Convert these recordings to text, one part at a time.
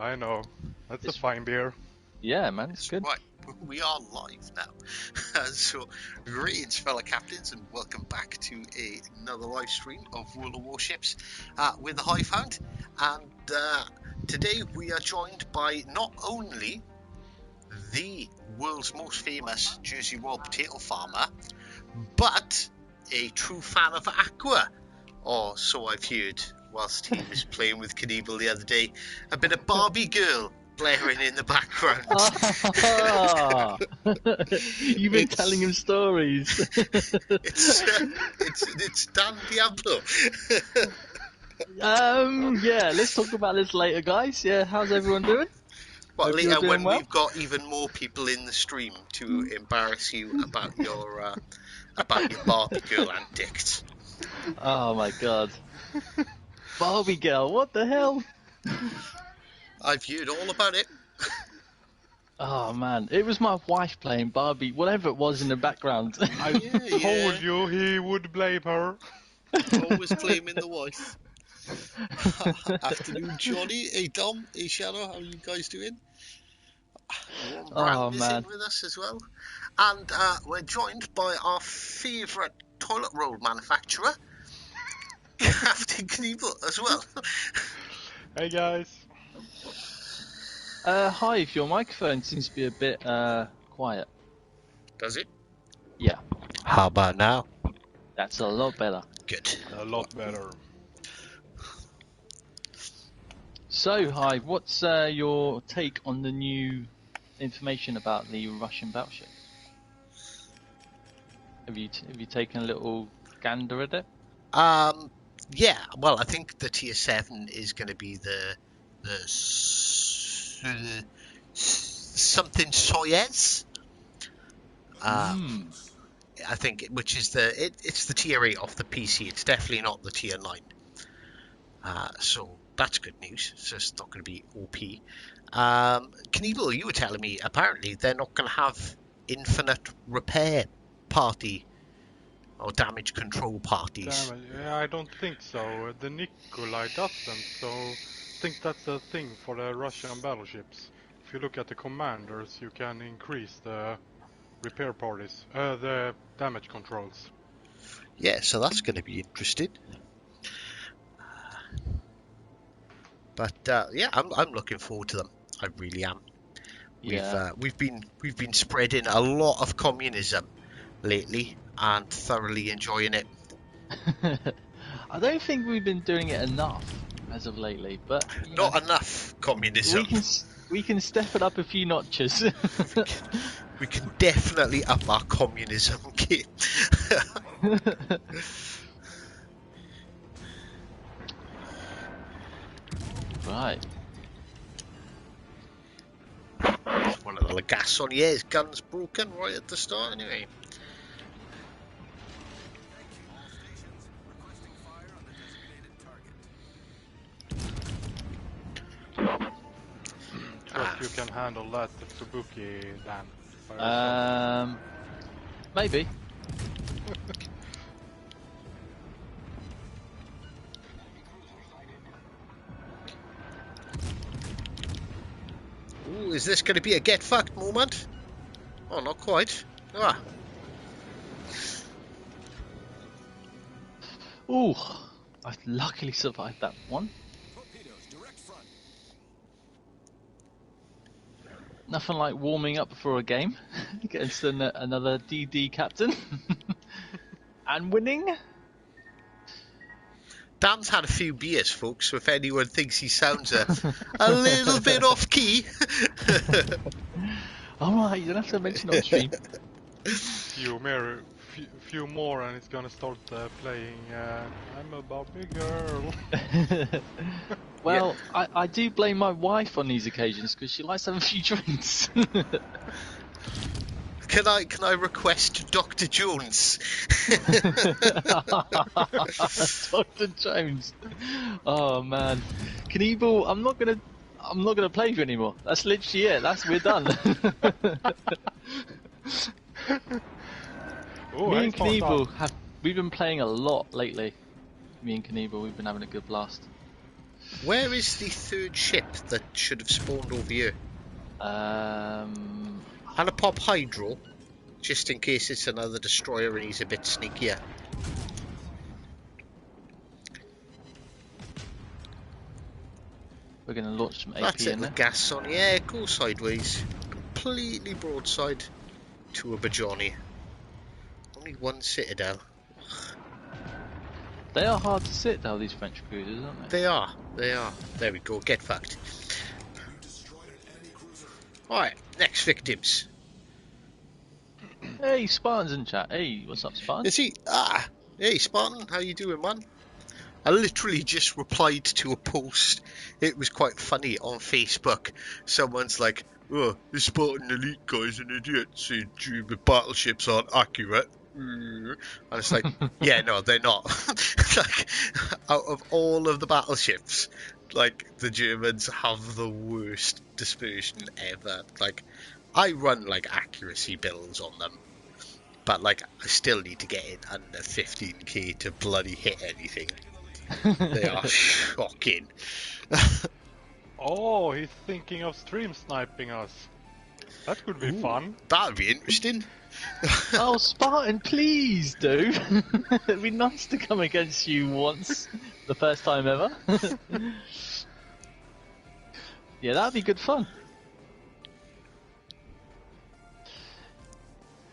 I know. That's a fine beer. Yeah, man, it's good. Right, we are live now. So, greetings, fellow captains, and welcome back to another live stream of World of Warships with the Hive Hound. And today we are joined by not only the world's most famous Jersey Royal potato farmer, but a true fan of Aqua, or so I've heard, whilst he was playing with Knievel the other day. A bit of Barbie girl blaring in the background. You've been telling him stories. It's Dan Diablo. Yeah, let's talk about this later, guys. Yeah, how's everyone doing? But Hope later, you're doing when well. we've got even more people in the stream to embarrass you about your Barbie girl antics. Oh my god. Barbie girl, what the hell? I've heard all about it. Oh man, it was my wife playing Barbie, whatever it was in the background. I told you he would blame her. Always blaming the wife. Afternoon, Johnny. Hey, Dom. Hey, Shadow. How are you guys doing? Warren Brand is in with us as well. And we're joined by our favourite toilet roll manufacturer, Captain Knievel, as well. Hey, guys. Hive, your microphone seems to be a bit quiet. Does it? Yeah, How about now? that's a lot better. Good. A lot better. So, Hive, what's your take on the new information about the Russian battleships? Have you taken a little gander at it? Yeah. Well, I think the Tier 7 is going to be the something Soyuz. I think, which is it's the Tier 8 off the PC. It's definitely not the Tier 9. So that's good news. So it's not going to be OP. Knievel, you were telling me apparently they're not going to have infinite repair party or damage control parties. Damn it. Yeah, I don't think so. The Nikolai doesn't, so I think that's a thing for the Russian battleships. If you look at the commanders, you can increase the repair parties, the damage controls. Yeah, so that's going to be interesting. But yeah, I'm looking forward to them. I really am. Yeah. We've been spreading a lot of communism lately and thoroughly enjoying it. I don't think we've been doing it enough as of lately, but not enough communism. We can step it up a few notches. We can definitely up our communism game. Right. One of the gas on the air's gun's broken right at the start anyway. Trust you can handle that Tsubuki, Dan. by yourself. Maybe. Ooh, is this going to be a get fucked moment? Oh, not quite. Ah. Ooh, I luckily survived that one. Nothing like warming up before a game against another DD captain and winning. Dan's had a few beers, folks, so if anyone thinks he sounds a little bit off key. Alright, you don't have to mention on stream. Few more and it's gonna start playing I'm a Barbie girl. Well, yeah. I do blame my wife on these occasions because she likes to have a few drinks. Can I request Dr. Jones? Dr. Jones. Oh man, Knievel, I'm not gonna play with you anymore. That's literally it. We're done. Ooh, Me and Knievel we've been playing a lot lately. Me and Knievel, we've been having a good blast. Where is the third ship that should have spawned over here? Um, And a pop hydro, just in case it's another destroyer and he's a bit sneakier. we're going to launch some AP That's it in with there. gas on. Yeah, go sideways. Completely broadside to a Bajani. Only one citadel. They are hard to sit though, these French cruisers, aren't they? They are. They are. There we go. Get fucked. Alright, next victims. Hey, Spartan's in chat. Hey, what's up, Spartan? Is he? Ah! Hey, Spartan, how you doing, man? I literally just replied to a post. It was quite funny on Facebook. Someone's like, "Oh, the Spartan elite guy's an idiot, saying German battleships aren't accurate." And it's like, yeah, no, they're not. Like, out of all of the battleships, like, the Germans have the worst dispersion ever. Like, I run, like, accuracy builds on them. But, like, I still need to get it under 15k to bloody hit anything. They are shocking. Oh, he's thinking of stream sniping us. That could be Ooh, fun. That'd be interesting. Oh, Spartan, please do. It'd be nice to come against you once, the first time ever. Yeah, that'd be good fun.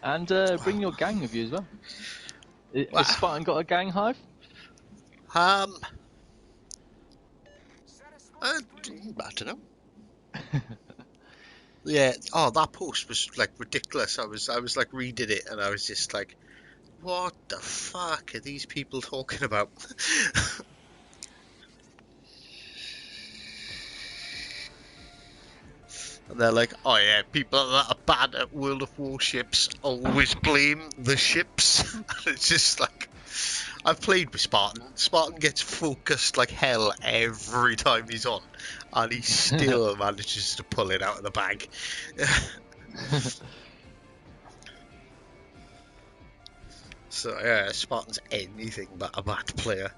And bring your gang with you as well. Wow. Has Spartan got a gang, Hive? I don't know. Yeah. Oh, that post was like ridiculous. I was like reading it, and I was just like, "What the fuck are these people talking about?" And they're like, "Oh yeah, people that are bad at World of Warships always blame the ships." And it's just like, I've played with Spartan. Spartan gets focused like hell every time he's on, and he still manages to pull it out of the bag. So yeah, Spartan's anything but a bad player.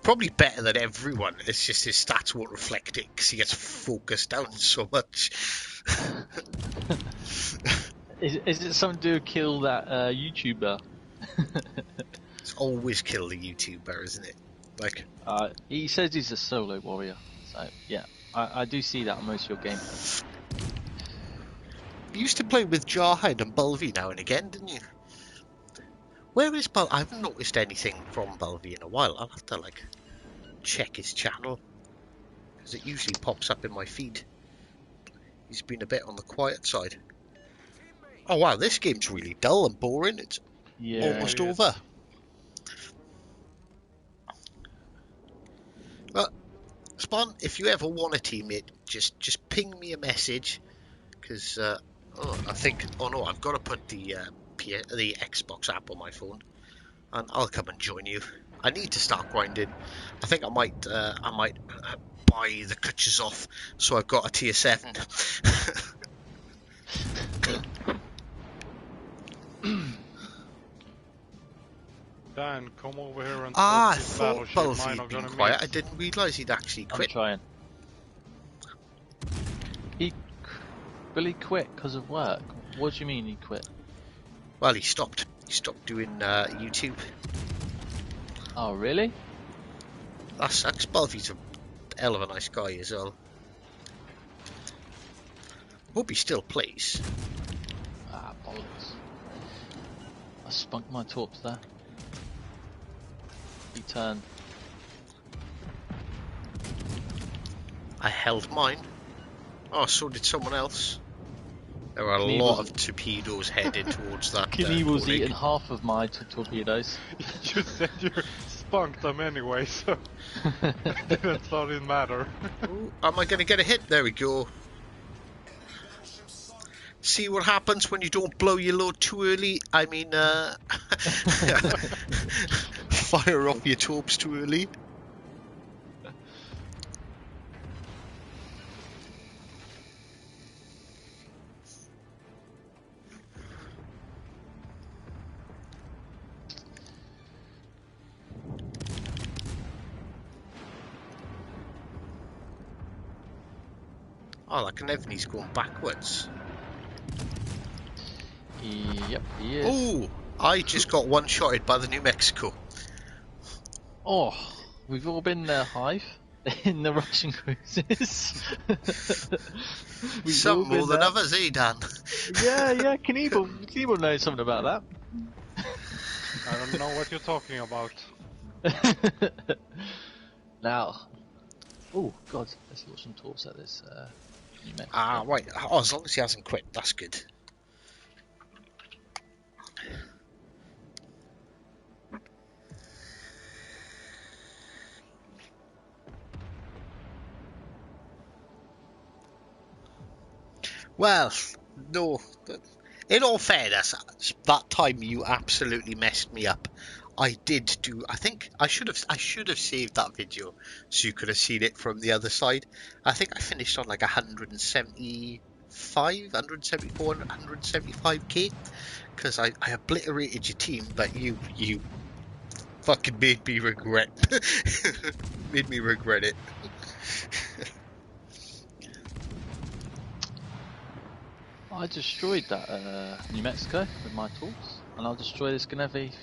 Probably better than everyone. It's just his stats won't reflect it because he gets focused down so much. Is it something to kill that YouTuber? It's always kill the YouTuber, isn't it? Like, He says he's a solo warrior. So, yeah, I do see that on most of your gameplay. you used to play with Jarhead and Bulvy now and again, didn't you? Where is Bulvy? I haven't noticed anything from Bulvy in a while. I'll have to, like, check his channel, because it usually pops up in my feed. He's been a bit on the quiet side. Oh wow, this game's really dull and boring. It's almost it is. over. Spawn, if you ever want a teammate, just ping me a message, because I think, oh no, I've got to put the Xbox app on my phone, and I'll come and join you. I need to start grinding. I think I might buy the crutches off, so I've got a tier 7. Dan, come over here and I talk this thought battleship. Bulvy Mine had are been gonna quiet. meet. I didn't realise he'd actually I'm quit. trying. Will he quit because of work? What do you mean he quit? Well, he stopped. He stopped doing YouTube. Oh, really? That sucks. Bulvy's a hell of a nice guy as well. Hope he still plays. Ah, bollocks. I spunked my torps there. He turned. I held mine. Oh, so did someone else. There were a Knievel's- lot of torpedoes headed towards that. Knievel's Koenig. eaten half of my torpedoes. You said you spunked them anyway, so it didn't thought it matter. Ooh, am I going to get a hit? There we go. See what happens when you don't blow your load too early? I mean, fire off your torps too early. Oh, like Nevny's going backwards. Yep, he is. Oh, I just got one-shotted by the New Mexico. Oh, we've all been there, Hive, in the Russian cruises. We've Some all been more than there. others, eh, Dan? Yeah, Knievel knows something about I don't know what you're talking about. that. Now, oh god, let's launch some torps at this New Mexico. Ah, right. Oh, as long as he hasn't quit, that's good. Well, no. In all fairness, that time you absolutely messed me up. I did do. I think I should have saved that video so you could have seen it from the other side. I think I finished on like 175, 174, 175k because I obliterated your team, but you fucking made me regret it. I destroyed that New Mexico with my torps, and I'll destroy this Gnevi.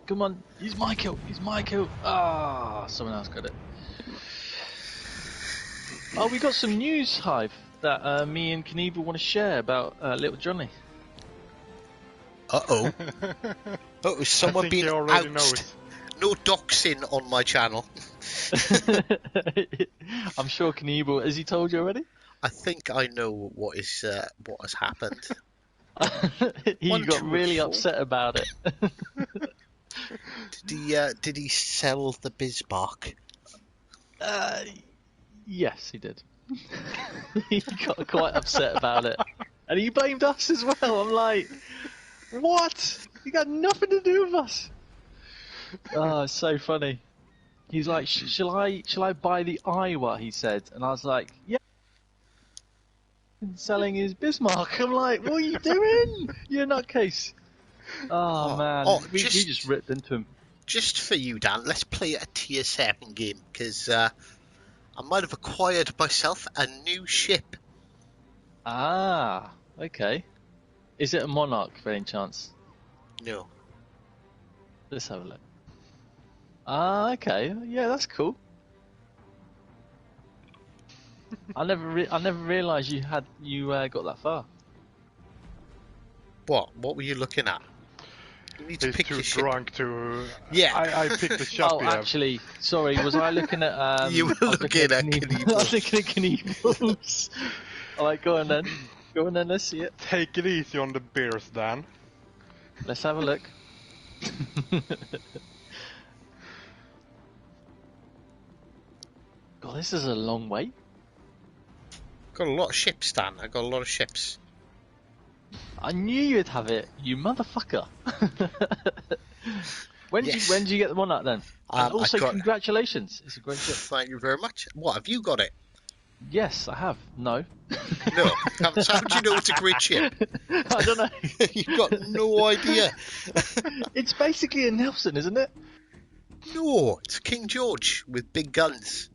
Come on, he's my kill. Ah, someone else got it. Oh, we got some news, Hive, that me and Knievel want to share about little Johnny. Uh-oh. Oh, is someone I think being he already outed? knows. No doxing on my channel. I'm sure Knievel, has he told you already? I think I know what has happened. He 1, got 2, and really 4. upset about it. Did he sell the Bismarck? Yes, he did. He got quite upset about it. And he blamed us as well. I'm like, what? You got nothing to do with us. Oh, it's so funny. He's like, shall I buy the Iowa, he said. And I was like, yeah. Selling his Bismarck. I'm like, what are you doing? You're a nutcase. Oh, man. We just ripped into him. Just for you, Dan, let's play a tier 7 game, because I might have acquired myself a new ship. Ah, okay. Is it a Monarch, for any chance? No. Let's have a look. Ah, okay. Yeah, that's cool. I never realised you got that far. What were you looking at? You need to He's pick too your ship. drunk to... Yeah. I picked the shabby. Oh, actually, sorry. Was I looking at? You were looking at Knievel. I was looking at Knievels. Alright, go on then. Let's see it. Take it easy on the beers, Dan. Let's have a look. God, this is a long wait. Got a lot of ships, Dan. I got a lot of ships. I knew you'd have it, you motherfucker. When did you get the Monarch then? And also, congratulations. It's a great ship. Thank you very much. What, have you got it? Yes, I have. No. No. How do you know it's a great ship? I don't know. You've got no idea. It's basically a Nelson, isn't it? No, it's King George with big guns.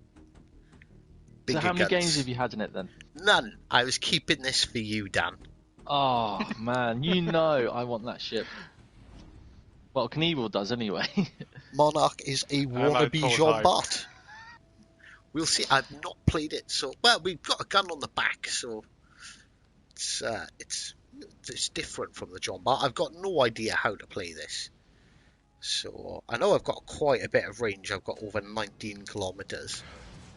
So how many games have you had in it then? None. I was keeping this for you, Dan. Oh, man. You know I want that ship. Well, Knievel does anyway. Monarch is a wannabe Jean Bart. We'll see. I've not played it, so... Well, we've got a gun on the back, so... It's different from the Jean Bart. I've got no idea how to play this. So, I know I've got quite a bit of range. I've got over 19 kilometers.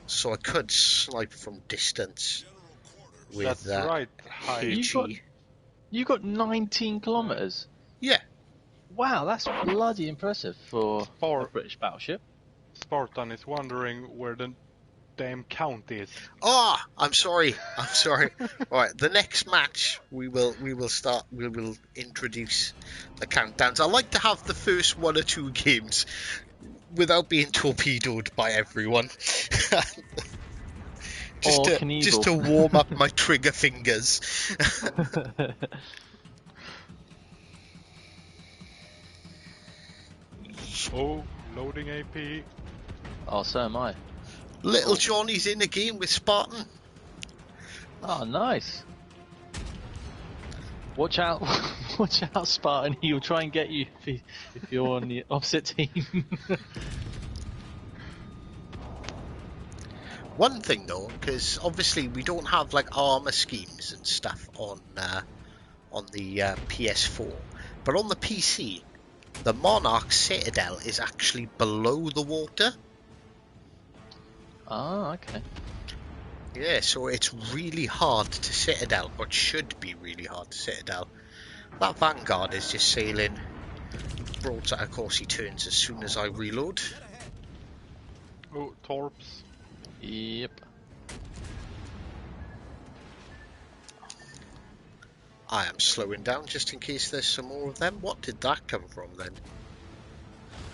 So I could snipe from distance with That's right, Hive. You got 19 kilometers? Yeah. Wow, that's bloody impressive for a British battleship. Spartan is wondering where the damn count is. Oh, I'm sorry. Alright, the next match we will introduce the countdowns. I like to have the first 1 or 2 games without being torpedoed by everyone. just to warm up my trigger fingers. Oh, loading AP. Oh, so am I. Little Johnny's in a game with Spartan. Oh, nice. Watch out, watch out, Spartan. He'll try and get you if you're on the opposite team. One thing though, because obviously we don't have like armor schemes and stuff on the PS4, but on the PC, the Monarch Citadel is actually below the water. Ah, okay. Yeah, so it's really hard to Citadel, or it should be really hard to Citadel. That Vanguard is just sailing broadside. Of course, he turns as soon as I reload. Oh, torps. Yep. I am slowing down just in case there's some more of them. What did that come from then?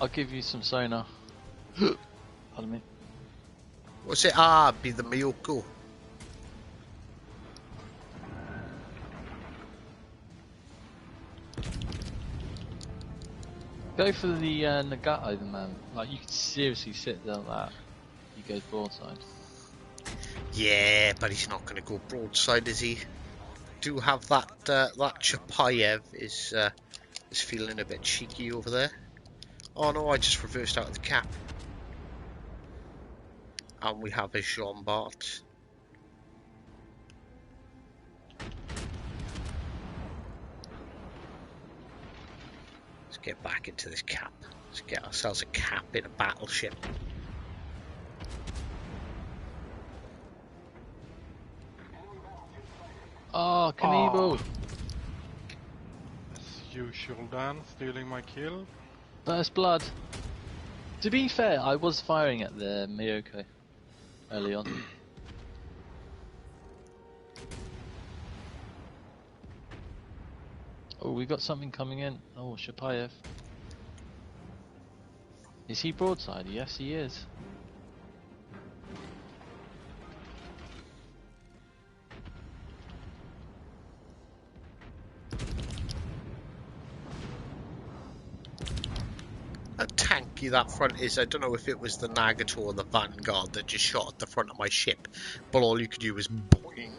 I'll give you some sonar. Pardon me. What's it? Ah, be the Miyoko. Go for the Nagato, man. Like, you can seriously sit there like that. He goes broadside. Yeah, but he's not going to go broadside, is he? Do have that that Chapayev is feeling a bit cheeky over there. Oh no, I just reversed out of the cap. And we have a Jean Bart. Let's get back into this cap. Let's get ourselves a cap in a battleship. Oh, Knievel! As usual, Dan, stealing my kill. First blood. To be fair, I was firing at the Miyoko early on. Oh, we got something coming in. Oh, Shapayev. Is he broadside? Yes, he is. How tanky that front is. I don't know if it was the Nagato or the Vanguard that just shot at the front of my ship, but all you could do was boing.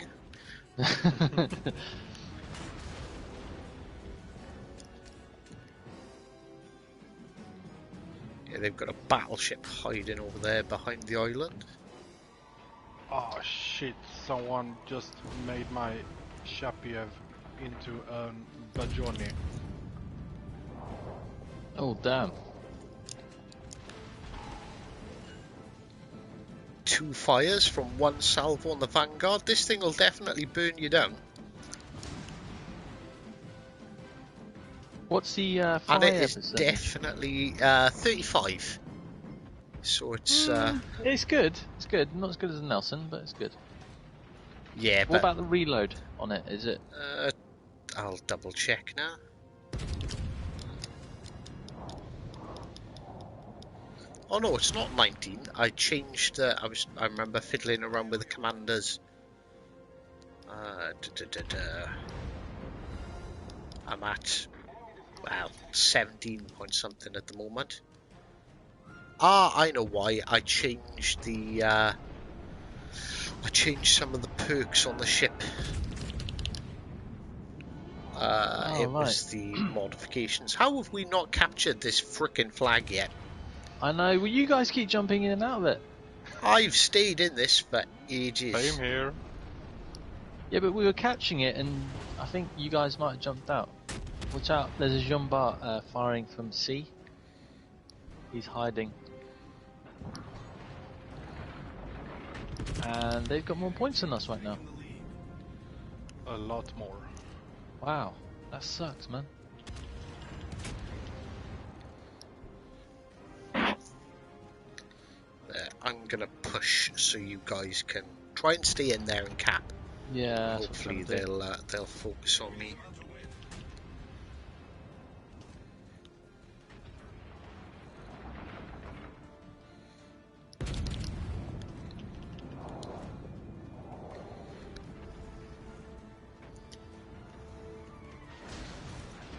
Yeah, they've got a battleship hiding over there behind the island. Oh shit, someone just made my Shapiev into a Bajoni. Oh, damn. 2 fires from 1 salvo on the Vanguard. This thing will definitely burn you down. What's the And fire it is percentage? definitely 35. So it's It's good. It's good. Not as good as a Nelson, but it's good. yeah. What But about the reload on it? Is it? I'll double check now. Oh no, it's not 19. I changed. I remember fiddling around with the commanders. I'm at 17 point something at the moment. Ah, I know why. I changed the. I changed some of the perks on the ship. It was the modifications. How have we not captured this frickin' flag yet? I know. Well, you guys keep jumping in and out of it. I've stayed in this for ages. Same here. Yeah, but we were catching it, and I think you guys might have jumped out. Watch out! There's a Jean Bart firing from C. He's hiding, and they've got more points than us right now. A lot more. Wow, that sucks, man. I'm gonna push so you guys can try and stay in there and cap. Yeah. Hopefully they'll focus on me.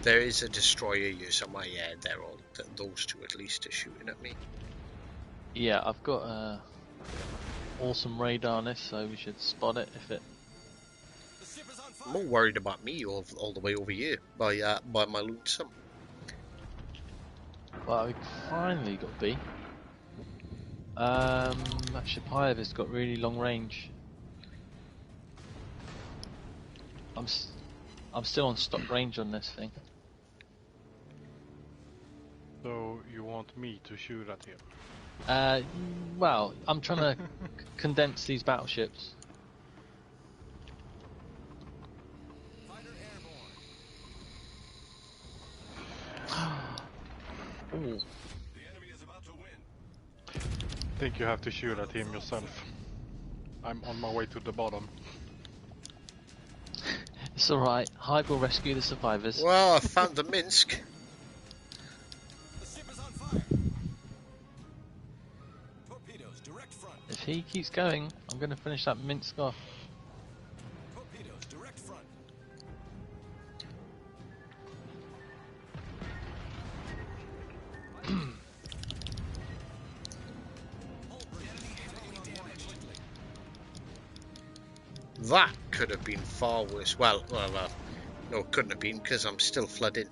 There is a destroyer here somewhere. Yeah, they're all those two at least are shooting at me. Yeah, I've got awesome radar on this, so we should spot it if it more worried about me all the way over here by my lonesome. Well, we finally got B. That ship Hive has got really long range. I'm still on stock range on this thing. So you want me to shoot at him? Well, I'm trying to condense these battleships. Ooh. I think you have to shoot at him yourself. I'm on my way to the bottom. It's alright. Hive will rescue the survivors. Well, I found the Minsk. If he keeps going, I'm going to finish that Minsk off. That could have been far worse. Well, no, it couldn't have been because I'm still flooding.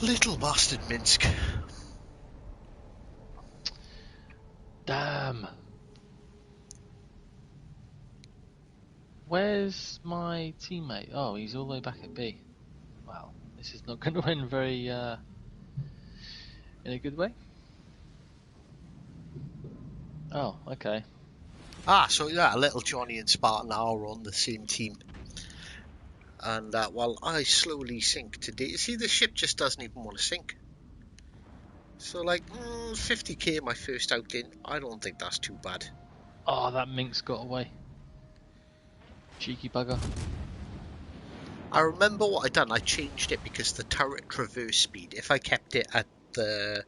Little bastard Minsk. Damn. Where's my teammate? Oh, he's all the way back at B. Wow, this is not going to end very in a good way. Oh, okay. So yeah, little Johnny and Spartan are on the same team. And while I slowly sink today, see, the ship just doesn't even want to sink. So like 50k my first outing, I don't think that's too bad. Oh, that Minx got away. Cheeky bugger. I remember what I done. I changed it because the turret traverse speed, if I kept it at the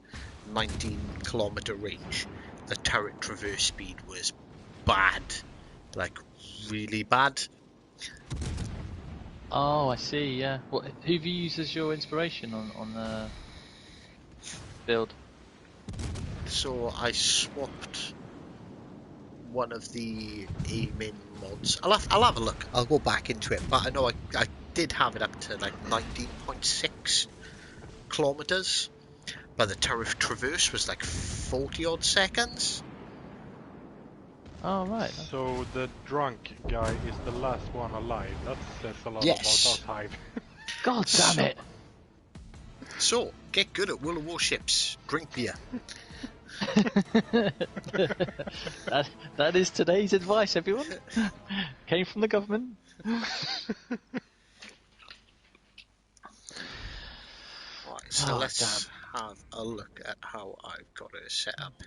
19-kilometer range, the turret traverse speed was bad, like really bad. Oh, I see. Yeah. What? Who have you used as your inspiration on the build? So I swapped one of the aiming mods. I'll have a look. I'll go back into it, but I know I did have it up to like 19.6 kilometers, but the turret traverse was like 40 odd seconds. Oh, right. So the drunk guy is the last one alive. That says a lot Yes. about us, Hive. God damn it! So get good at World of Warships. Drink beer. that is today's advice, everyone. Came from the government. Right, so let's have a look at how I've got it set up.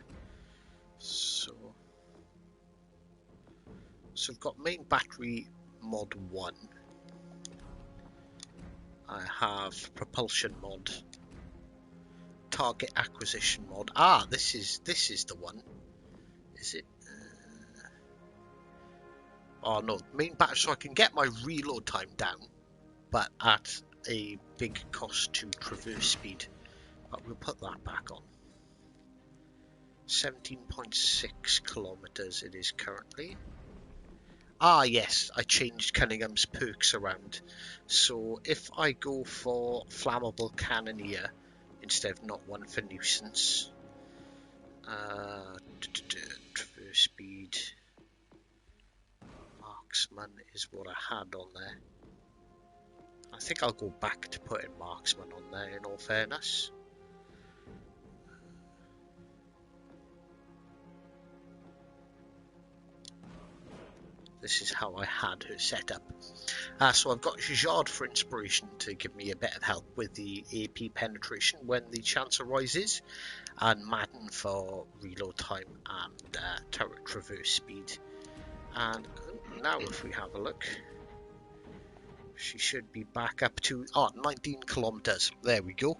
So I've got main battery mod 1. I have propulsion mod, target acquisition mod. This is the one. Is it? Oh no, main battery. So I can get my reload time down, but at a big cost to traverse speed. But we'll put that back on. 17.6 kilometers it is currently. Yes, I changed Cunningham's perks around. So if I go for flammable cannoneer instead of not one for nuisance, traverse speed, marksman is what I had on there. I think I'll go back to putting marksman on there in all fairness. This is how I had her set up. So I've got Jard for inspiration to give me a bit of help with the AP penetration when the chance arises, and Madden for reload time and turret traverse speed. And now if we have a look, she should be back up to 19 kilometers. There we go.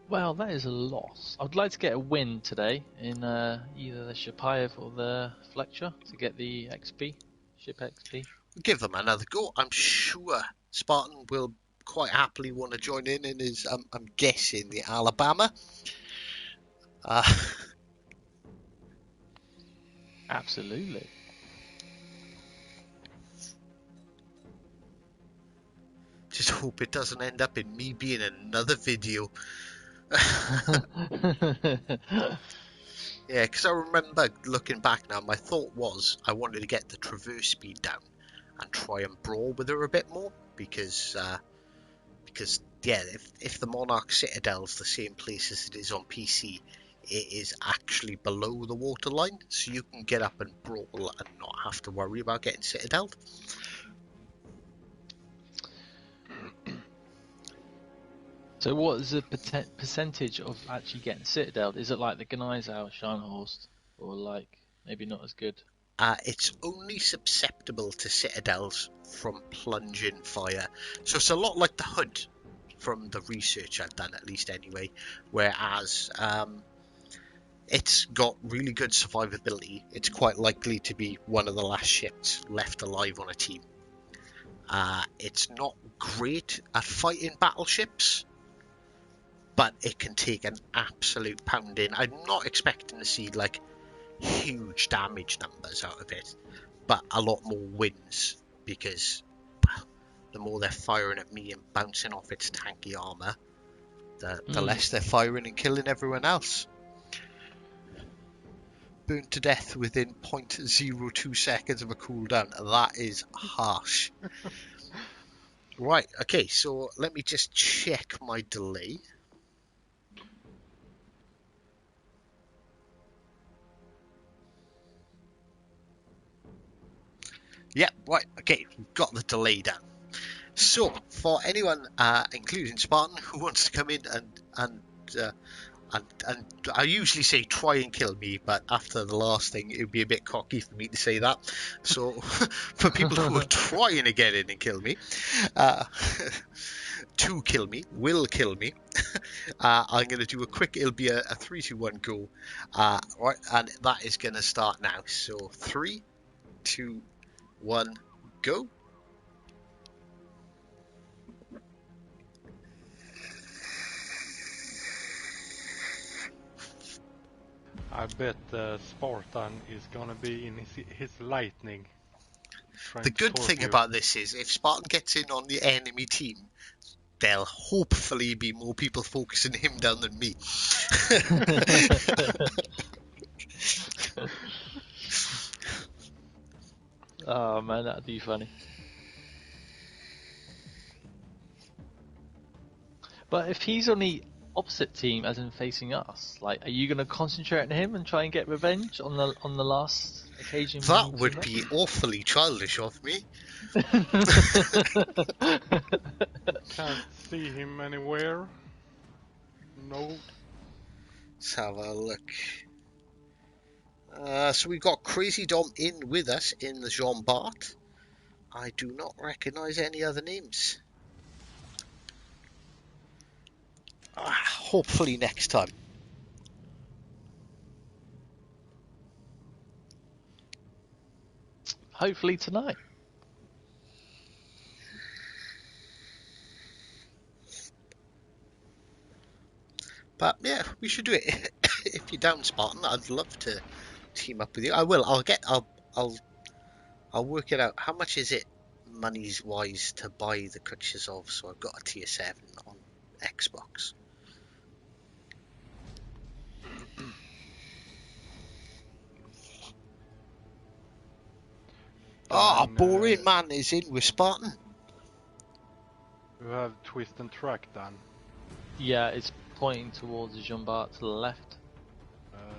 Well, that is a loss. I'd like to get a win today in either the Shapayev or the Fletcher to get the XP, ship XP. We'll give them another go. I'm sure Spartan will quite happily want to join in his, I'm guessing, the Alabama. Uh, Absolutely. just hope it doesn't end up in me being another video. Yeah, because I remember looking back now, my thought was I wanted to get the traverse speed down and try and brawl with her a bit more, because yeah, if the Monarch Citadel's the same place as it is on PC, it is actually below the waterline, so you can get up and brawl and not have to worry about getting citadeled. So what is the percentage of actually getting citadel? Is it like the Gneisenau Scheinhorst, or like maybe not as good? It's only susceptible to citadels from plunging fire, so it's a lot like the Hood from the research I've done, at least anyway, whereas it's got really good survivability. It's quite likely to be one of the last ships left alive on a team. It's not great at fighting battleships, but it can take an absolute pounding. I'm not expecting to see like huge damage numbers out of it, but a lot more wins, because well, the more they're firing at me and bouncing off its tanky armour, the less they're firing and killing everyone else. Burned to death within 0.02 seconds of a cooldown. That is harsh. Right, okay, so let me just check my delay. Yep, right, okay, we've got the delay down. So, for anyone, including Spartan, who wants to come in and I usually say try and kill me, but after the last thing, it would be a bit cocky for me to say that. So, for people who are trying to get in and kill me, to kill me, will kill me, I'm going to do a quick, it'll be a 3, 2, 1, go. Right, and that is going to start now. So, 3, 2, 1, go. I bet Spartan is gonna be in his lightning. The good thing about this is, if Spartan gets in on the enemy team, there'll hopefully be more people focusing him down than me. Oh man, that'd be funny. But if he's on the opposite team, as in facing us, like, are you going to concentrate on him and try and get revenge on the last occasion? That would be awfully childish of me. Can't see him anywhere. No. Let's have a look. So we've got Crazy Dom in with us in the Jean Bart. I do not recognise any other names. Hopefully next time. Hopefully tonight. But yeah, we should do it. If you're down, Spartan, I'd love to team up with you. I will. I'll work it out. How much is it, money's wise, to buy the Kutchezov? So I've got a tier 7 on Xbox. Boring Man is in with Spartan. You have twist and track then. Yeah, it's pointing towards the Jean Bart to the left.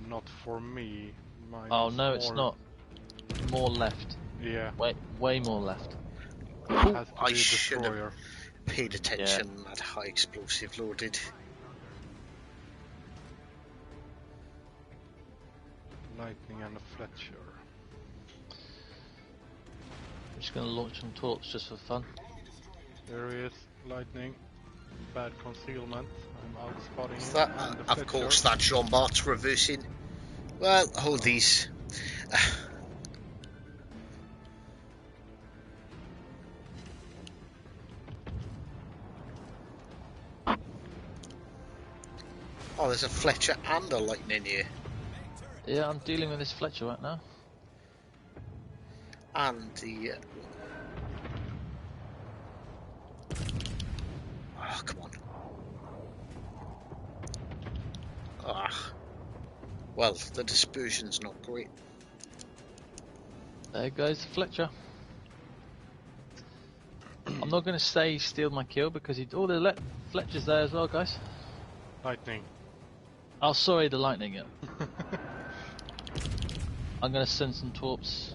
Not for me. Mine Oh is no, more... it's not. More left. Yeah. Way more left. Has to I be a should have destroyer. paid attention at high explosive loaded. Lightning and a Fletcher. I'm just going to launch some torps just for fun. There he is. Lightning. Bad concealment. I'm out spotting him. That, And the of Fletcher. course, that Jean Bart's reversing. Well, hold these. Oh, there's a Fletcher and a Lightning here. Yeah, I'm dealing with this Fletcher right now. And the... Oh, come on. Ah. Well, the dispersion's not great. There goes the Fletcher. I'm not going to say he stealed my kill because he... Oh, the Fletcher's there as well, guys. Lightning. Oh, sorry, the lightning, yeah. I'm going to send some torps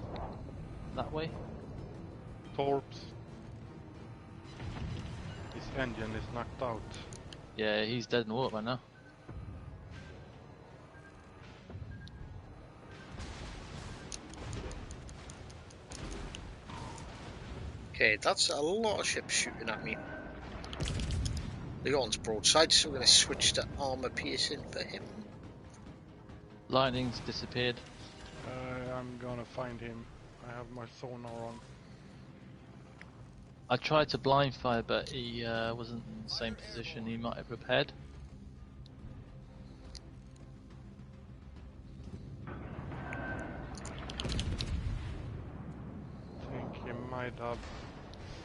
that way. Torps. His engine is knocked out. Yeah, he's dead in the water by now. Okay, that's a lot of ships shooting at me. Leon's broadside, so we're going to switch to armor piercing for him. Lightning's disappeared. I'm gonna find him. I have my sonar on. I tried to blind fire, but he wasn't in the same position. He might have repaired. I think he might have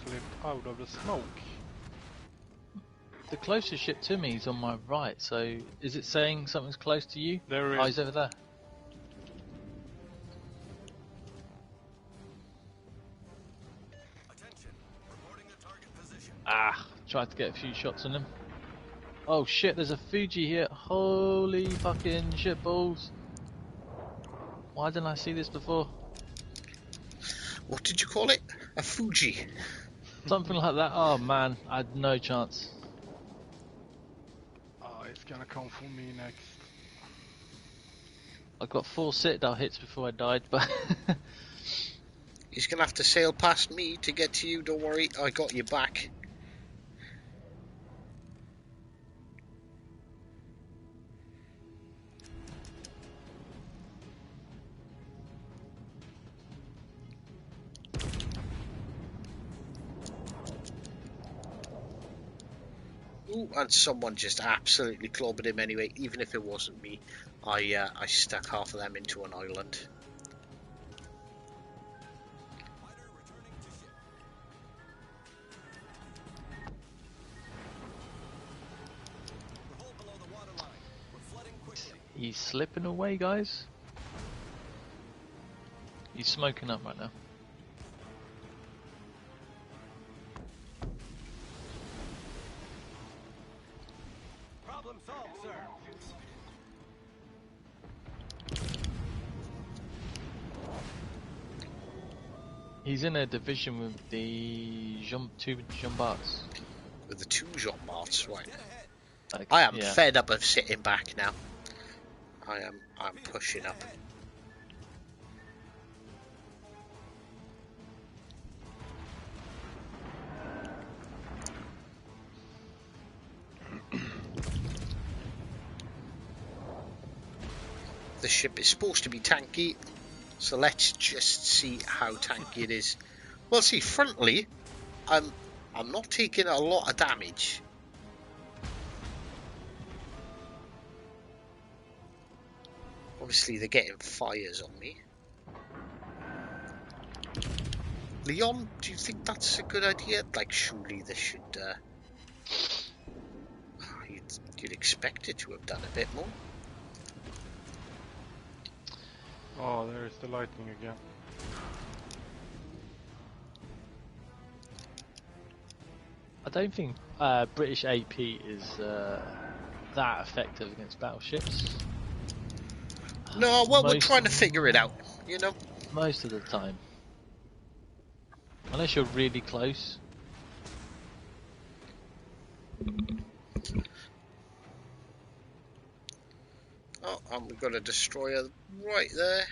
slipped out of the smoke. The closest ship to me is on my right, so is it saying something's close to you? There Oh, is. he's over there. Ah, tried to get a few shots on him. Oh shit, there's a Fuji here. Holy fucking shit balls. Why didn't I see this before? What did you call it? A Fuji. Something like that. Oh man, I had no chance. Oh, it's gonna come for me next. I got 4 Citadel hits before I died, but He's going to have to sail past me to get to you, don't worry, I got you back. Ooh, and someone just absolutely clobbered him anyway, even if it wasn't me. I stuck half of them into an island. he's slipping away, guys. He's smoking up right now. Problem solved, sir. He's in a division with the two Jumbarts. With the 2 Jean Marts, right. Like, I am yeah. fed up of sitting back now. I'm pushing up. The ship is supposed to be tanky, so let's just see how tanky it is. Well, see, frontally, I'm not taking a lot of damage. Obviously, they're getting fires on me. Leon, do you think that's a good idea? Like, surely this should... you'd expect it to have done a bit more. Oh, there is the lightning again. I don't think British AP is that effective against battleships. No, well, we're Most- trying to figure it out, you know? Most of the time. Unless you're really close. Oh, and we've got a destroyer right there.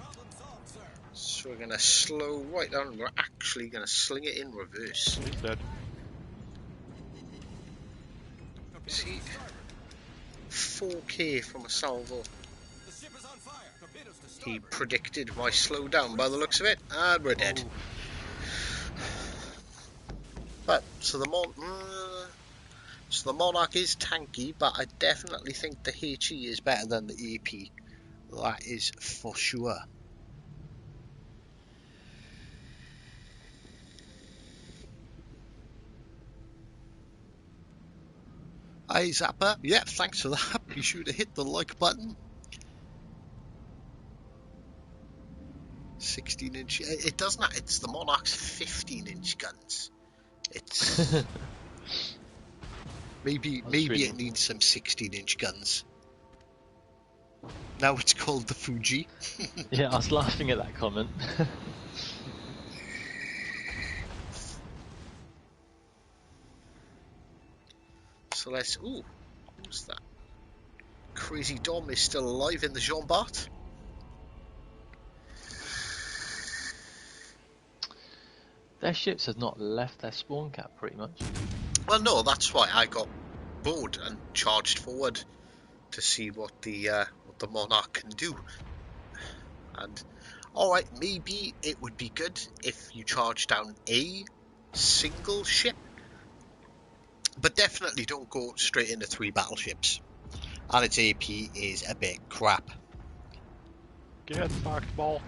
Problem solved, sir. So we're going to slow right down. We're actually going to sling it in reverse. He's dead. See? 4k from a salvo. The ship is on fire. Torpedoes to He starboard. predicted my slowdown by the looks of it, and we're dead. Oh, But, so the So the Monarch is tanky, but I definitely think the HE is better than the AP. That is for sure. Hi Zapper, yeah, thanks for that. Be sure to hit the like button. 16-inch. It doesn't. It's the Monarch's 15-inch guns. It's maybe reading. it needs some 16-inch guns. Now it's called the Fuji. Yeah, I was laughing at that comment. So let's. Ooh, who's that? Crazy Dom is still alive in the Jean Bart. Their ships have not left their spawn cap, pretty much. Well, no, that's why I got bored and charged forward to see what the Monarch can do. And alright, maybe it would be good if you charge down a single ship, but definitely don't go straight into 3 battleships. And its AP is a bit crap. Get fucked, Bolt.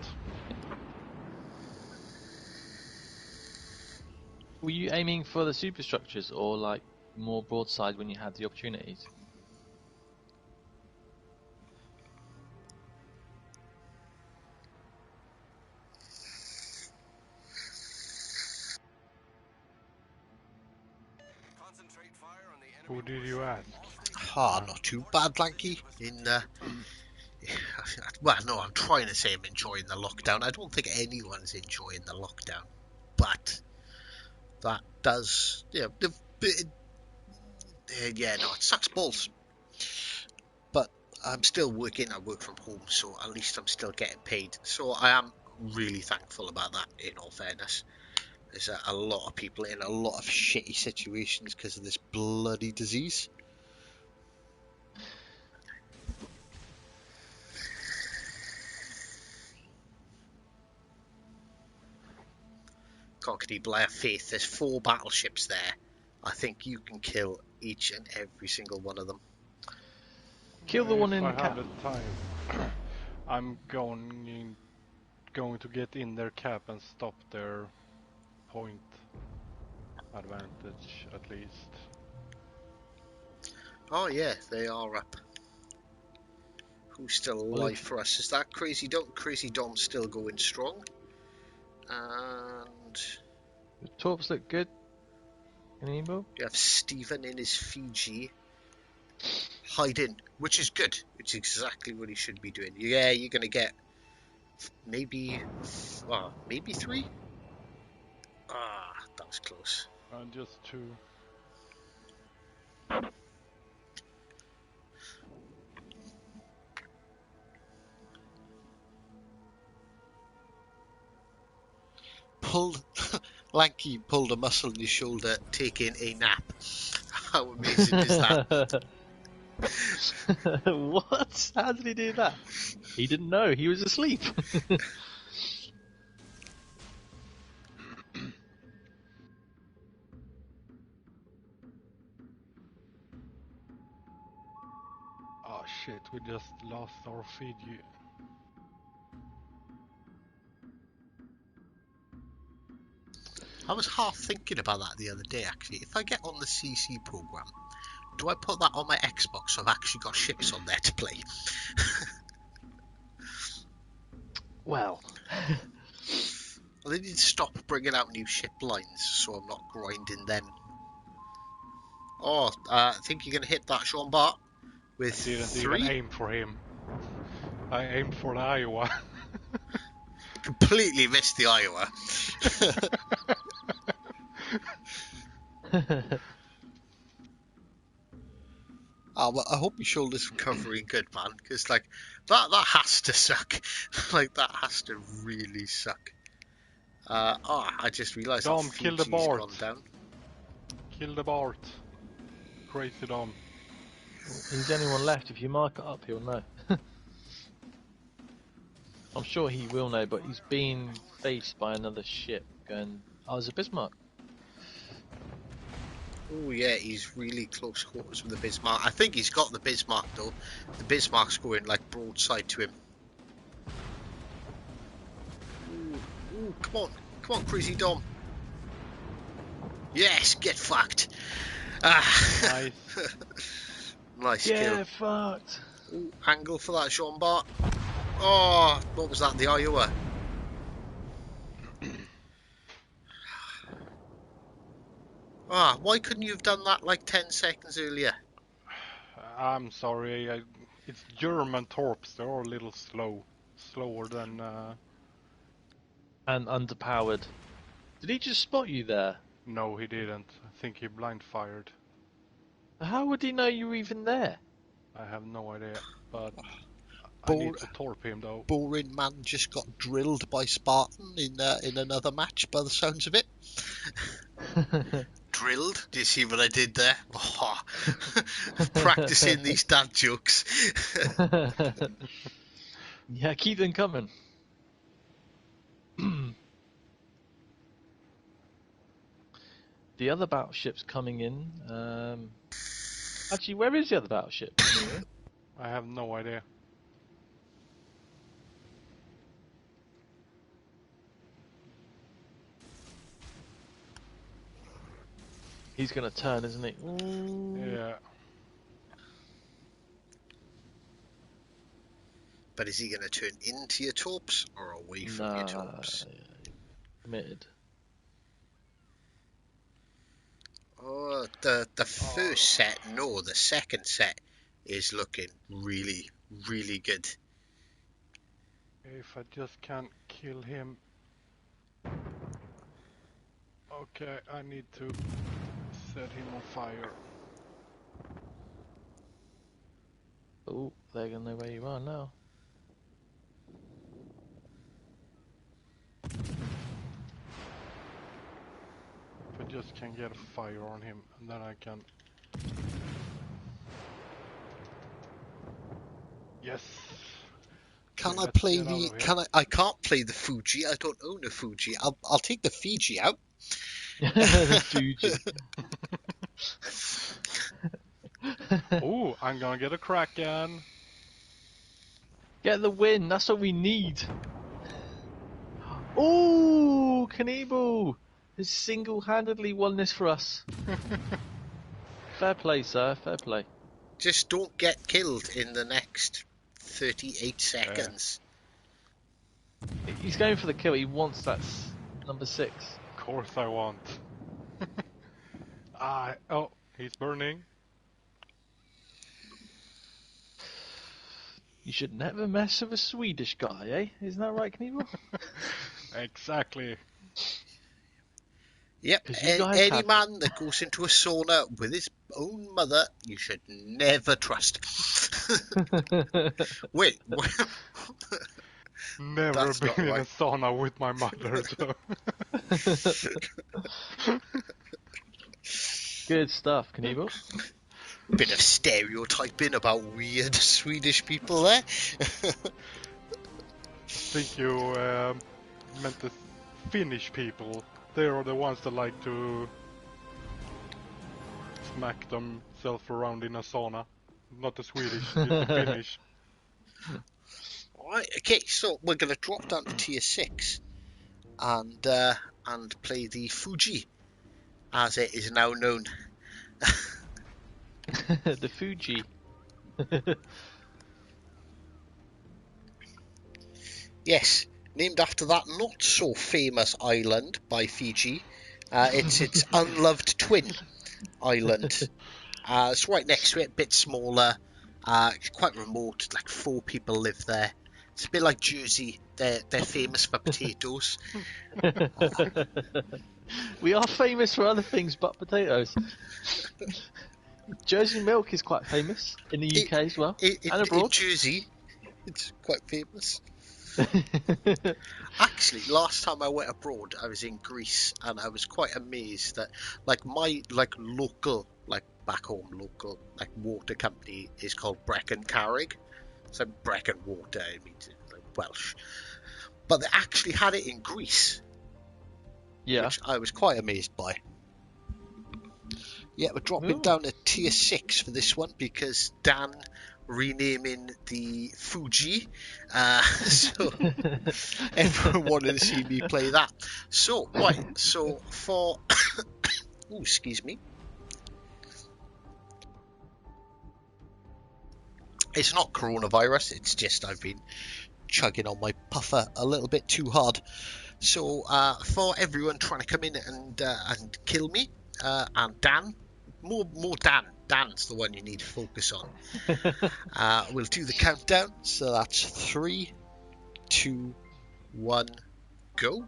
Were you aiming for the superstructures or like more broadside when you had the opportunities? Concentrate fire on the Who enemy. did you ask? Not too bad, Lanky. Well, no, I'm trying to say I'm enjoying the lockdown. I don't think anyone's enjoying the lockdown, but that does, yeah, no, it sucks balls. But I'm still working. I work from home, so at least I'm still getting paid. So I am really thankful about that. In all fairness, there's a lot of people in a lot of shitty situations because of this bloody disease. Cockney Blair Faith, there's 4 battleships there. I think you can kill each and every single one of them. Kill the one If in I the have cap. the time, I'm going to get in their cap and stop their point advantage at least. Oh yeah, they are up. Who's still alive for us? Is that Crazy Dom? Crazy Dom's still going strong. And The torps look good. Any info? you have Stephen in his Fiji. Hiding, which is good. It's exactly what he should be doing. Yeah, you're going to get maybe 3? Ah, that was close. Just 2. Lanky pulled a muscle in his shoulder, taking a nap. How amazing is that? What? How did he do that? He didn't know. He was asleep. Oh shit, we just lost our feed. I was half thinking about that the other day, actually. If I get on the CC program, do I put that on my Xbox so I've actually got ships on there to play? Well, Well, they need to stop bringing out new ship lines so I'm not grinding them. Oh, I think you're going to hit that Sean Bart with Didn't 3. even aim for him. I aimed for the Iowa. Completely missed the Iowa. Oh, well, I hope your shoulder's recovering good, man, because like that has to suck. Like that has to really suck. I just realised Dom, that kill the Fuji's Bart. gone down. Kill the Bart. Crazy Dom. he's the only one left. If you mark it up, he'll know. I'm sure he will know, but he's being faced by another ship going, oh, there's a Bismarck. Oh yeah, he's really close quarters with the Bismarck. I think he's got the Bismarck though. The Bismarck's going like broadside to him. Ooh, come on, Crazy Dom. Yes, get fucked. Ah, Nice. nice kill. Yeah, fucked. Ooh, angle for that Jean Bart. Oh, what was that? The Iowa. Ah, why couldn't you have done that like 10 seconds earlier? I'm sorry. It's German torps. They're all a little slower than. And underpowered. Did he just spot you there? No, he didn't. I think he blind fired. How would he know you were even there? I have no idea, but I need to torp him though. Boring man just got drilled by Spartan in another match by the sounds of it. Drilled? Do you see what I did there? Oh, practicing these dad jokes. Yeah, keep them coming. The other battleship's coming in. Actually, where is the other battleship? I have no idea. He's going to turn, isn't he? Ooh. Yeah. But is he going to turn into your torps or away from your torps? Committed. Oh, the first set, no, the second set is looking really, really good. If I just can't kill him. Okay, I need to set him on fire. Oh, they're going to know where you are now. If I just can get a fire on him, and then I can... Yes! Can I Let's play get out the? of here. Can I can't play the Fuji. I don't own a Fuji. I'll take the Fiji out. The Fuji. Ooh, I'm gonna get a Kraken! Get the win, that's what we need. Ooh, Knievel has single-handedly won this for us. Fair play, sir, fair play. Just don't get killed in the next 38 seconds. He's going for the kill, he wants that number 6. Of course I want. Oh, he's burning. You should never mess with a Swedish guy, eh? Isn't that right, Knievel? Exactly. Yep. 'Cause you guys Any have- man that goes into a sauna with his own mother, you should never trust. Wait. Never That's been not in a right. sauna with my mother, so... Good stuff, Knievel. Bit of stereotyping about weird Swedish people there. I think you meant the Finnish people. They are the ones that like to smack themselves around in a sauna. Not the Swedish, it's the Finnish. Right, okay, so we're going to drop down to tier 6 and play the Fuji, as it is now known. The Fuji. Yes, named after that not so famous island by Fiji. It's its unloved twin island. It's right next to it, a bit smaller, quite remote, like 4 people live there. It's a bit like Jersey, they're famous for potatoes. We are famous for other things but potatoes. Jersey milk is quite famous in the UK as well, and In abroad. Jersey, it's quite famous. Actually, last time I went abroad, I was in Greece, and I was quite amazed that, like, my local, back home local, water company is called Brecon Carrig. So Brecon Water, I mean, like Welsh. But they actually had it in Greece, Yeah. which I was quite amazed by. Yeah, we're dropping Ooh. down to tier 6 for this one because Dan renaming the Fuji. So everyone wanted to see me play that. So, right, so for... Ooh, excuse me. It's not coronavirus, it's just I've been chugging on my puffer a little bit too hard. So, for everyone trying to come in and kill me, and Dan, more Dan. Dan's the one you need to focus on. We'll do the countdown. So that's 3, 2, 1, go.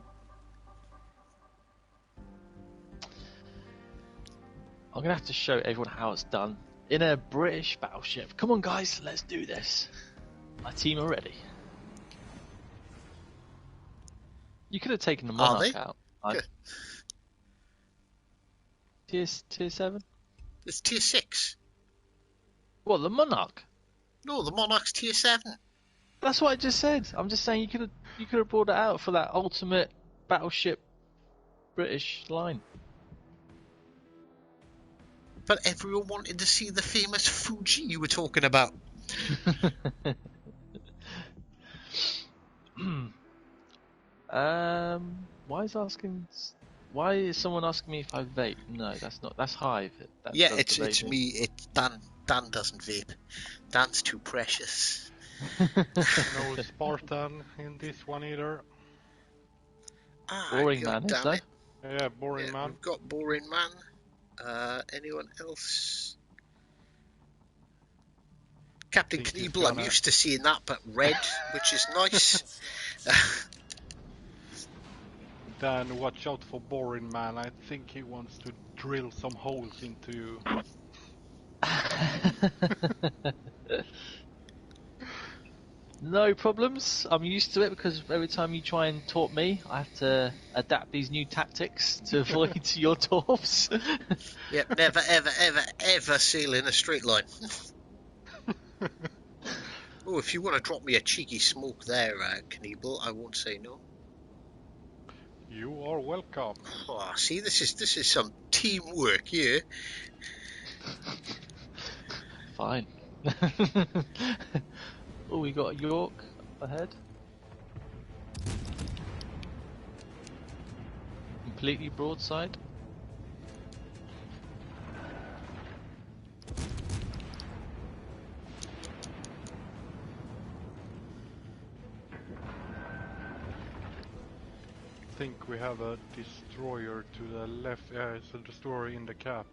I'm gonna have to show everyone how it's done in a British battleship. Come on, guys, let's do this. My team are ready. You could have taken the Are Monarch they? out. Good. Tier 7? It's tier 6. What, the Monarch? No, the Monarch's tier 7. That's what I just said. I'm just saying you could have brought it out for that ultimate battleship British line. But everyone wanted to see the famous Fuji you were talking about. Why is someone asking me if I vape? No, that's not. That's Hive. That Yeah, does it's the vaping. me. It's Dan. Dan doesn't vape. Dan's too precious. No Spartan in this one either. Boring God man is damn though. it. Yeah, boring Yeah, man. we've got Boring Man. Anyone else? Captain Think he's Knievel, I'm gonna- used to seeing that, but red, which is nice. Dan, watch out for boring man. I think he wants to drill some holes into you. No problems. I'm used to it because every time you try and taunt me, I have to adapt these new tactics to avoid your dwarfs. Yep, never, ever, ever, ever sail in a straight line. Oh, if you want to drop me a cheeky smoke there, Knievel, I won't say no. You are welcome. Oh, see, this is some teamwork here. Fine. Oh, we got a York up ahead. Completely broadside. I think we have a destroyer to the left. Yeah, it's a destroyer in the cap.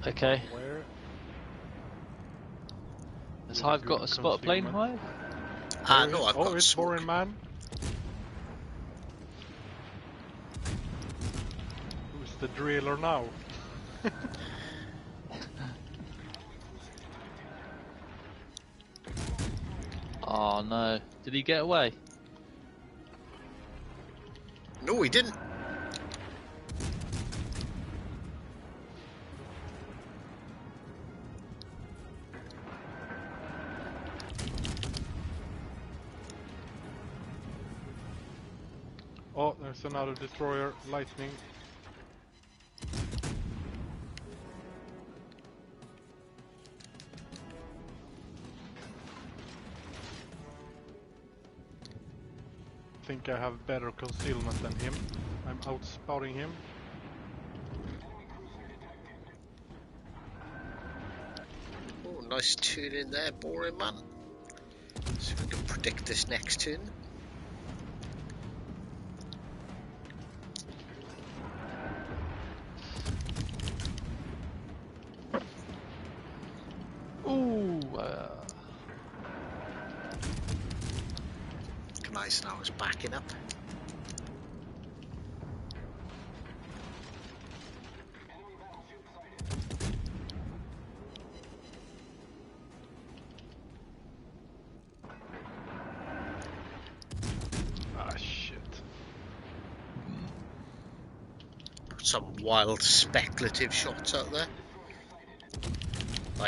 Okay. Where? Has With a Hive good got a spot plane, concealment. Hive? No, I've got it's smoke. boring man. Who's the driller now? Oh no. Did he get away? No, he didn't. Oh, there's another destroyer. Lightning. I think I have better concealment than him. I'm outspouting him. Oh, nice turn in there, Boring Man. So we can predict this next turn. Ooh. Nice, now it's backing up. Ah, shit. Some wild speculative shots out there.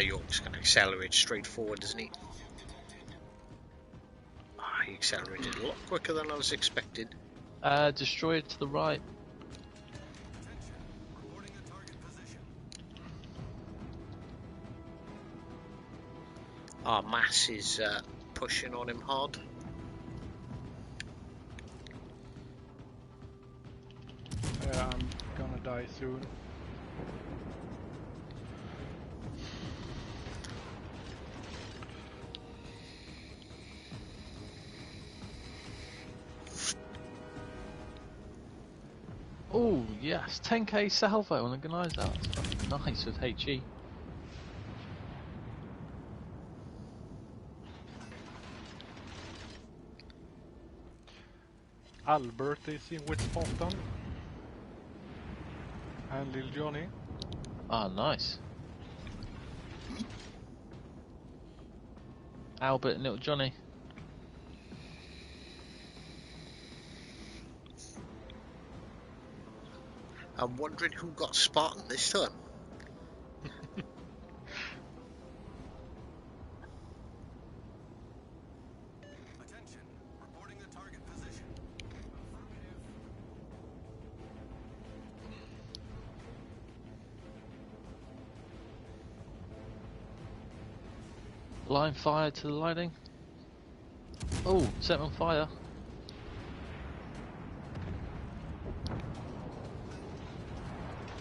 York's going to accelerate straight forward, isn't he? He accelerated a lot quicker than I was expecting. Destroyer to the right. our mass is pushing on him hard. Yeah, I'm gonna die soon. Oh yes, 10k salvo on a Gneiser. That's fucking nice with HE. Albert is in with Spartan. And Lil Johnny. Ah, nice. Albert and little Johnny. I'm wondering who got Spartan this time. Attention. Reporting the target position. Line fire to the lighting. Oh, set him on fire.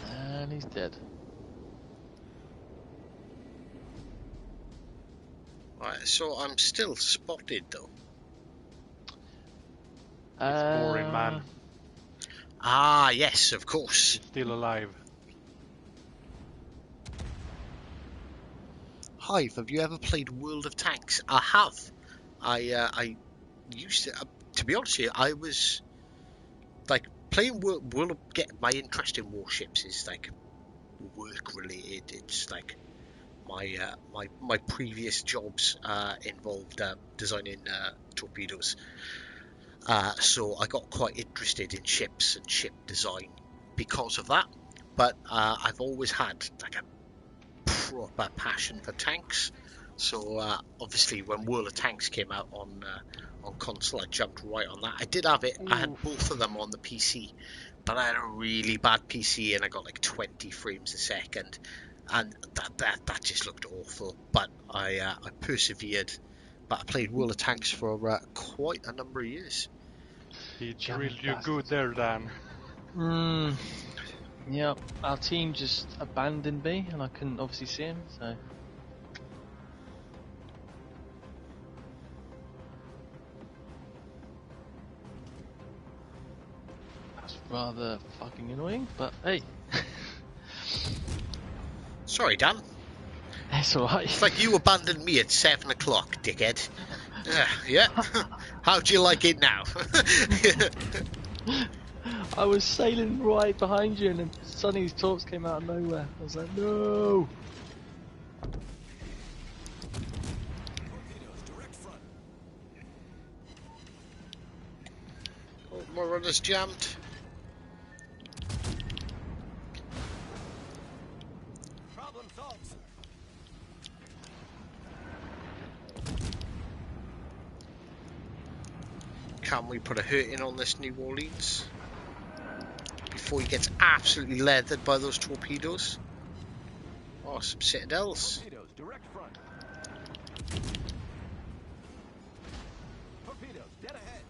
And he's dead. Right, so I'm still spotted though. It's boring, man. Ah, yes, of course. He's still alive. Hive, have you ever played World of Tanks? I have. I used to be honest with you, I was like playing World of, get my interest in warships is like work related. It's like my previous jobs involved designing torpedoes. So I got quite interested in ships and ship design because of that. But I've always had like a proper passion for tanks. So obviously when World of Tanks came out on console, I jumped right on that. I did have it. I had both of them on the PC, but I had a really bad PC and I got like 20 frames a second, and that just looked awful. But I persevered. But I played World of Tanks for quite a number of years. He Jammy drilled you bastard. good there, Dan. Yep, our team just abandoned me and I couldn't obviously see him, so. That's rather fucking annoying, but hey. Sorry, Dan. It's alright. It's like you abandoned me at 7 o'clock, dickhead. Yeah. How'd you like it now? I was sailing right behind you and then Sonny's torps came out of nowhere. I was like, no! Torpedoes, direct front. Oh, my runner's jammed. Problem solved, sir. Can we put a hurt in on this New Orleans before he gets absolutely leathered by those torpedoes? Oh, some citadels. Torpedoes, direct front. Torpedoes, dead ahead.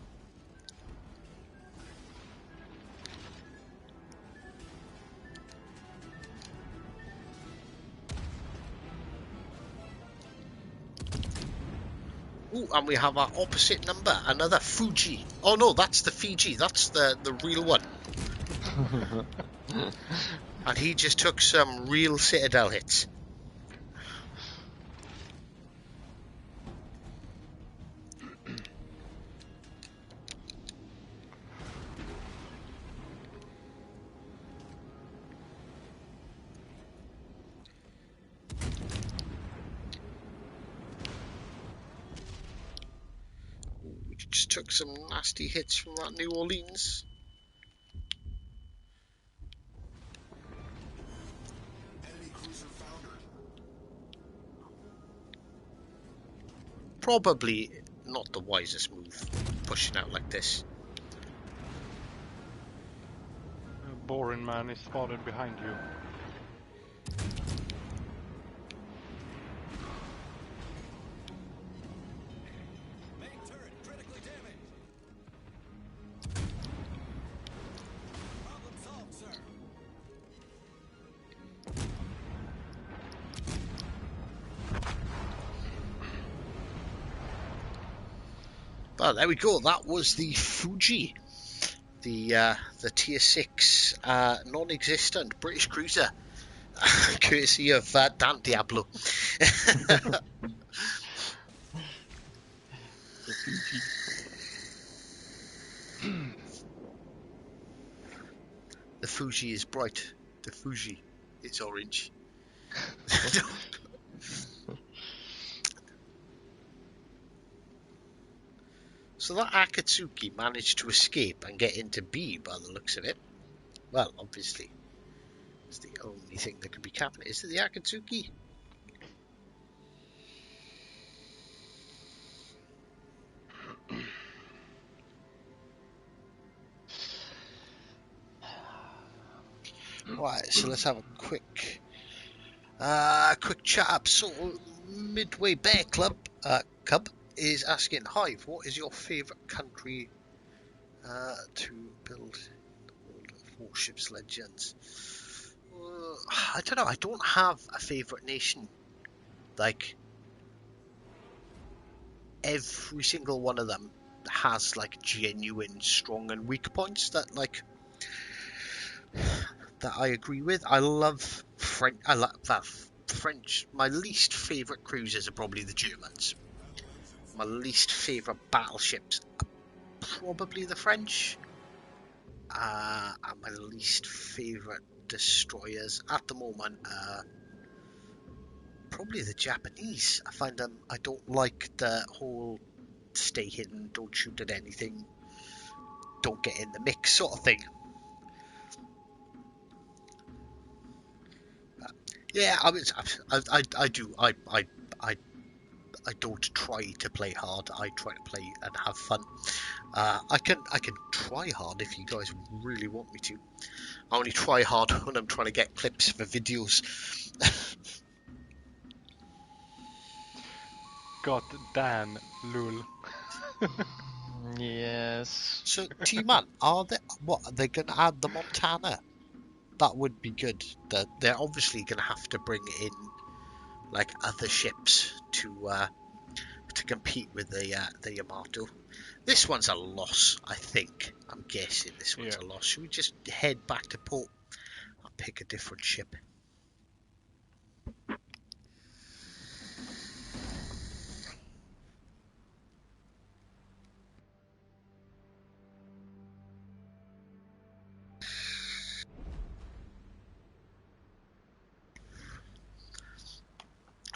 Ooh, and we have our opposite number, another Fuji. Oh no, that's the Fiji, that's the real one. And he just took some real citadel hits. We just took some nasty hits from that New Orleans. Probably not the wisest move, pushing out like this. Boring man is spotted behind you. Well, there we go. That was the Fuji, the tier 6 non-existent British cruiser, courtesy of Dan Diablo. The Fuji. The Fuji is bright. The Fuji is orange. So that Akatsuki managed to escape and get into B by the looks of it. Well, obviously, it's the only thing that could be happening. Is it the Akatsuki? Right, so let's have a quick chat up. So, Midway Bear Club Cub is asking, Hive, what is your favourite country to build World of Warships Legends? I don't know. I don't have a favourite nation. Like, every single one of them has like genuine strong and weak points that I agree with. I love French. I love French. My least favourite cruisers are probably the Germans. My least favourite battleships are probably the French. And my least favourite destroyers at the moment are probably the Japanese. I find them. I don't like the whole stay hidden, don't shoot at anything, don't get in the mix sort of thing. Yeah, I don't try to play hard. I try to play and have fun. I can try hard if you guys really want me to. I only try hard when I'm trying to get clips for videos. Got Dan, lul. Yes. So, T-Man, are they going to add the Montana? That would be good. They're obviously going to have to bring in like other ships to compete with the Yamato. This one's a loss, I think. I'm guessing this one's a loss. Should we just head back to port? I'll pick a different ship.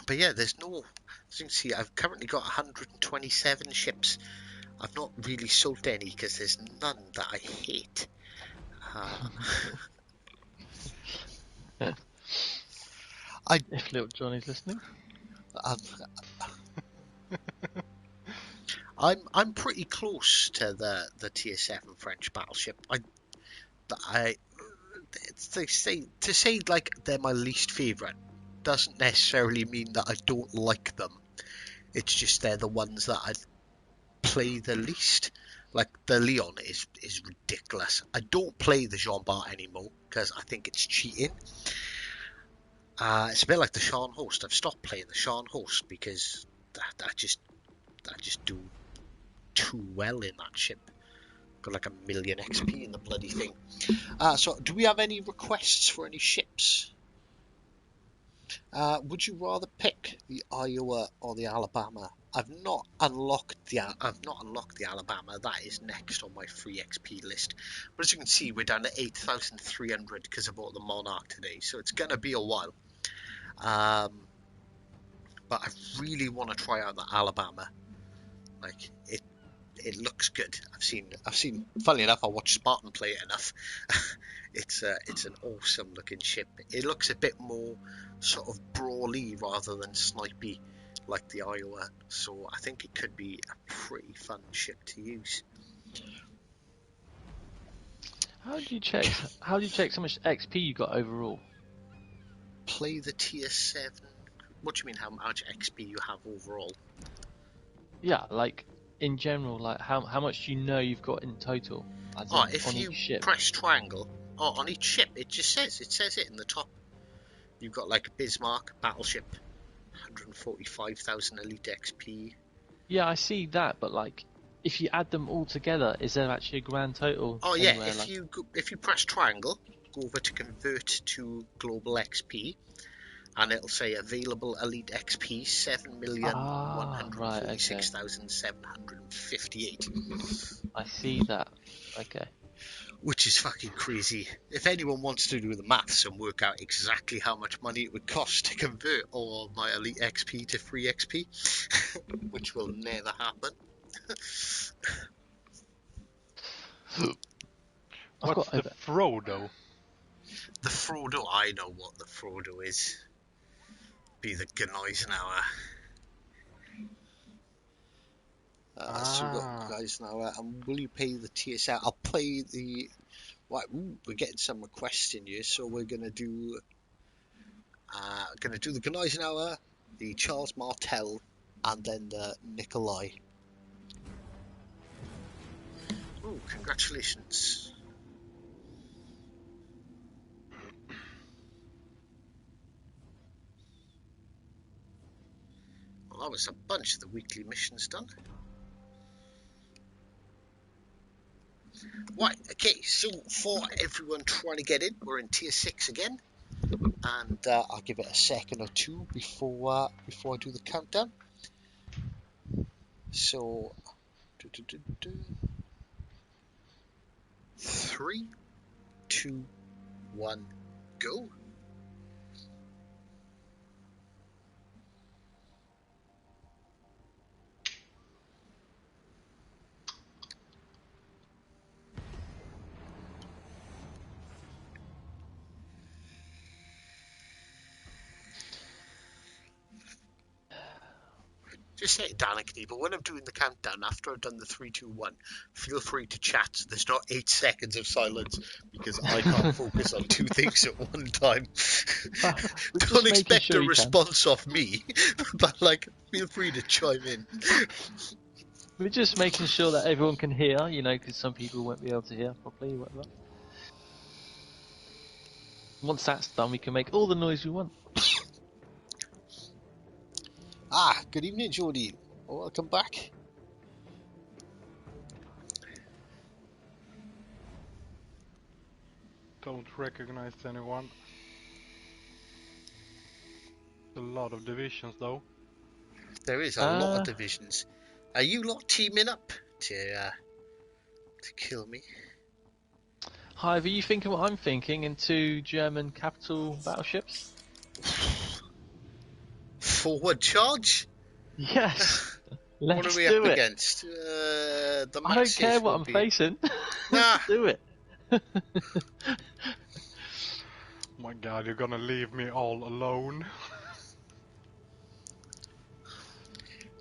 But yeah, there's no. As you can see, I've currently got 127 ships. I've not really sold any because there's none that I hate. If little Johnny's listening. I'm pretty close to the tier 7 French battleship. They say like they're my least favourite doesn't necessarily mean that I don't like them. It's just they're the ones that I play the least. Like the Leon is ridiculous. I don't play the Jean Bart anymore because I think it's cheating. It's a bit like the Sean Host. I've stopped playing the Sean Host because I just do too well in that ship. Got like 1 million XP in the bloody thing. So do we have any requests for any ships? Would you rather pick the Iowa or the Alabama? I've not unlocked the Alabama. That is next on my free XP list. But as you can see, we're down to 8,300 because I bought the Monarch today. So it's gonna be a while. But I really want to try out the Alabama. Like it looks good. I've seen. Funnily enough, I watched Spartan play it enough. It's an awesome looking ship. It looks a bit more sort of brawly rather than snipey like the Iowa. So I think it could be a pretty fun ship to use. How do you check how much XP you got overall? Play the tier 7. What do you mean how much XP you have overall? Yeah, like in general, like how much do you know you've got in total? As in, If on you each ship. press triangle, on each ship, it says it in the top. You've got like Bismarck battleship, 145,000 elite XP. Yeah, I see that, but like if you add them all together, is there actually a grand total? Oh yeah, anywhere, if you press triangle, go over to convert to global XP, and it'll say available elite XP 7,146,758. I see that. Okay. Which is fucking crazy. If anyone wants to do the maths and work out exactly how much money it would cost to convert all my elite XP to free XP, which will never happen. What's the Frodo? The Frodo, I know what the Frodo is. Be the Gneisenauer. So we've got Gneisenauer, and will you pay the TSL? I'll pay the... Right, we're getting some requests in here, so we're gonna do the Gneisenauer, the Charles Martel, and then the Nikolai. Oh, congratulations. Well, that was a bunch of the weekly missions done. Right, okay, so for everyone trying to get in, we're in tier 6 again. And I'll give it a second or two before I do the countdown. So, 3, 2, 1, go. Just say it, Danikney, but when I'm doing the countdown, after I've done the 3, 2, 1, feel free to chat. There's not 8 seconds of silence, because I can't focus on 2 things at one time. Don't expect a response off me, but, like, feel free to chime in. We're just making sure that everyone can hear, you know, because some people won't be able to hear properly, whatever. Once that's done, we can make all the noise we want. Good evening, Jodie. Welcome back. Don't recognize anyone. A lot of divisions, though. There is a lot of divisions. Are you lot teaming up to kill me? Hive, are you thinking what I'm thinking? In 2 German capital battleships? Forward charge? Yes. What are we up against? The I don't care what I'm facing. Let's do it. My God, you're gonna leave me all alone.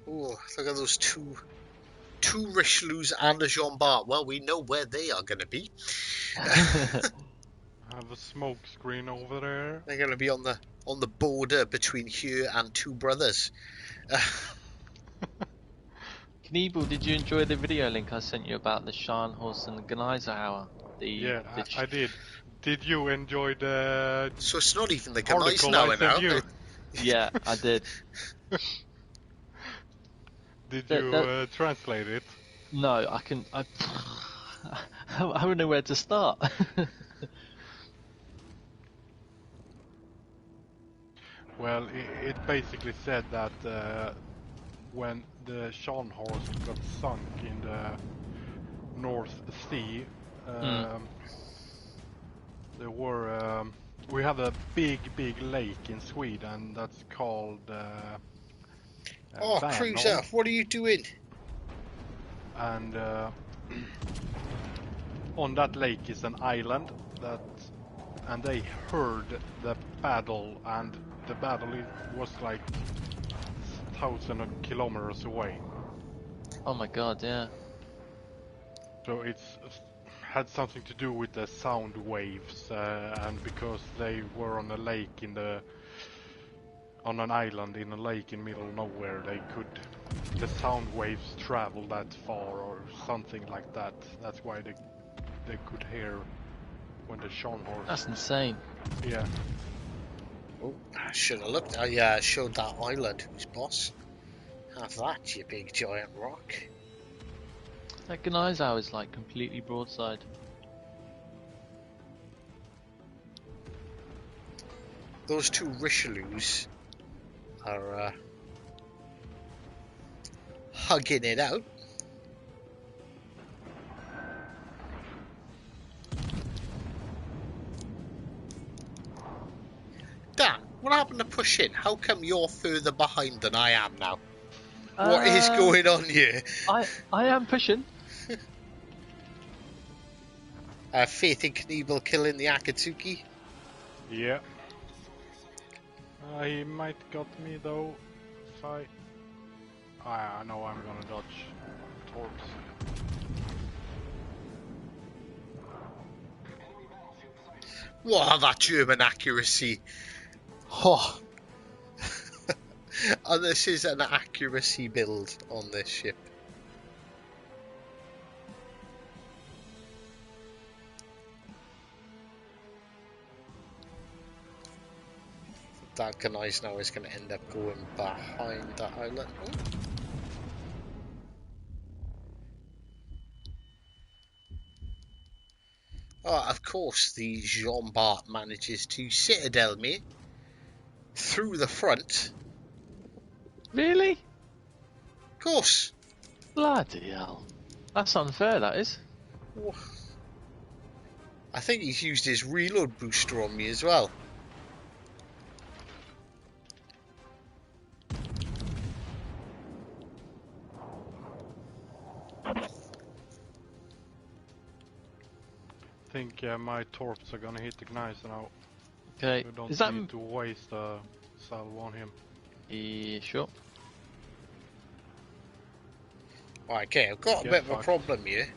Oh, look at those two Richelieus and a Jean Bart. Well, we know where they are going to be. I have a smoke screen over there. They're going to be on the border between here and Two Brothers. Knievel, did you enjoy the video link I sent you about the Scharnhorst and the Gneisenauer? I did. Did you enjoy the... So it's not even the Gneisenauer now. Yeah, I did. Did you translate it? No, I don't know where to start. Well, it basically said that when the Scharnhorst got sunk in the North Sea, there were... we have a big lake in Sweden that's called... Cruiser, what are you doing? And on that lake is an island and they heard the battle, and the battle was like thousands of kilometers away. Oh my God, yeah. So it's had something to do with the sound waves, and because they were on a lake on an island in a lake in middle of nowhere, the sound waves travel that far or something like that. That's why they could hear when the Scharnhorst... That's insane. Yeah. Oh, I should have looked. I showed that island who's boss. Have that, you big giant rock. That Gneisenau is like completely broadside. Those two Richelieus are hugging it out. Dan, what happened to push in? How come you're further behind than I am now? What is going on here? I am pushing. Faith in Knievel killing the Akatsuki. Yeah. He might got me though. If I know I'm gonna dodge torps. Wow, that German accuracy. Oh. And this is an accuracy build on this ship. That Gneisenau is going to end up going behind that island. Oh, of course, the Jean Bart manages to citadel me through the front. Really? Of course. Bloody hell. That's unfair, that is. I think he's used his reload booster on me as well. I think my torps are gonna hit the Gneisenau. Okay. We don't Is that need to waste a salvo on him. Yeah, sure. Okay, I've got a Get bit of a fucked. problem here.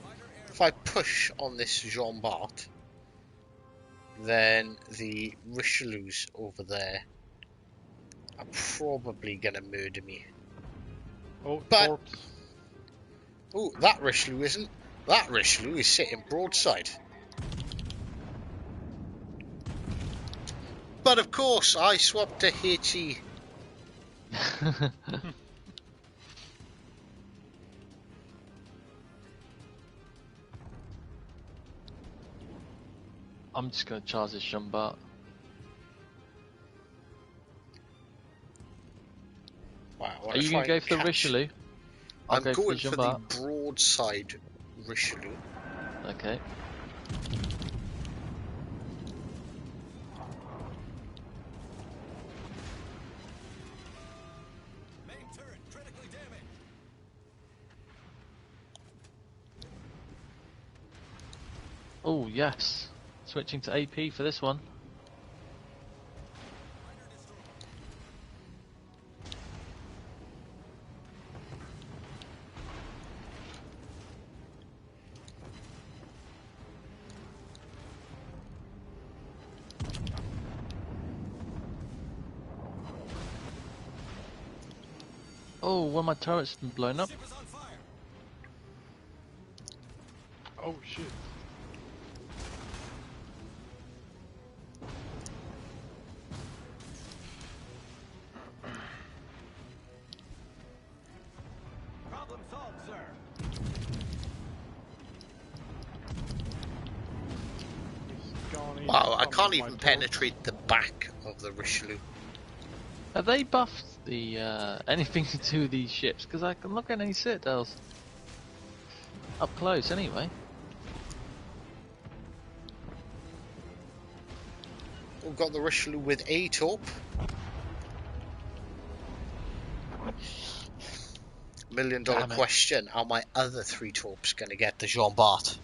If I push on this Jean Bart, then the Richelieus over there are probably gonna murder me. Oh, But- torps. Oh, that Richelieu isn't. That Richelieu is sitting broadside. But of course, I swapped to HE. I'm just gonna charge this Shumbart. Wow, I Are wanna you try gonna go and for the catch- Richelieu? I'll I'm go going for for the the Shumbart. broadside Richelieu. Okay. Main turret critically damaged. Oh yes. Switching to AP for this one. Oh, one of my turrets has been blown up. Ship is on fire. Oh shit. Problem solved, sir. He's gone in Wow, I some can't of my even torps. penetrate the back of the Richelieu. Have they buffed the anything to do with these ships? Because I can look at any citadels up close anyway. We've got the Richelieu with a torp. $1,000,000 Damn it. question, are my other 3 torps going to get the Jean Bart?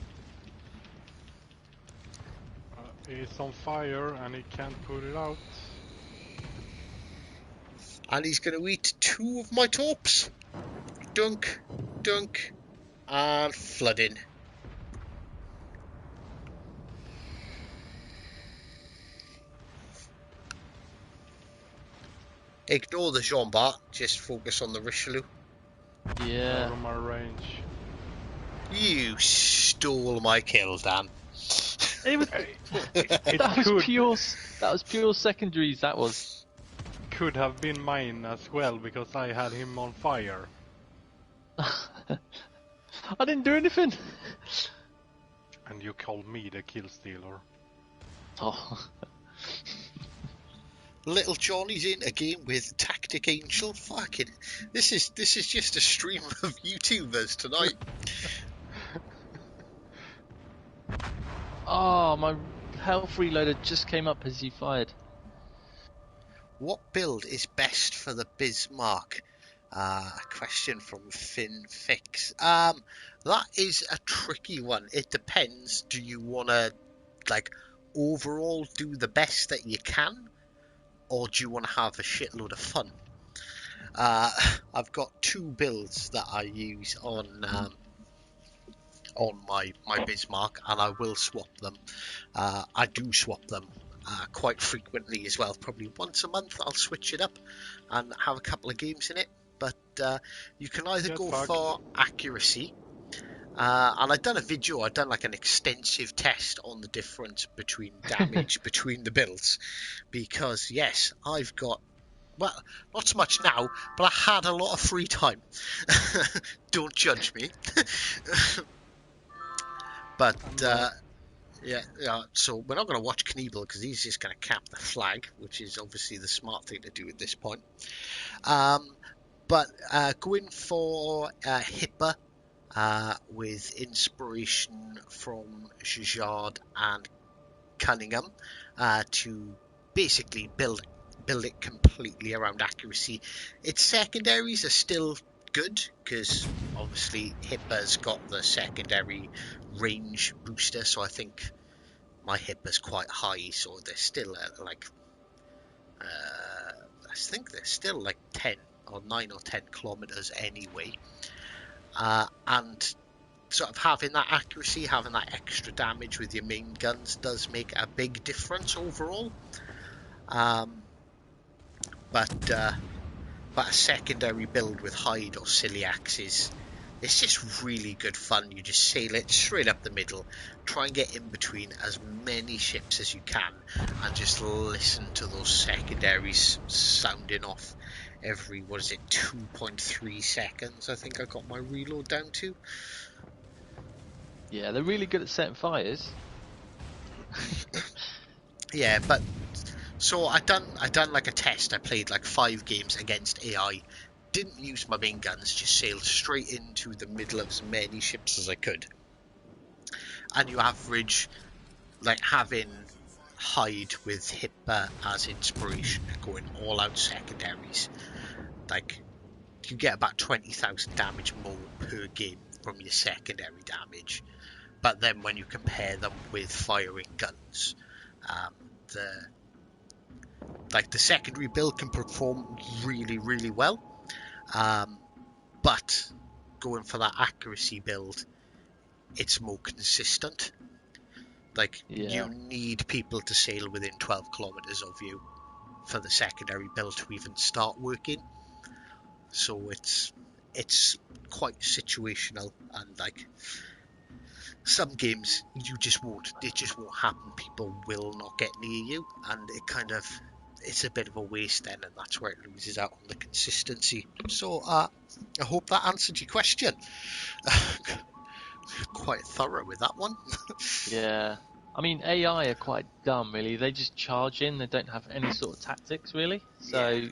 He's on fire and he can't put it out. And he's going to eat 2 of my torps. Dunk, dunk, and flooding. Ignore the Jean Bart, just focus on the Richelieu. Out Yeah. of my range. You stole my kill, Dan. It was, It that was could pure. That was pure secondaries. That was. could have been mine as well because I had him on fire. I didn't do anything. And you call me the kill stealer. Oh. Little Johnny's in a game with Tactic Angel. Fucking, this is just a stream of YouTubers tonight. Oh, my health reloader just came up as you fired. What build is best for the Bismarck? A question from FinFix. That is a tricky one. It depends. Do you want to, like, overall do the best that you can, or do you want to have a shitload of fun? I've got two builds that I use on my Bismarck, and I will swap them. I do swap them quite frequently as well. Probably once a month I'll switch it up and have a couple of games in it. But you can either go for accuracy, and I've done a video, I've done like an extensive test on the difference between damage between the builds, because yes, I've got, well, not so much now, but I had a lot of free time. Don't judge me. But yeah, so we're not going to watch Knievel because he's just going to cap the flag, which is obviously the smart thing to do at this point. But going for Hipper with inspiration from Jujard and Cunningham to basically build it completely around accuracy. Its secondaries are still good because obviously Hipper's got the secondary range booster, so I think my Hipper's quite high, so they're still like I think they're still like 10 or 9 or 10 kilometers anyway, and sort of having that accuracy, having that extra damage with your main guns does make a big difference overall. But a secondary build with Hyde or Ciliax it's just really good fun. You just sail it straight up the middle, try and get in between as many ships as you can, and just listen to those secondaries sounding off every, 2.3 seconds, I think I got my reload down to. Yeah, they're really good at setting fires. Yeah, but so I done like a test. I played like 5 games against AI. Didn't use my main guns, just sailed straight into the middle of as many ships as I could. And you average, like, having Hyde with Hipper as inspiration, going all out secondaries, like, you get about 20,000 damage more per game from your secondary damage. But then when you compare them with firing guns, the secondary build can perform really, really well. But going for that accuracy build, it's more consistent. Like, you need people to sail within 12 kilometers of you for the secondary build to even start working. So it's quite situational, and like some games it just won't happen. People will not get near you, and it's a bit of a waste then, and that's where it loses out on the consistency. So I hope that answered your question. Quite thorough with that one. Yeah. I mean, AI are quite dumb, really. They just charge in. They don't have any sort of tactics, really. So, Yeah.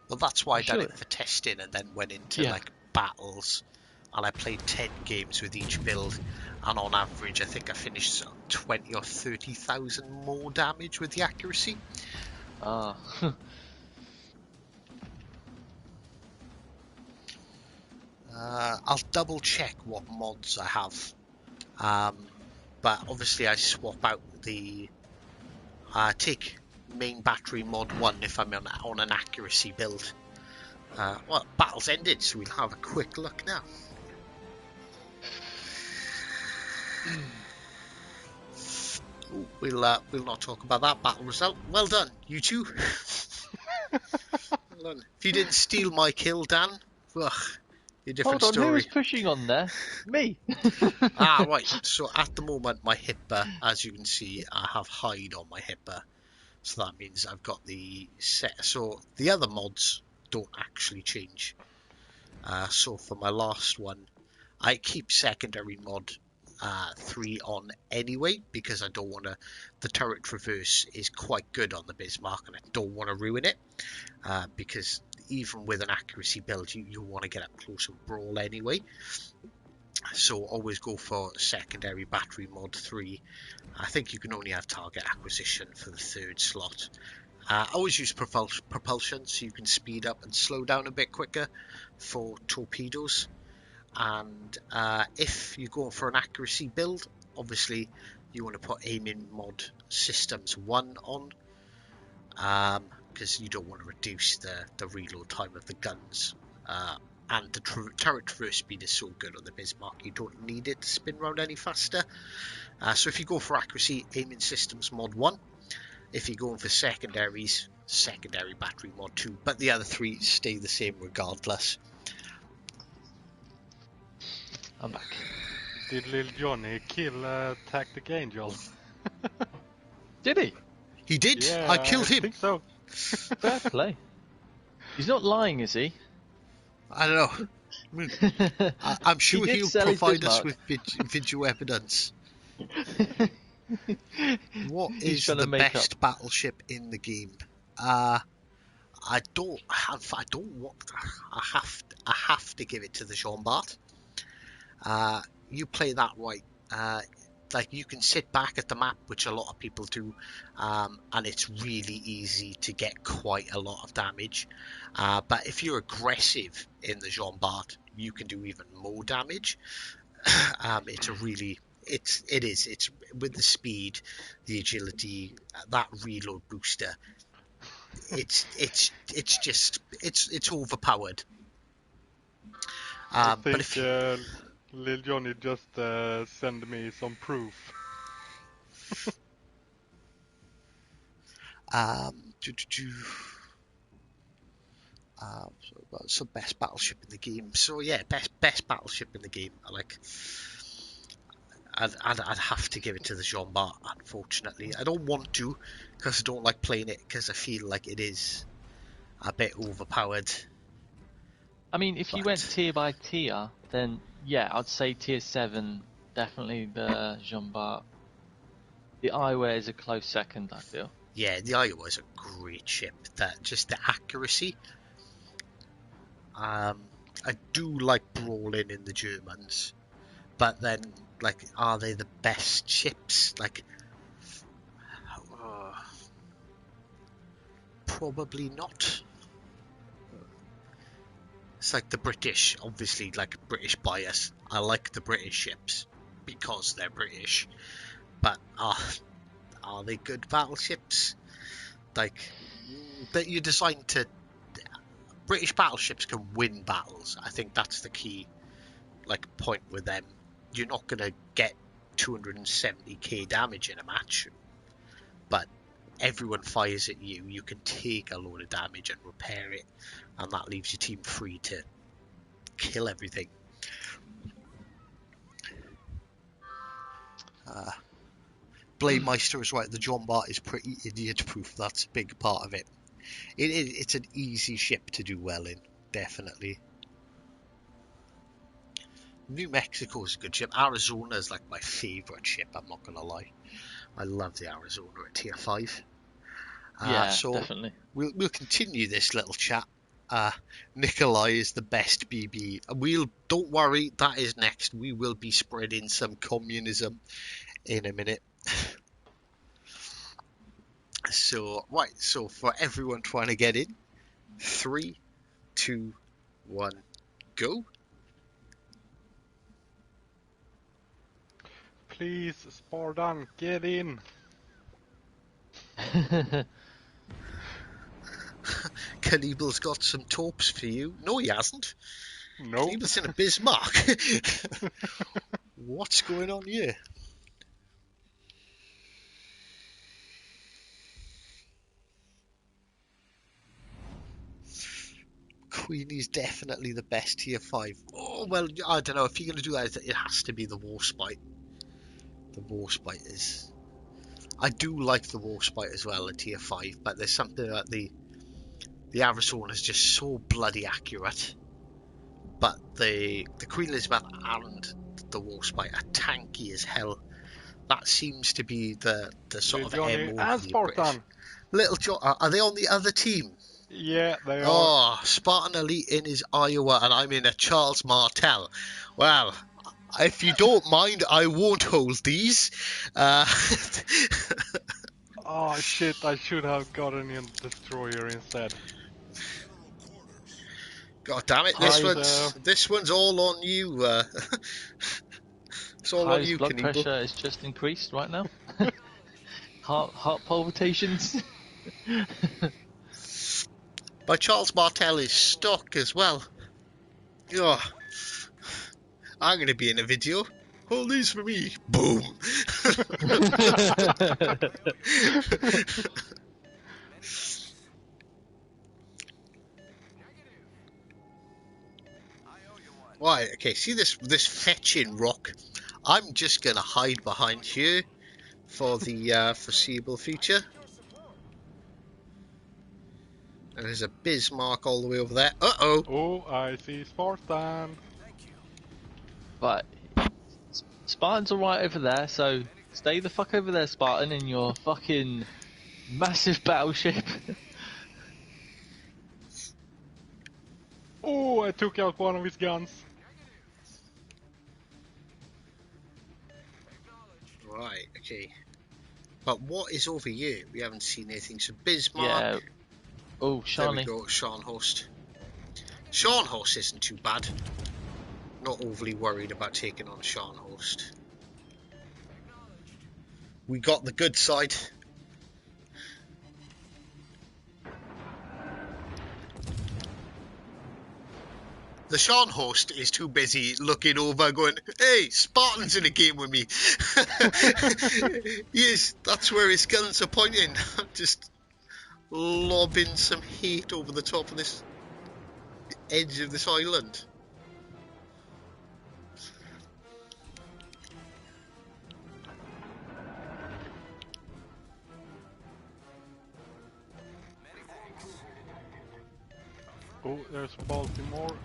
Well, that's why I done it for testing, and then went into like battles, and I played 10 games with each build, and on average I think I finished 20 or 30,000 more damage with the accuracy. I'll double check what mods I have, but obviously I swap out the take main battery mod 1 if I'm on an accuracy build. Well, battle's ended, so we'll have a quick look now. We'll not talk about that battle result. Well done, you two. Well done. If you didn't steal my kill, Dan, ugh, a different Hold on, story. who was pushing on there? Me. Right. So at the moment, my Hipper, as you can see, I have Hyde on my Hipper. So that means I've got the set. So the other mods don't actually change. So for my last one, I keep secondary mod 3 on anyway, because I don't want to. The turret traverse is quite good on the Bismarck, and I don't want to ruin it, because even with an accuracy build, you want to get up close and brawl anyway. So always go for secondary battery mod 3. I think you can only have target acquisition for the third slot. Always use propulsion, so you can speed up and slow down a bit quicker for torpedoes. And if you're going for an accuracy build, obviously you want to put aiming mod systems 1 on, because you don't want to reduce the reload time of the guns. And the turret traverse speed is so good on the Bismarck, you don't need it to spin around any faster. So if you go for accuracy, aiming systems mod 1. If you're going for secondaries, secondary battery mod 2. But the other 3 stay the same regardless. I'm back. Did Lil Johnny kill Tactic Angel? Did he? He did. Yeah, I killed him. think so. Fair play. He's not lying, is he? I don't know. I mean, I'm sure did he'll sell his provide us Bismarck. with video evidence. What He's is trying to the make best battleship in the game? I don't have. I don't want. I have to give it to the Jean Bart. You play that right. Like you can sit back at the map, which a lot of people do, and it's really easy to get quite a lot of damage. But if you're aggressive in the Jean Bart, you can do even more damage. It's a really, it's with the speed, the agility, that reload booster. It's just it's overpowered. I But think if Lil Johnny just send me some proof. do, do, do. So what's the best battleship in the game? So yeah, best battleship in the game. I'd have to give it to the Jean Bart, unfortunately. I don't want to, because I don't like playing it, because I feel like it is a bit overpowered. I mean, if you But- went tier by tier, then yeah, I'd say tier 7, definitely the Jean Bart. The Iware is a close second, I feel. Yeah, the Iowa is a great ship. That just the accuracy. I do like brawling in the Germans, but then like, are they the best ships? Like, probably not. It's like the British, obviously, like British bias. I like the British ships because they're British, but are they good battleships? Like, that you're designed to. British battleships can win battles. I think that's the key, like, point with them. You're not gonna get 270k damage in a match, but everyone fires at you. You can take a load of damage and repair it, and that leaves your team free to kill everything. Blamemeister is right. The John Bart is pretty idiot-proof. That's a big part of it. It's an easy ship to do well in, definitely. New Mexico is a good ship. Arizona is like my favourite ship, I'm not going to lie. I love the Arizona at tier 5. Yeah, so definitely. We'll continue this little chat. Nikolai is the best BB. Don't worry, that is next. We will be spreading some communism in a minute. So for everyone trying to get in, 3, 2, 1, go. Please, Spardan, get in. Kalibal's got some torps for you. No, he hasn't. No. Kalibal's in a Bismarck. What's going on here? Queenie's definitely the best tier 5. Oh, well, I don't know. If you're going to do that, it has to be the Warspite. The Warspite is... I do like the Warspite as well at tier 5, but there's something about the Arizona is just so bloody accurate. but the Queen Elizabeth and the Warspite are tanky as hell. That seems to be the sort With of Johnny MO and for the British. Spartan. Little John, are they on the other team? Yeah, they are. Oh, Spartan Elite in his Iowa, and I'm in a Charles Martel. Well, if you don't mind, I won't hold these. Oh shit, I should have gotten in Destroyer instead. God damn it! Hive. This one's all on you. It's all on Hive's you, blood Knievel. pressure is just increased right now. Heart palpitations. My Charles Martel is stuck as well. Oh, I'm going to be in a video. Hold these for me. Boom. Right, okay, see this fetching rock? I'm just going to hide behind here for the foreseeable future. And there's a Bismarck all the way over there. Uh-oh. Oh, I see Spartan. But Spartan's alright over there, so stay the fuck over there, Spartan, in your fucking massive battleship. Oh, I took out one of his guns. Right, okay. But what is over here? We haven't seen anything. So Bismarck. Yeah. Oh, There we Shani. go, Scharnhorst. Scharnhorst isn't too bad. Not overly worried about taking on Scharnhorst. We got the good side. The Scharnhorst is too busy looking over going, hey, Spartan's in a game with me. Yes, that's where his guns are pointing. Just lobbing some hate over the top of this edge of this island. Oh, there's Baltimore.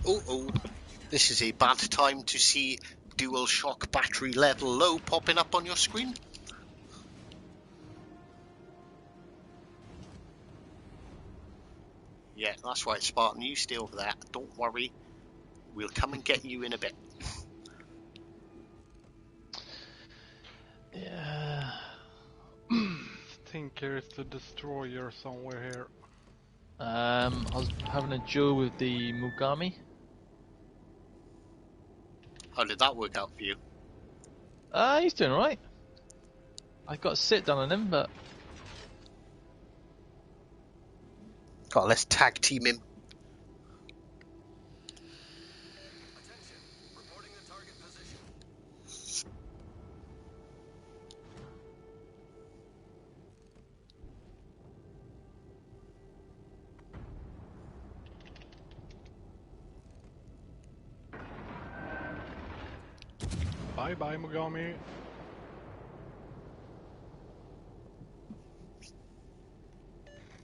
Oh, this is a bad time to see dual shock battery level low popping up on your screen. Yeah, that's right, Spartan, you stay over there. Don't worry. We'll come and get you in a bit. Yeah. I think there's the Destroyer somewhere here. I was having a duel with the Mugami. How did that work out for you? He's doing alright. I got a sit down on him, but God, let's tag team him. Attention. Reporting the target position. Bye bye, Mugami.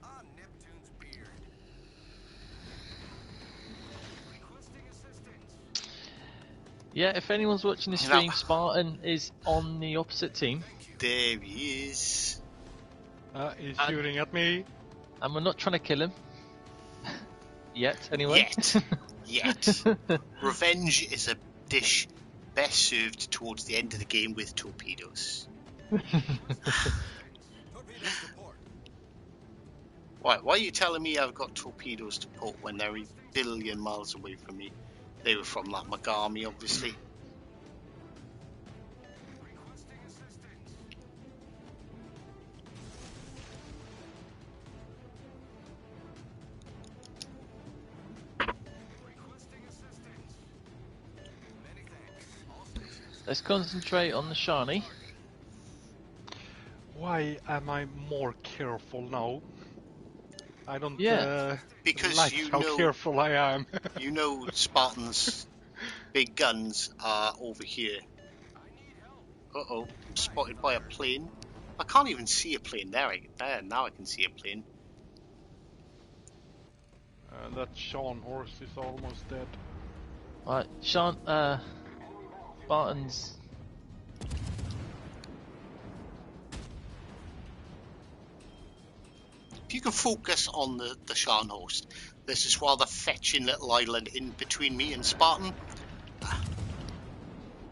On Neptune's beard. Requesting assistance. yeah, if anyone's watching the No. stream, Spartan is on the opposite team, There he is. He's And- shooting at me. and we're not trying to kill him. Yet, anyway. Yet. Revenge is a dish best served towards the end of the game with torpedoes. Torpedoes to port. Why are you telling me I've got torpedoes to port when they're a billion miles away from me? They were from that Megami, obviously. Requesting assistance. Requesting assistance. Many thanks. All Let's concentrate on the shiny. Why am I more careful now? I don't Because like you how know- careful I am. You know Spartan's big guns are over here. Uh-oh, I'm spotted by a plane. I can't even see a plane. There, now I can see a plane. That Sean horse is almost dead. Right, Spartans. If you can focus on the Shan host, there's this rather fetching little island in between me and Spartan.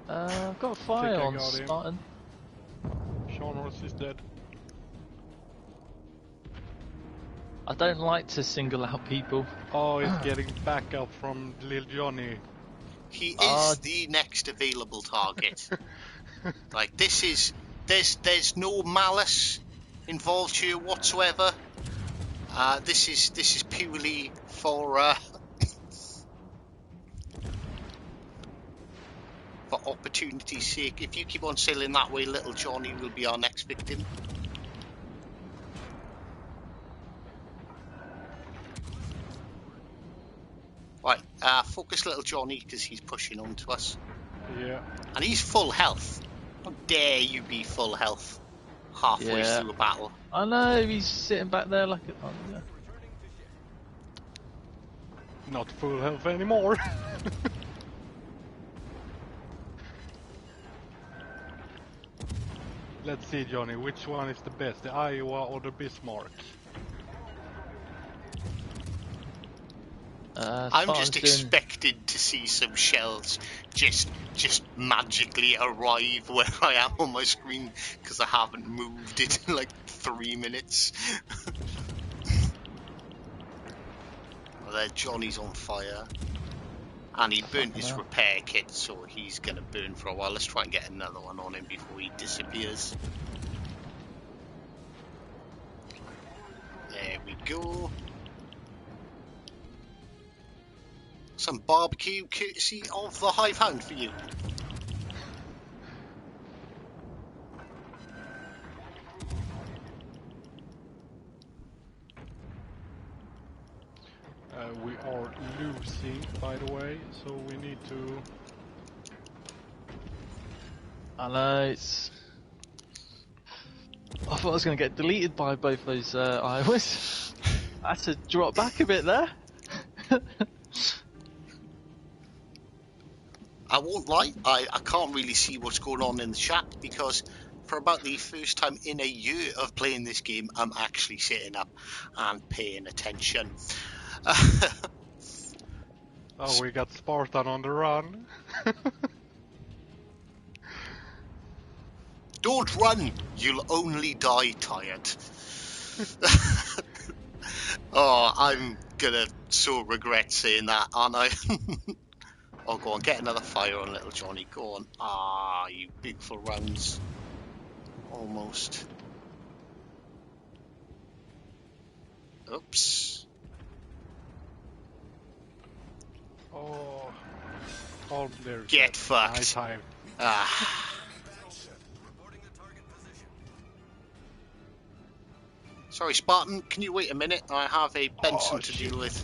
I've got a fire I on got him. Spartan. Sean horse is dead. I don't like to single out people. Oh, he's getting back up from Lil Johnny. He is the next available target. Like, there's no malice involved here whatsoever. This is purely for opportunity's sake. If you keep on sailing that way, little Johnny will be our next victim. Right, focus little Johnny because he's pushing on to us. Yeah. And he's full health. How dare you be full health halfway through a battle? I know, he's sitting back there like a... Oh, yeah. Not full health anymore. Let's see, Johnny, which one is the best, the Iowa or the Bismarck? I'm just expected to see some shells just magically arrive where I am on my screen because I haven't moved it in like 3 minutes. Well, there, Johnny's on fire. And he burnt his repair kit, so he's going to burn for a while. Let's try and get another one on him before he disappears. There we go. Some barbecue courtesy of the Hive Hound for you. We are losing, by the way, so we need to... I know, it's... I thought I was going to get deleted by both those Iowas. I had to drop back a bit there. I won't lie, I can't really see what's going on in the chat because for about the first time in a year of playing this game, I'm actually sitting up and paying attention. Oh, we got Spartan on the run. Don't run, you'll only die tired. Oh, I'm gonna so regret saying that, aren't I? Oh, go on, get another fire on little Johnny, go on. Ah, you beautiful rounds. Almost. Oops. Oh, there's Get that. fucked. Nice Hive. Ah. Reporting the target position. Sorry, Spartan, can you wait a minute? I have a Benson to shit. deal with.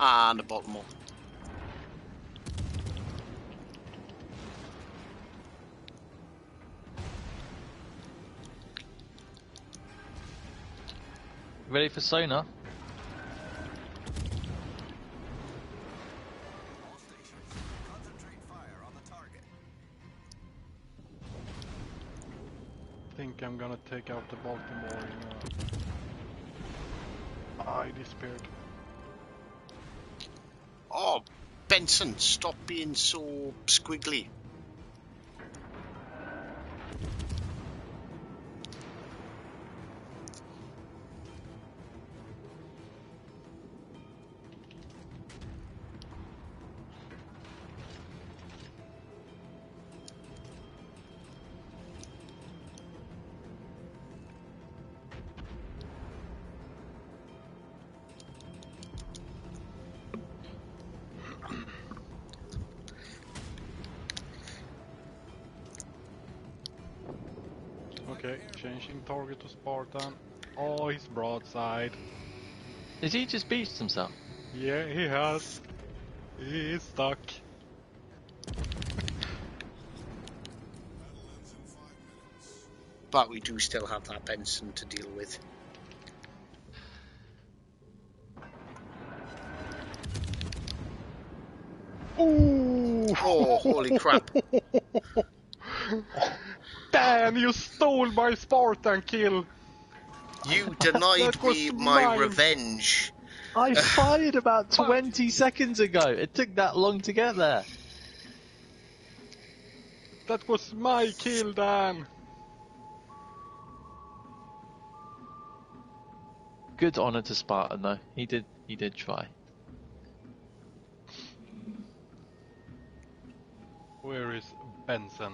And a Baltimore. Ready for sonar? All stations, concentrate fire on the target. I think I'm gonna take out the Baltimore I disappeared. Oh, Benson, stop being so squiggly. Okay, changing target to Spartan. Oh, he's broadside. Has he just beached himself? Yeah, he has. He is stuck. But we do still have that Benson to deal with. Ooh! Oh, holy crap. Dan, you stole my Spartan kill! You denied That was me my mine. revenge. I fired about 20 seconds ago. It took that long to get there. That was my kill, Dan! Good honour to Spartan though. He did try. Where is Benson?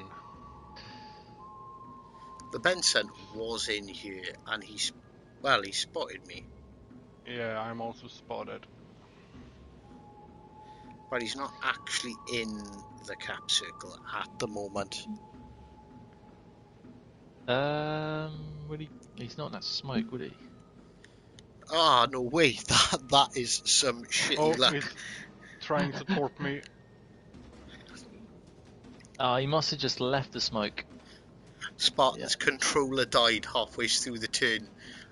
The Benson was in here and he spotted me. Yeah, I'm also spotted. But he's not actually in the cap circle at the moment. Would he? He's not in that smoke, would he? Ah, no way. That is some shitty Oh, luck. he's trying to torp me. He must have just left the smoke. Spartan's controller died halfway through the turn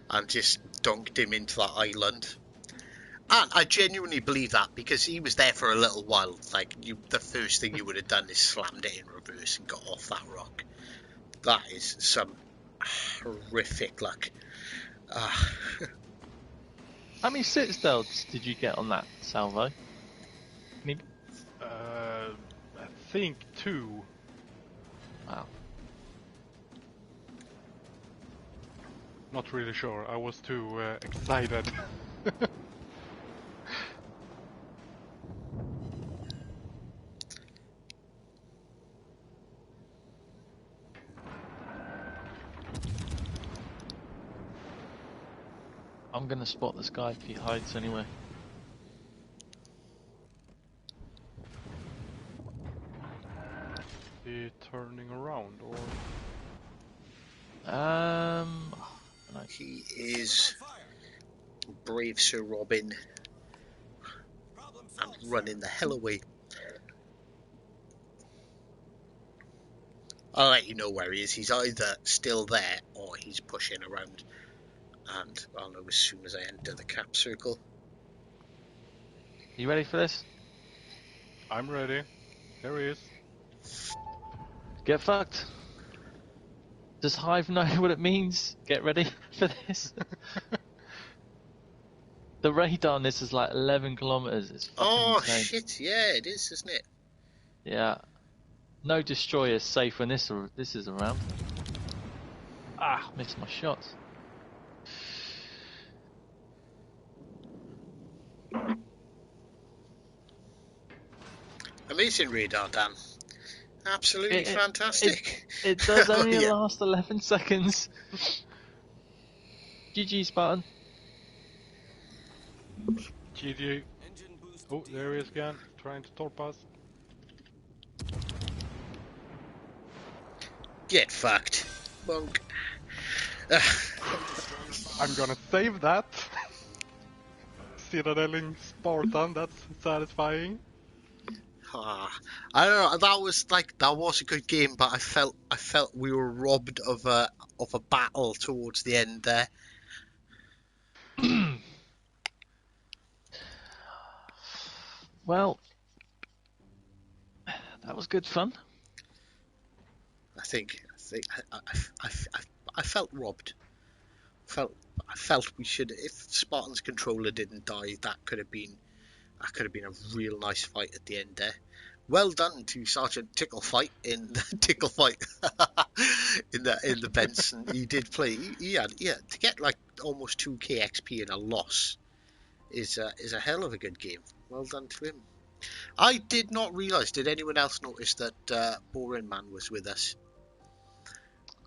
and just dunked him into that island. And I genuinely believe that because he was there for a little while. Like, the first thing you would have done is slammed it in reverse and got off that rock. That is some horrific luck. How many citadels did you get on that salvo? I think 2. Wow. Not really sure. I was too excited. I'm gonna spot this guy if he hides anywhere. He turning around or? He is brave Sir Robin and running the hell away. I'll let you know where he is. He's either still there or he's pushing around. And I'll know as soon as I enter the cap circle. You ready for this? I'm ready. Here he is. Get fucked. Does Hive know what it means? Get ready for this. The radar on this is like 11 kilometers. It's fucking insane. Shit, yeah, it is, isn't it? Yeah. No destroyer is safe when this is around. Ah, missed my shots. Amazing radar, Dan. Absolutely fantastic. It does only Yeah. last 11 seconds. GG, Spartan. GG. Engine boost Oh, there he is again. Trying to torp us. Get fucked, monk. I'm gonna save that. Citadeling Spartan, that's satisfying. I don't know. That was a good game, but I felt we were robbed of a battle towards the end there. Well, that was good fun. I felt robbed. I felt we should. If Spartan's controller didn't die, that could have been a real nice fight at the end there. Well done to Sergeant Ticklefight in the Benson. He did play. He had to get like almost 2k XP in a loss is a hell of a good game. Well done to him. I did not realise. Did anyone else notice that Boring Man was with us?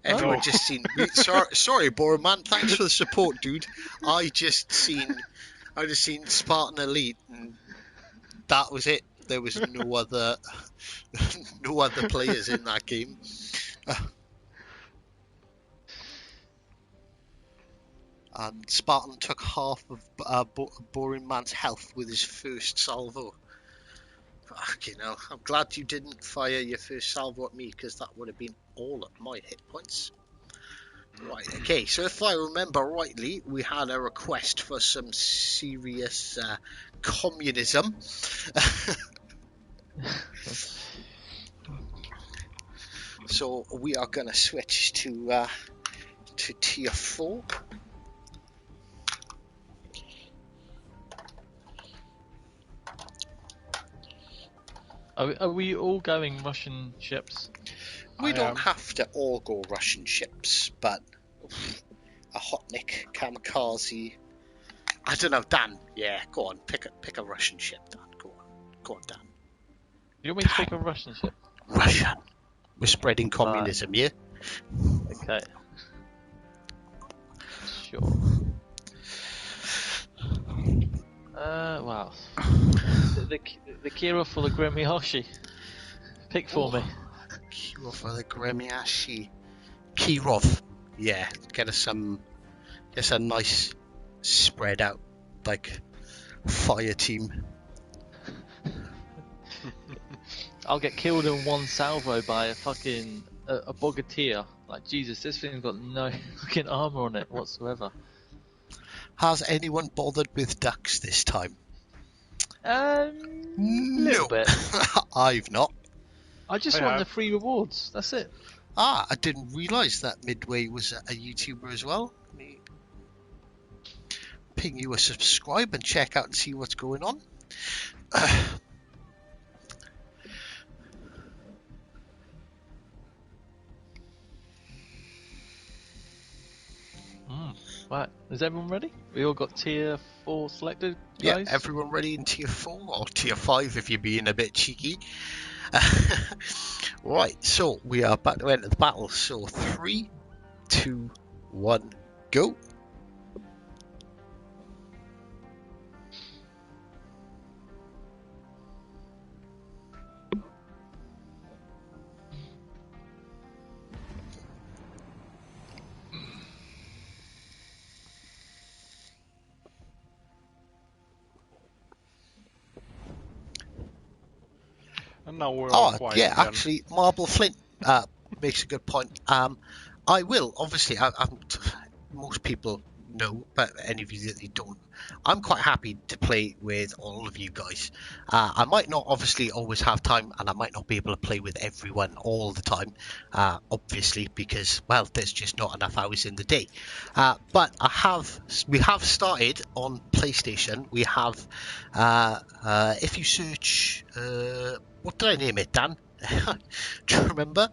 Everyone No. just seen. Sorry, Boring Man. Thanks for the support, dude. I just seen Spartan Elite, and that was it. There was no other players in that game. And Spartan took half of Boring Man's health with his first salvo. Fucking hell. I'm glad you didn't fire your first salvo at me, because that would have been all of my hit points. Right, okay, so if I remember rightly, we had a request for some serious communism. So we are going to switch to tier 4. Are we all going Russian ships? We I don't am. have to all go Russian ships, but a Hotnik, Kamikaze. I don't know, Dan. Yeah, go on, pick a Russian ship, Dan. Go on, Dan. You want me to pick a Russian ship? Russian. We're spreading communism, yeah? Okay. Sure. Wow. The Kira for the Gremiashi. Pick for me. Kirov for the Gremiashi. Kirov. Yeah, get us a nice spread out, like, fire team. I'll get killed in one salvo by a fucking a Bogatia. Like, Jesus, this thing's got no fucking armor on it whatsoever. Has anyone bothered with ducks this time? Little bit. I've not. I just I want have. the free rewards. That's it. I didn't realise that Midway was a YouTuber as well. Let me ping you a subscribe and check out and see what's going on. Right, is everyone ready? We all got tier 4 selected, Yeah, guys? everyone ready in tier 4 or tier 5 if you're being a bit cheeky. Right, so we are about to enter the battle. So 3, 2, 1, go. And now we're all Oh, quiet yeah, again. actually, Marble Flint makes a good point. I will, obviously, most people know, but any of you that you don't, I'm quite happy to play with all of you guys. I might not obviously always have time, and I might not be able to play with everyone all the time, obviously, because, well, there's just not enough hours in the day. But we have started on PlayStation. We have, if you search, what did I name it, Dan? Do you remember?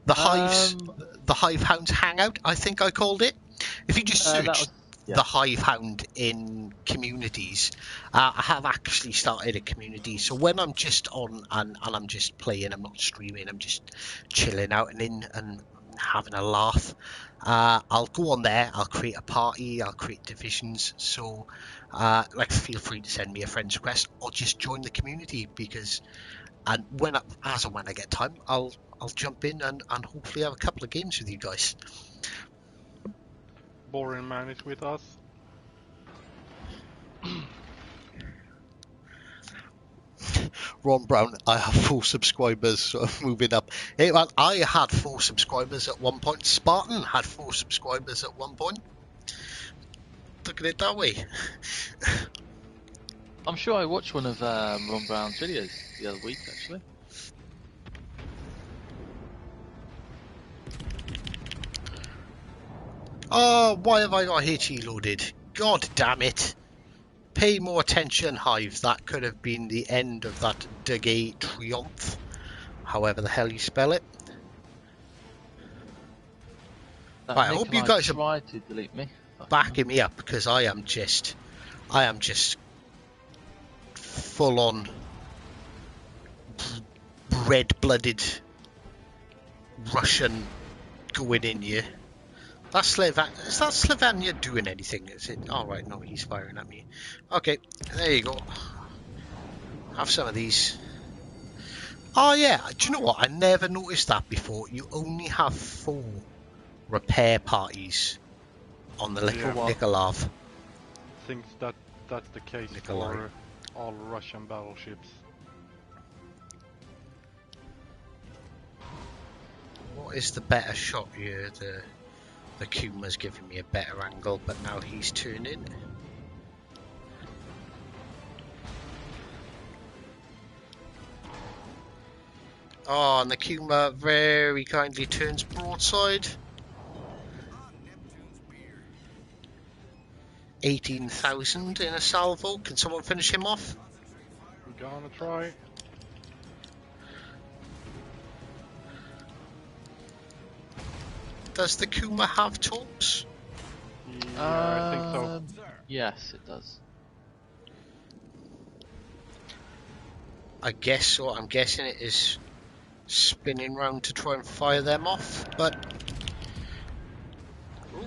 The Hive Hound's Hangout, I think I called it. If you just search the Hive Hound in communities, I have actually started a community. So when I'm just on and I'm just playing, I'm not streaming, I'm just chilling out and having a laugh, I'll go on there, I'll create a party, I'll create divisions. So like, feel free to send me a friend's request or just join the community, because as and when I get time, I'll jump in and hopefully have a couple of games with you guys. Boring Man is with us. Ron Brown, I have 4 subscribers, so I'm moving up. Hey man, I had 4 subscribers at one point. Spartan had 4 subscribers at one point. Look at it that way. I'm sure I watched one of Ron Brown's videos the other week, actually. Oh, why have I got HE loaded? God damn it. Pay more attention, Hive. That could have been the end of that Degay Triumph. However the hell you spell it. Right, I hope you guys are to delete me. backing me up, because I am just full on red-blooded Russian going in here. Is that Slovenia doing anything? Is it? Oh, right, no, he's firing at me. Okay, there you go. Have some of these. Oh yeah, do you know what? I never noticed that before. You only have 4 repair parties on the Yeah. Nikolov. Thinks that that's the case Nikolai. for all Russian battleships. What is the better shot here? The Kuma's giving me a better angle, but now he's turning. Oh, and the Kuma very kindly turns broadside. 18,000 in a salvo. Can someone finish him off? We're gonna try. Does the Kuma have torps? Yeah, I think so. Yes, it does. I guess so. I'm guessing it is spinning round to try and fire them off, but... Ooh.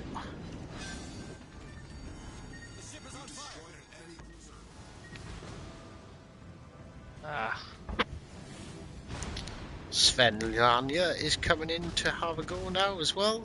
Ah. Sven Lania is coming in to have a go now as well.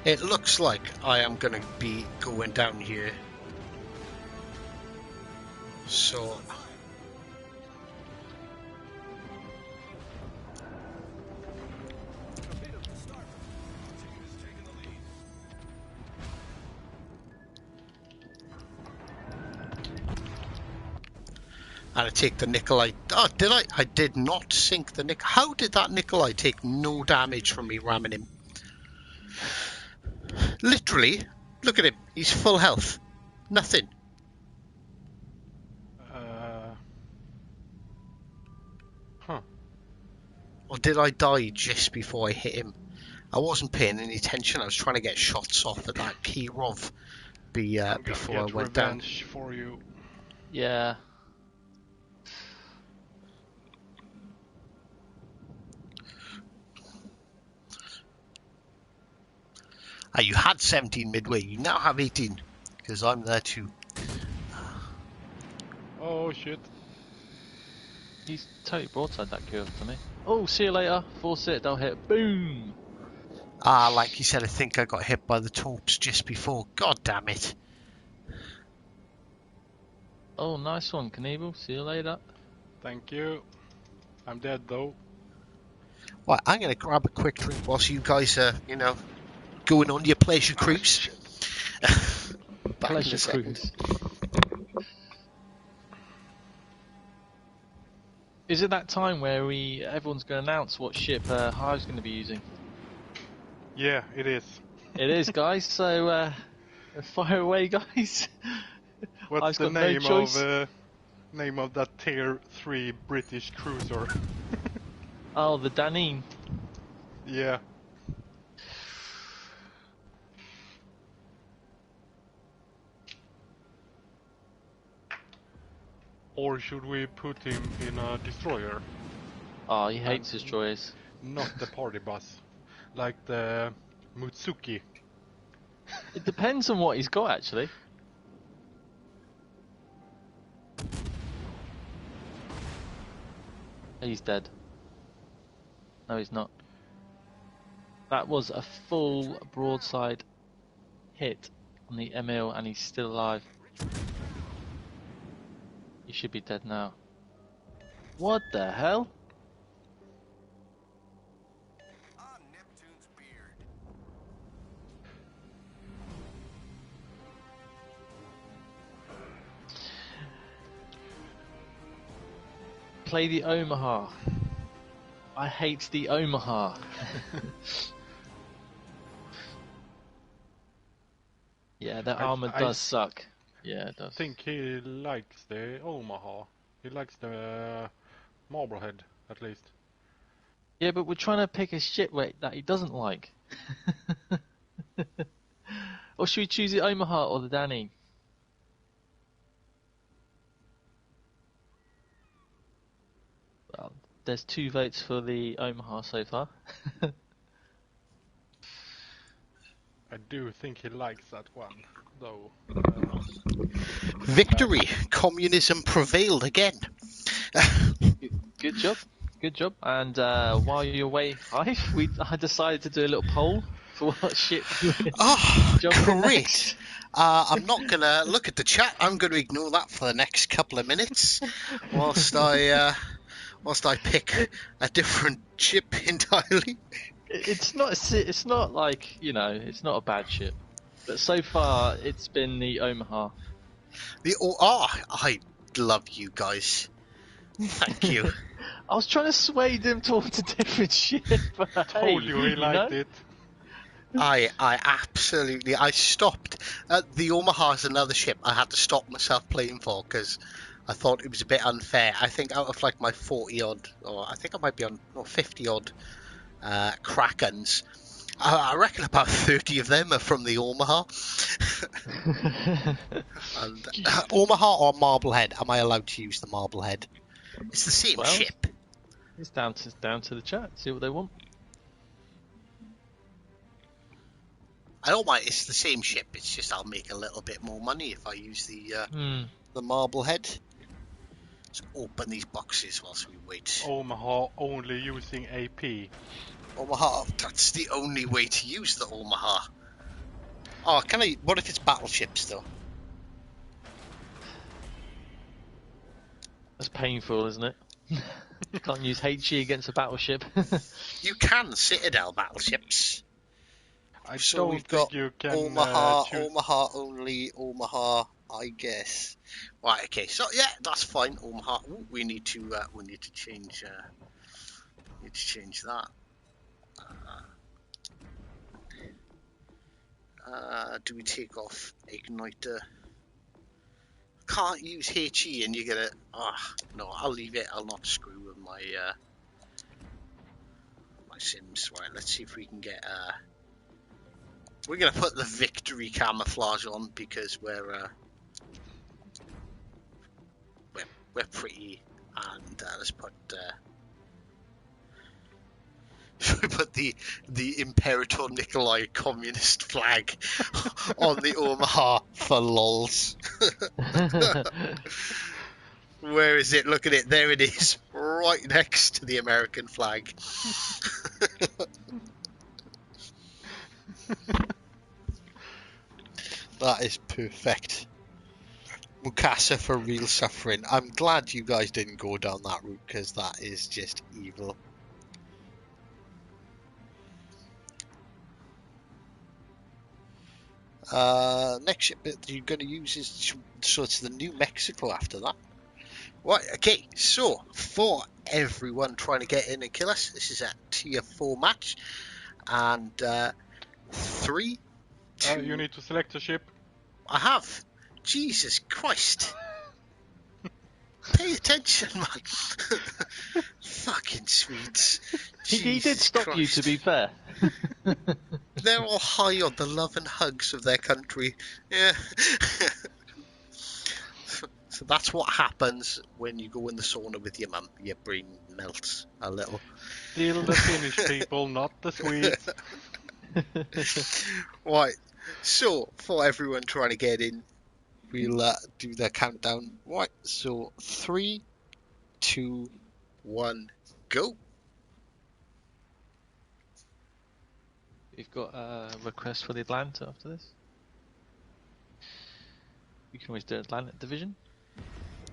It looks like I am going to be going down here. So... And I take the Nikolai... Oh, did I? I did not sink the Nikolai. How did that Nikolai take no damage from me ramming him? Literally, look at him. He's full health. Nothing. Huh. Or did I die just before I hit him? I wasn't paying any attention. I was trying to get shots off at that Kirov before I went down. Revenge for you. Yeah. You had 17 midway. You now have 18. Because I'm there too. Oh shit. He's totally broadside that curve to me. Oh, see you later. Force it, don't hit. Boom! Like you said, I think I got hit by the torps just before. God damn it. Oh, nice one, Knievel. See you later. Thank you. I'm dead though. Right, I'm going to grab a quick drink whilst you guys are, going on your pleasure cruise. Back in a Pleasure second. cruise. Is it that time where everyone's going to announce what ship Hive's going to be using? Yeah, it is. It is, guys. So fire away, guys. What's Hive's the got no name choice. of name of that tier 3 British cruiser? Oh, the Danine. Yeah. Or should we put him in a destroyer? Oh, he hates destroyers. Not the party bus. Like the Mutsuki. It depends on what he's got, actually. He's dead. No, he's not. That was a full broadside hit on the Emil, and he's still alive. He should be dead now. What the hell? On Neptune's beard. Play the Omaha. I hate the Omaha. Yeah, that armor does suck. Yeah, it does. I think he likes the Omaha. He likes the Marblehead, at least. Yeah, but we're trying to pick a shipwreck that he doesn't like. Or should we choose the Omaha or the Danny? Well, there's 2 votes for the Omaha so far. I do think he likes that one, though. Victory! Communism prevailed again. Good job. Good job. And while you're away, Hive, I decided to do a little poll for what ship you would Oh, jump in great! next. I'm not gonna look at the chat. I'm going to ignore that for the next couple of minutes, whilst I pick a different ship entirely. It's not like, you know, it's not a bad ship. But so far, it's been the Omaha. I love you guys. Thank you. I was trying to sway them towards a different ship. But Told hey, you he liked it. I absolutely. I stopped. The Omaha is another ship I had to stop myself playing for because I thought it was a bit unfair. I think out of like my 40 odd, or I think I might be on 50 odd Krakens, I reckon about 30 of them are from the Omaha. And, Omaha or Marblehead? Am I allowed to use the Marblehead? It's the same Well, ship. it's down to the chat. See what they want. I don't mind. It's the same ship. It's just I'll make a little bit more money if I use the Marblehead. Let's open these boxes whilst we wait. Omaha only using AP. Omaha. That's the only way to use the Omaha. Oh, can I? What if it's battleships though? That's painful, isn't it? Can't use HE against a battleship. You can Citadel battleships. I So don't we've think got you can Omaha, choose. Omaha only, Omaha, I guess. Right, okay, so yeah, that's fine. Omaha. Ooh, we need to change that. Do we take off igniter? Can't use HE, and you're gonna. No, I'll leave it. I'll not screw with my my sims. Right, let's see if we can get. We're gonna put the victory camouflage on because we're pretty, and let's put we put the Imperator Nikolai communist flag on the Omaha for lols. Where is it? Look at it. There it is, right next to the American flag. That is perfect. Mukasa for real suffering. I'm glad you guys didn't go down that route because that is just evil. Next ship that you're going to use is so it's the New Mexico after that. Right, okay, so for everyone trying to get in and kill us, this is a tier 4 match. And 3, 2... You need to select a ship. I have. Jesus Christ. Pay attention, man. Fucking Swedes. He did stop Christ. you, to be fair. They're all high on the love and hugs of their country. Yeah. So that's what happens when you go in the sauna with your mum. Your brain melts a little. Still the Finnish people, not the Swedes. Right. So, for everyone trying to get in, we'll do the countdown. Right. So, 3, 2, 1, go. We've got a request for the Atlanta after this. You can always do Atlantic Division.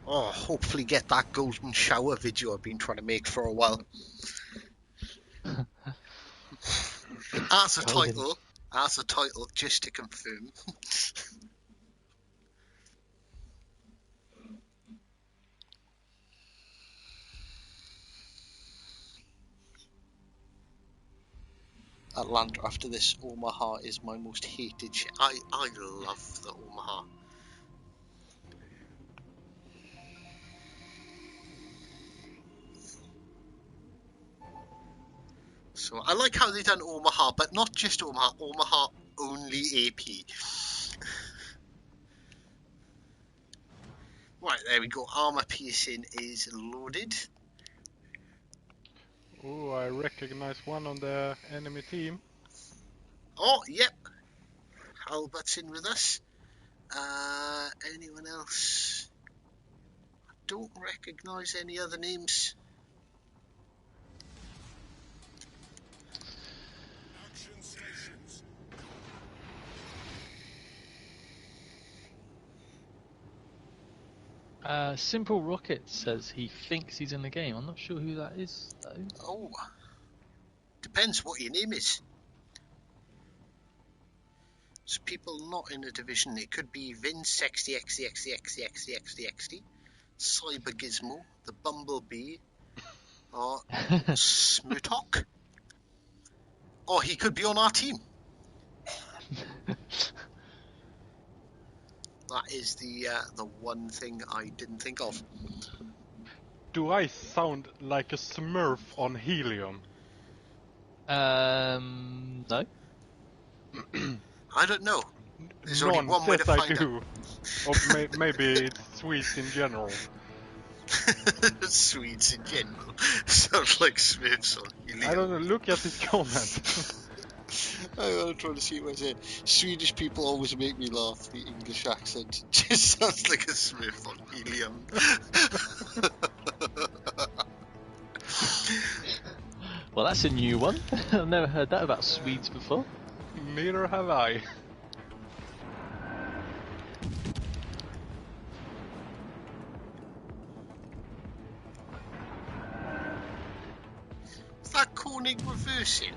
Oh, hopefully get that golden shower video I've been trying to make for a while. As a title, just to confirm. Atlanta after this. Omaha is my most hated ship. I love the Omaha. So I like how they've done Omaha, but not just Omaha. Omaha only AP. Right, there we go. Armor piercing is loaded. Oh, I recognize one on the enemy team. Oh, yep. Halbert's in with us. Anyone else? I don't recognise any other names. Action stations. Simple Rocket says he thinks he's in the game. I'm not sure who that is, though. Oh, depends what your name is. So people not in a division, it could be Vince XD, Cyber Gizmo, the Bumblebee, or Smutok. Or he could be on our team. That is the one thing I didn't think of. Do I sound like a Smurf on helium? No. I don't know. There's only None one way says to I find do. Or maybe it's Swedes in general. out. Swedes in general sound like Smiths on helium. I don't know, look at this comment. I'm trying to see what I said. Swedish people always make me laugh. The English accent just sounds like a Smith on helium. Well, that's a new one. I've never heard that about Swedes before. Neither have I. Is that Koenig reversing?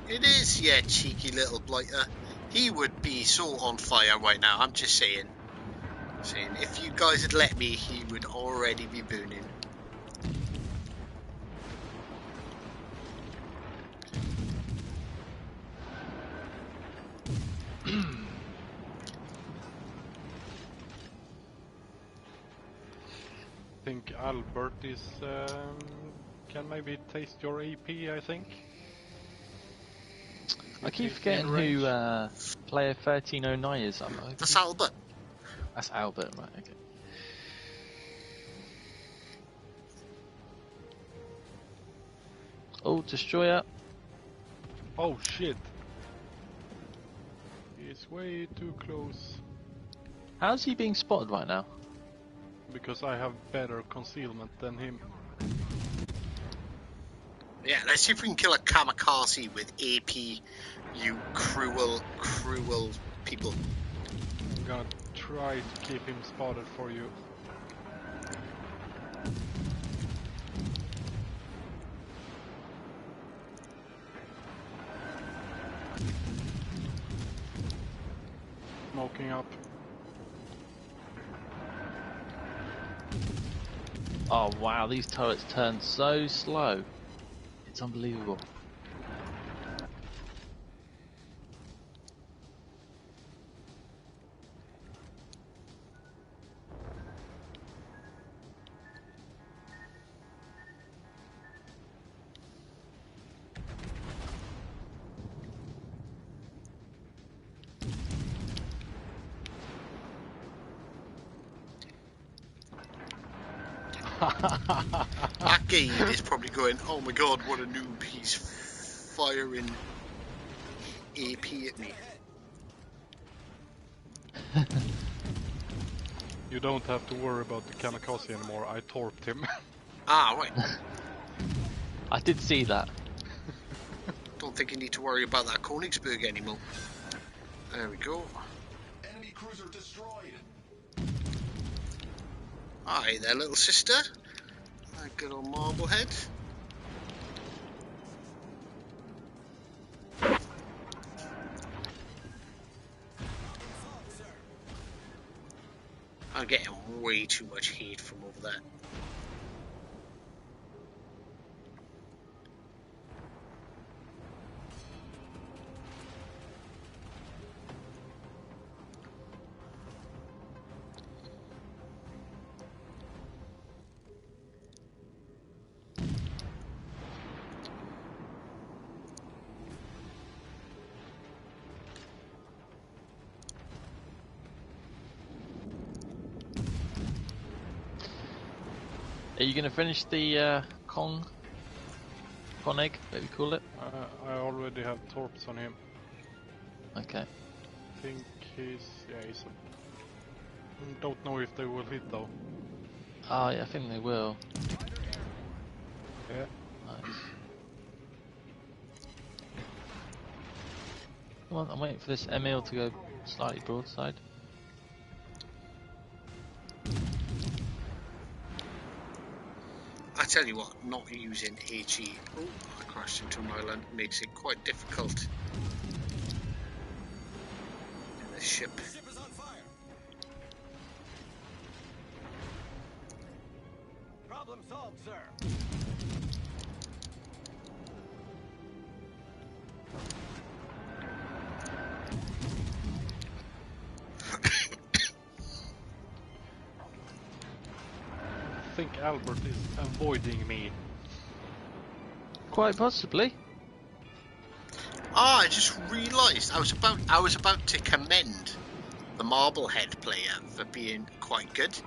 It is, yeah, cheeky little blighter. He would be so on fire right now, I'm just saying. If you guys had let me, he would already be burning. I think Albert is can maybe taste your AP, I think. I If keep he's forgetting in who range. player 1309 is. That's Albert. That's Albert, right? Okay. Oh, destroyer. Oh shit. He's way too close. How's he being spotted right now? Because I have better concealment than him. Yeah, let's see if we can kill a kamikaze with AP, you cruel, cruel people. I'm gonna try to keep him spotted for you. Smoking up. Oh wow, these turrets turn so slow. It's unbelievable. That Gabe is probably going, oh my god, what a noob, he's firing AP at me. You don't have to worry about the kamikaze anymore, I torped him. Ah, right. I did see that. Don't think you need to worry about that Königsberg anymore. There we go. Enemy cruiser destroyed. Hi there, little sister. Good old Marblehead. I'm getting way too much heat from over there. Are you going to finish the con egg, whatever you call it? I already have torps on him. Okay. I think he's don't know if they will hit though. Oh yeah, I think they will. Yeah. Nice. Come on, I'm waiting for this Emil to go slightly broadside. I tell you what, not using HE, oh, I crashed into an island, makes it quite difficult. This ship. The ship is on fire. Problem solved, sir. I think Albert is avoiding me. Quite possibly. Ah, I just realised I was about to commend the Marblehead player for being quite good,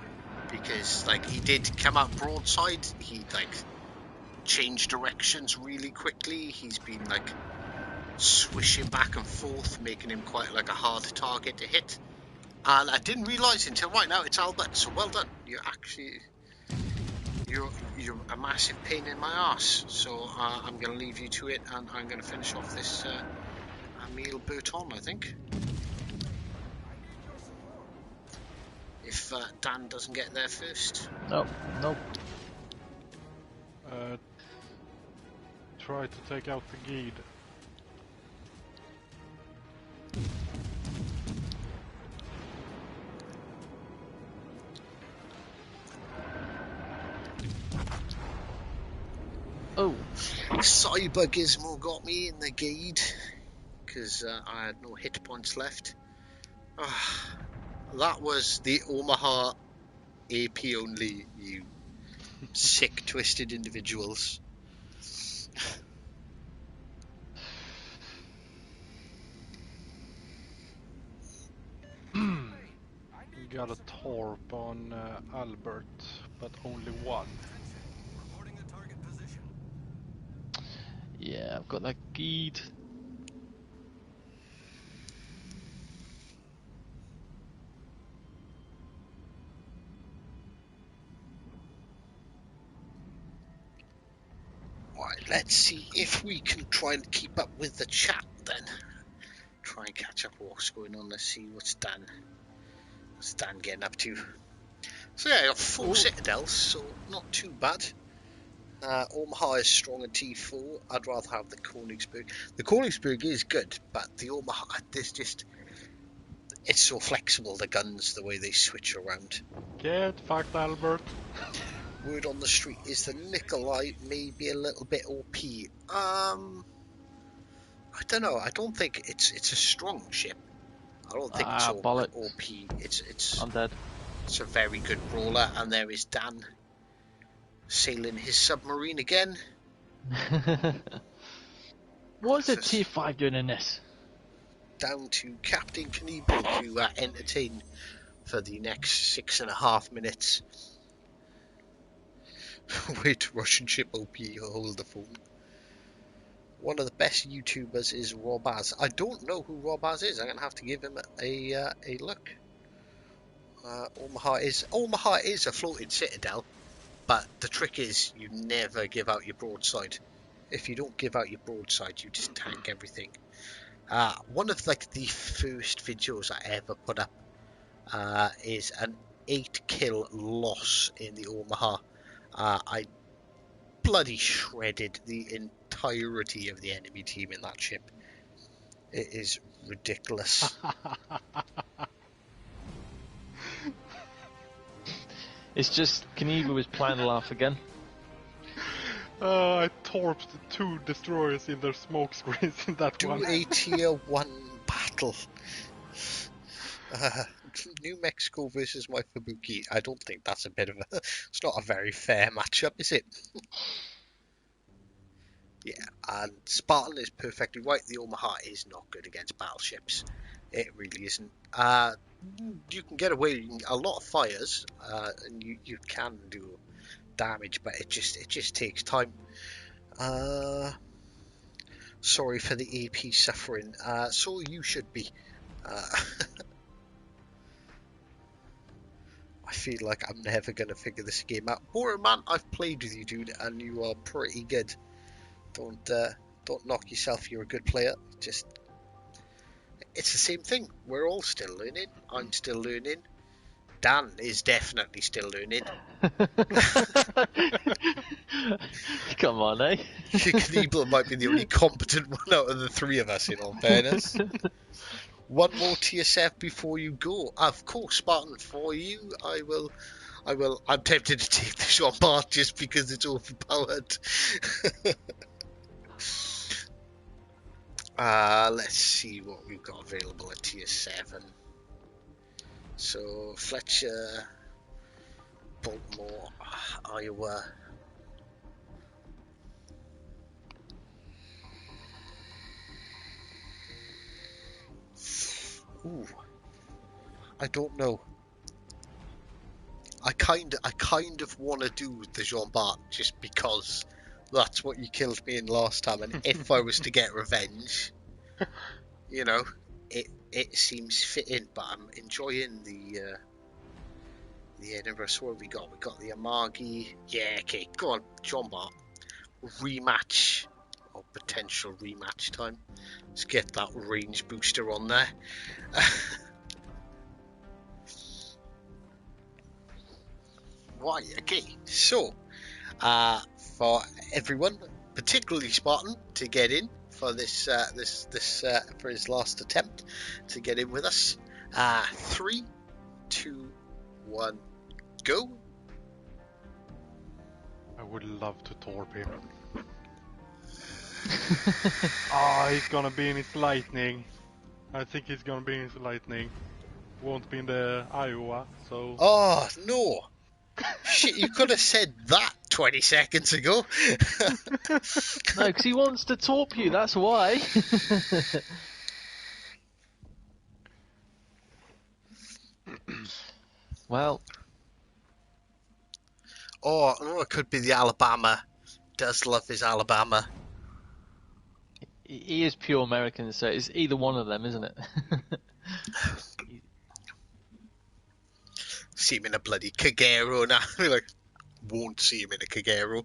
because like he did come out broadside. He like changed directions really quickly. He's been like swishing back and forth, making him quite like a hard target to hit. And I didn't realise until right now it's Albert. So well done. You're a massive pain in my ass. So I'm going to leave you to it, and I'm going to finish off this Emile Berton, I think. If Dan doesn't get there first. Nope, nope. Try to take out the guide. Oh, Cyber Gizmo got me in the guide because I had no hit points left. That was the Omaha AP only, you sick, twisted individuals. Got a torp on Albert, but only one. Reporting a target position. yeah, I've got that guide. Right, let's see if we can try and keep up with the chat then. Try and catch up what's going on. Let's see what's Dan getting up to. So yeah, I got 4 citadels, so not too bad. Omaha is strong in T4. I'd rather have the Königsberg. The Königsberg is good, but the Omaha, it's so flexible, the guns, the way they switch around. Get fucked, Albert. Word on the street is the Nikolai may be a little bit OP. I don't know. I don't think it's a strong ship. I don't think it's so Bollocks. OP. It's I'm dead. It's a very good brawler, and there is Dan sailing his submarine again. What's a T5 doing in this? Down to Captain Knievel to entertain for the next 6.5 minutes. Wait, Russian ship OP, hold the phone. One of the best YouTubers is Robaz. I don't know who Robaz is. I'm gonna have to give him a look. Omaha is a floating citadel, but the trick is you never give out your broadside. If you don't give out your broadside, you just tank everything. One of like the first videos I ever put up is an 8-kill loss in the Omaha. I bloody shredded the entirety of the enemy team in that ship. It is ridiculous. It's just Knievel was playing the laugh again. I torped 2 destroyers in their smoke screens in that Do one. a tier 1 battle. New Mexico versus my Fubuki. I don't think that's it's not a very fair matchup, is it? Yeah, and Spartan is perfectly right. The Omaha is not good against battleships. It really isn't. You can get away a lot of fires, and you can do damage, but it just takes time. Sorry for the AP suffering. So you should be. I feel like I'm never gonna figure this game out. Boring man, I've played with you, dude, and you are pretty good. Don't knock yourself. You're a good player. Just, it's the same thing. We're all still learning. I'm still learning. Dan is definitely still learning. Come on, eh? Knievel might be the only competent one out of the three of us, in all fairness. One more to yourself before you go. Of course, Spartan, for you, I will. I'm tempted to take the shot bar just because it's overpowered. Let's see what we've got available at tier 7. So, Fletcher, Baltimore, Iowa. Ooh, I don't know. I kind of want to do the Jean Bart just because that's what you killed me in last time, and if I was to get revenge, you know, it seems fitting. But I'm enjoying the Edinburgh. So what have we got? We got the Amagi. Yeah, okay, go on, Jean Bart. Rematch or potential rematch time. Let's get that range booster on there. Right, okay, so for everyone, particularly Spartan, to get in for this for his last attempt to get in with us. 3, 2, 1, go. I would love to torp him. He's gonna be in his lightning. I think he's gonna be in his lightning. Won't be in the Iowa, so... Oh, no. Shit, you could have said that 20 seconds ago. No, because he wants to torp you, that's why. Well. Oh, no, it could be the Alabama. Does love his Alabama. He is pure American, so it's either one of them, isn't it? See him in a bloody Kagero now. Like, won't see him in a Kagero.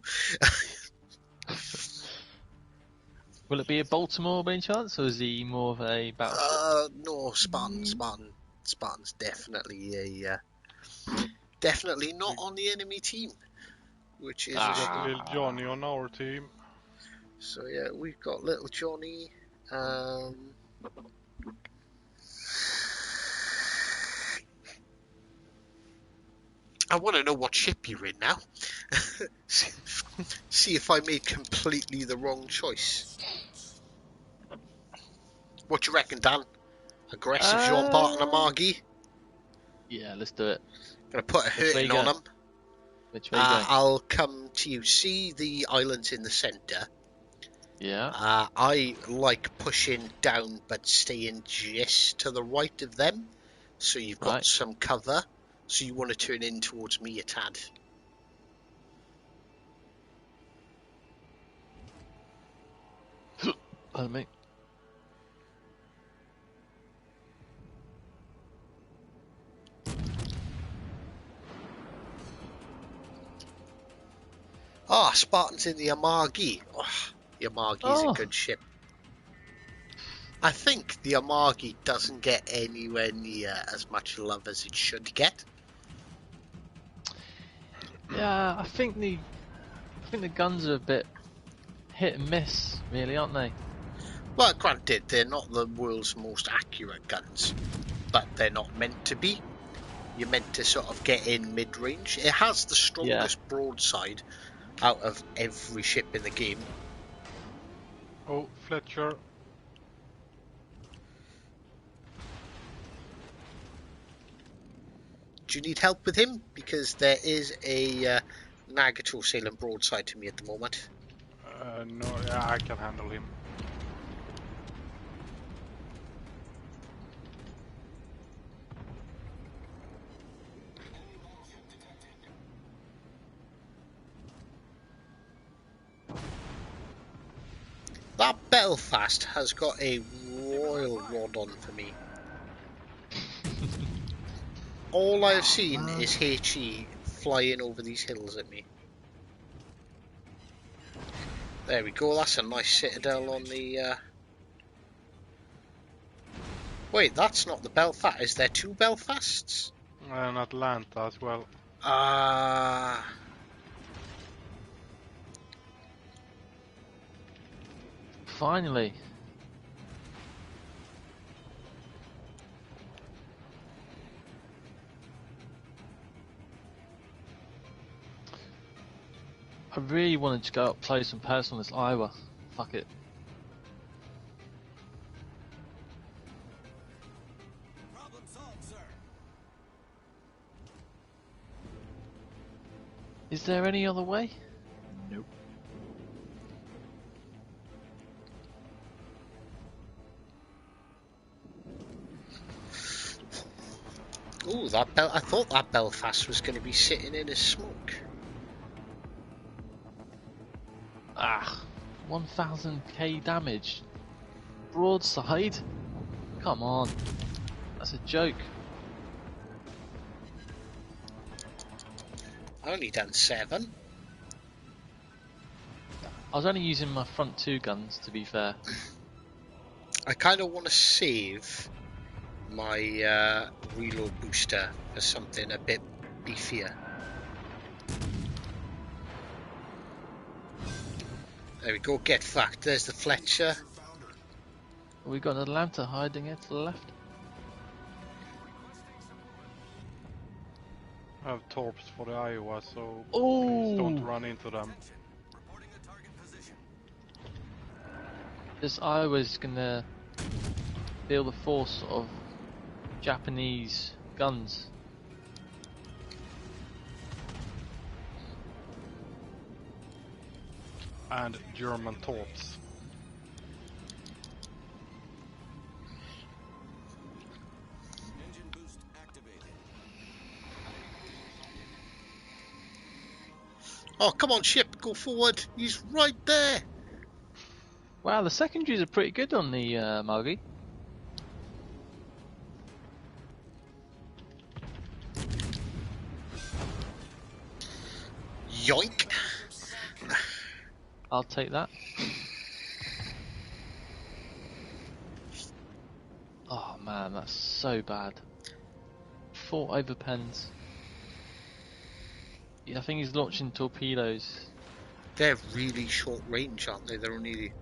Will it be a Baltimore by any chance, or is he more of a battleship? No, Spartan's definitely definitely not on the enemy team, which is We got little Johnny on our team. So yeah, we've got little Johnny. I want to know what ship you're in now. See if I made completely the wrong choice. What do you reckon, Dan? Aggressive Jean Bart and Amagi? Yeah, let's do it. Gonna put a hurting on them. Which way you going? I'll come to you. See the islands in the centre? Yeah. I like pushing down but staying just to the right of them. So you've got some cover. So you want to turn in towards me a tad. Pardon me. Spartans in the Amagi. Oh, the Amagi is a good ship. I think the Amagi doesn't get anywhere near as much love as it should get. Yeah, I think the guns are a bit hit and miss, really, aren't they? Well, granted, they're not the world's most accurate guns, but they're not meant to be. You're meant to sort of get in mid-range. It has the strongest broadside out of every ship in the game. Oh, Fletcher. Do you need help with him? Because there is a Nagato sailing broadside to me at the moment. No, yeah, I can handle him. That Belfast has got a royal rod on for me. All I've seen is HE flying over these hills at me. There we go, that's a nice citadel on the... Wait, that's not the Belfast. Is there two Belfasts? And Atlanta as well. Ah... Finally. I really wanted to go up close and personal this Iowa. Fuck it. Problem solved, sir. Is there any other way? Nope. Ooh, I thought that Belfast was going to be sitting in a smoke. Ah, 1000k damage. Broadside? Come on. That's a joke. I only done 7. I was only using my front 2 guns, to be fair. I kind of want to save my reload booster for something a bit beefier. There we go, get fucked. There's the Fletcher. We got an Atlanta hiding here to the left. I have torps for the Iowa, so Ooh. please don't run into them. Reporting a target position. This Iowa's gonna feel the force of Japanese guns. And German torps. Engine boost activated. Oh, come on, ship, go forward. He's right there. Wow, the secondaries are pretty good on the Margie. Yoink. I'll take that. Oh man, that's so bad. 4 overpens. Yeah, I think he's launching torpedoes. They're really short range, aren't they? They're only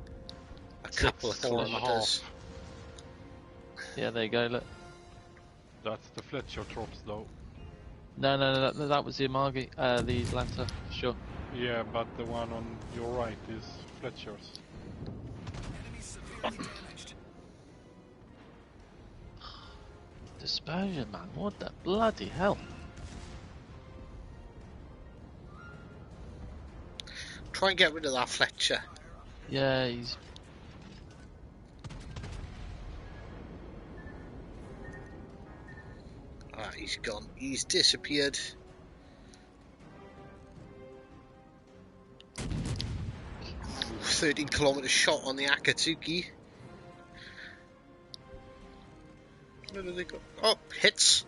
a couple of 4.5. kilometers. Yeah, there you go, look. That's the Fletcher torps though. No, that was the Margie, the Atlanta, for sure. Yeah, but the one on your right is Fletcher's. Enemy severely damaged. Dispersion, man, what the bloody hell? Try and get rid of that Fletcher. Yeah, he's... Ah, he's gone. He's disappeared. Ooh, 13-kilometer shot on the Akatsuki. Where do they go? Oh, hits.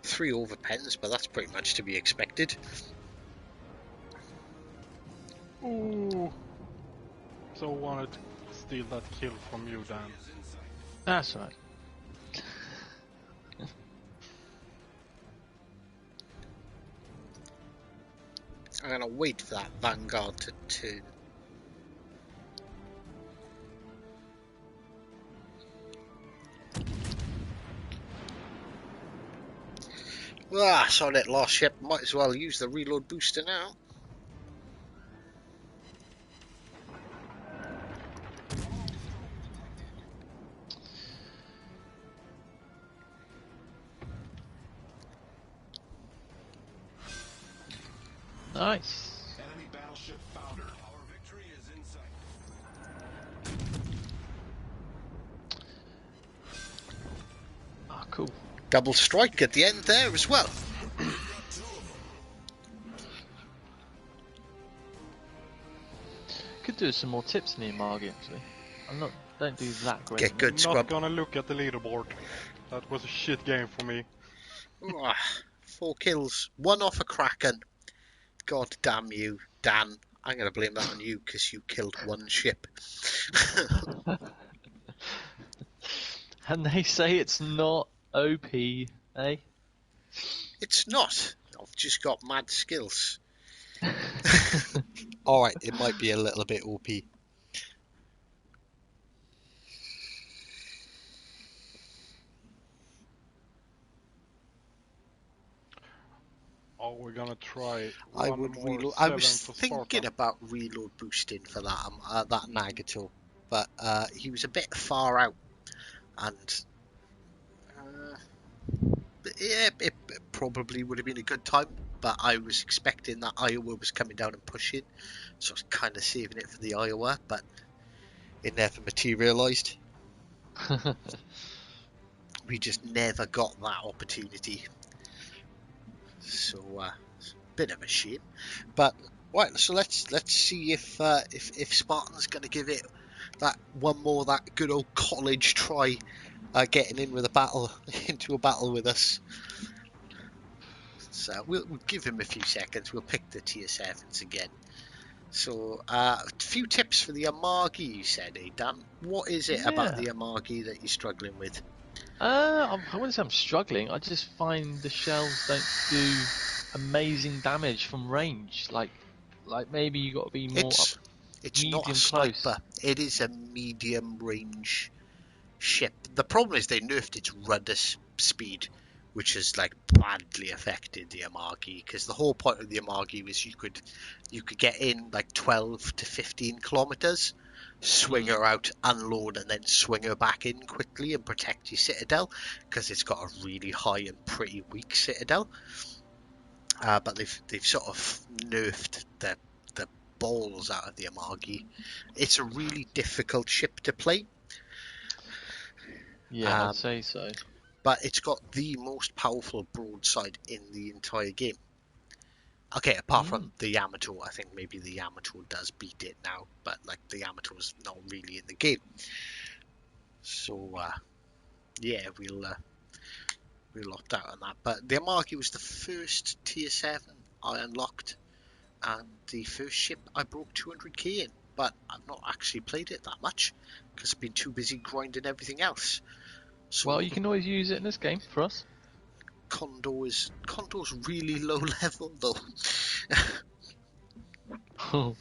3 overpens, but that's pretty much to be expected. Ooh. So wanted to steal that kill from you, Dan. That's right. I'm gonna wait for that Vanguard to turn. Ah, saw that lost ship. Might as well use the reload booster now. Nice. Enemy battleship foundered. Our victory is in sight. Ah, cool. Double strike at the end there as well. could do some more tips in the Amargi actually. Don't do that great. Get good Not scrub. gonna look at the leaderboard. That was a shit game for me. 4 kills, 1 off a Kraken. God damn you, Dan. I'm going to blame that on you because you killed 1 ship. And they say it's not OP, eh? It's not. I've just got mad skills. Alright, it might be a little bit OP. Oh, we're gonna try I one would more reload. I 7 was for thinking Sparta. about reload boosting for that Nagato, but he was a bit far out, and yeah, it probably would have been a good time. But I was expecting that Iowa was coming down and pushing, so I was kind of saving it for the Iowa, but it never materialised. We just never got that opportunity, so it's a bit of a shame. But right, so let's see if Spartan's going to give it that good old college try, getting in with a battle into a battle with us. So we'll give him a few seconds. We'll pick the tier 7s again. So a few tips for the Amargi, you said, eh, Dan? What is it about the Amargi that you're struggling with? I wouldn't say I'm struggling. I just find the shells don't do amazing damage from range. Like maybe you got to be more It's not a medium sniper. close. It is a medium range ship. The problem is they nerfed its rudder speed, which has like badly affected the Amargi, because the whole point of the Amargi was you could get in like 12 to 15 kilometers, swing her out, unload, and then swing her back in quickly and protect your citadel, because it's got a really high and pretty weak citadel. But they've sort of nerfed the balls out of the Amargi. It's a really difficult ship to play. Yeah, I'd say so. But it's got the most powerful broadside in the entire game. Okay, apart from the Yamato, I think maybe the Yamato does beat it now, but like the Yamato's not really in the game. So yeah, we'll opt out on that. But the Amargi was the first tier 7 I unlocked, and the first ship I broke 200k in. But I've not actually played it that much because I've been too busy grinding everything else. So Well, you can always use it in this game for us. Kondo's really low level though. Yeah.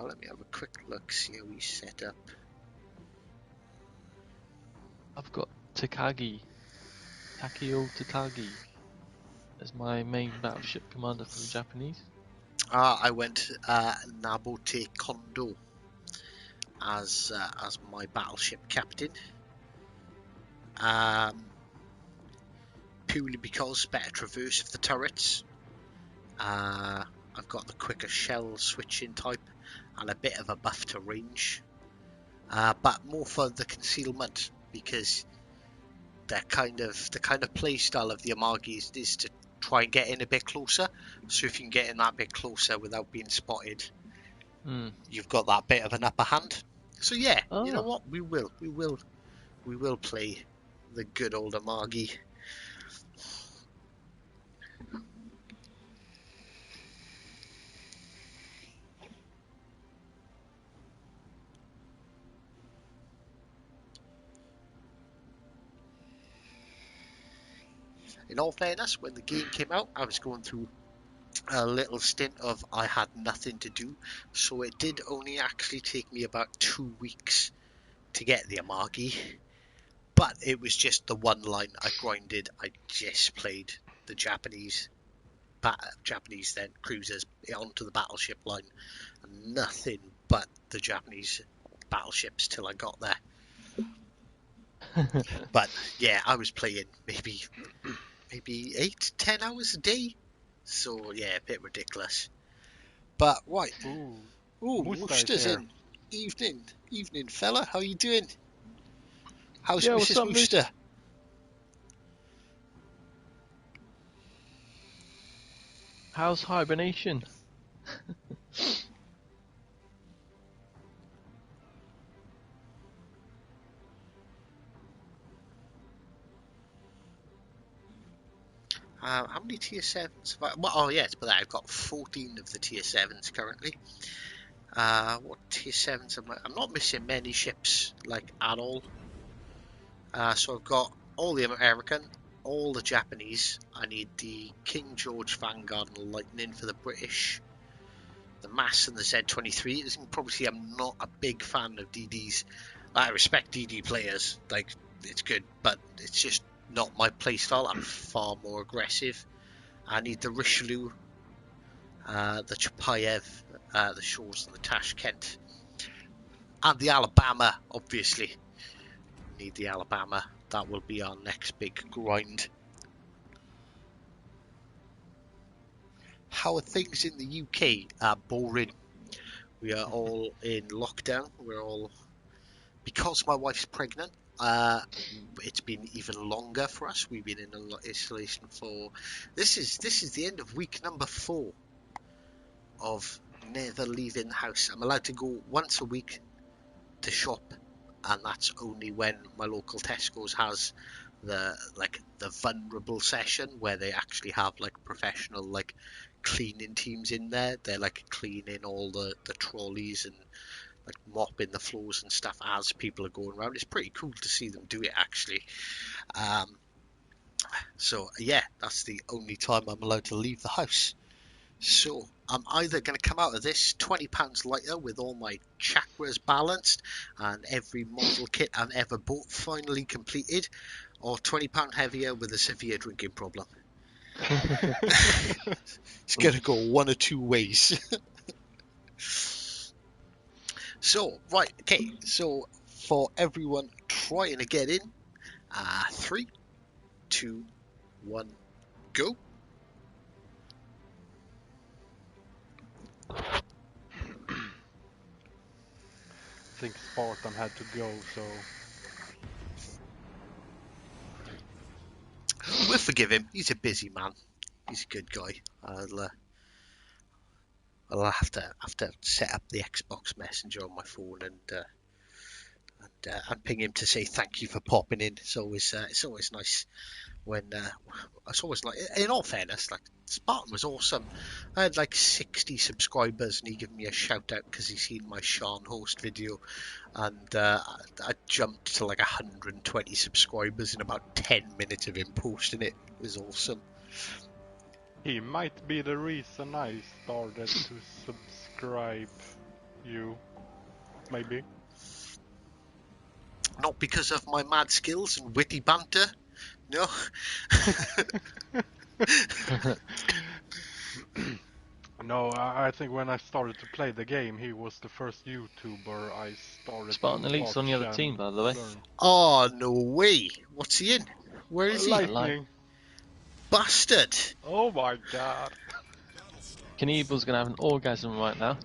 Let me have a quick look, see how we set up. I've got Takeo Takagi as my main battleship commander for the Japanese. I went Nabote Kondo as my battleship captain. Purely because better traverse of the turrets. I've got the quicker shell switching type and a bit of a buff to range. But more for the concealment, because the kind of play style of the Amargi is to try and get in a bit closer. So if you can get in that bit closer without being spotted, you've got that bit of an upper hand. So yeah, you know what? We will play the good old Amargi. In all fairness, when the game came out, I was going through a little stint of I had nothing to do, so it did only actually take me about 2 weeks to get the Amargi, but it was just the one line I grinded. I just played the Japanese then cruisers onto the battleship line, and nothing but the Japanese battleships till I got there. But yeah, I was playing maybe 8-10 hours a day, so yeah, a bit ridiculous. But right, Worcester's in. Evening fella, how you doing? How's Yeah, what's Mrs. up, Worcester? How's hibernation? How many tier 7s have I... Well, oh yes, but I've got 14 of the tier 7s currently. What tier 7s am I... I'm not missing many ships, like, at all. So I've got all the American, all the Japanese. I need the King George Vanguard and Lightning for the British. The Mass and the Z-23. As you can probably see, I'm not a big fan of DDs. I respect DD players, like, it's good, but it's just not my playstyle. I'm far more aggressive. I need the Richelieu, the Chapayev, the Shores and the Tashkent. And the Alabama, obviously. Need the Alabama. That will be our next big grind. How are things in the UK? Boring. We are all in lockdown. We're all... Because my wife's pregnant, it's been even longer for us. We've been in isolation for... This is the end of week number 4 of never leaving the house. I'm allowed to go once a week to shop, and that's only when my local Tesco's has the vulnerable session where they actually have like professional like cleaning teams in there. They're like cleaning all the trolleys and like mopping the floors and stuff as people are going around. It's pretty cool to see them do it actually. So yeah, that's the only time I'm allowed to leave the house. So I'm either going to come out of this £20 lighter with all my chakras balanced and every model kit I've ever bought finally completed, or £20 heavier with a severe drinking problem. It's going to go one or two ways. So, right, okay, so for everyone trying to get in, 3, 2, 1, go. I think Spartan had to go, so... We'll forgive him. He's a busy man. He's a good guy. I'll have to set up the Xbox Messenger on my phone and ping him to say thank you for popping in. It's always nice when it's always like, in all fairness, like Spartan was awesome. I had like 60 subscribers and he gave me a shout out because he seen my Sean host video, and I jumped to like 120 subscribers in about 10 minutes of him posting it. It was awesome. He might be the reason I started to subscribe you. Maybe. Not because of my mad skills and witty banter. No. No, I think when I started to play the game, he was the first YouTuber I started Spartan to Elite's watch on the other and team, by the way. learn. Oh, no way. What's he in? Where is he? Lightning. Bastard. Oh my god. Knievel's gonna have an orgasm right now.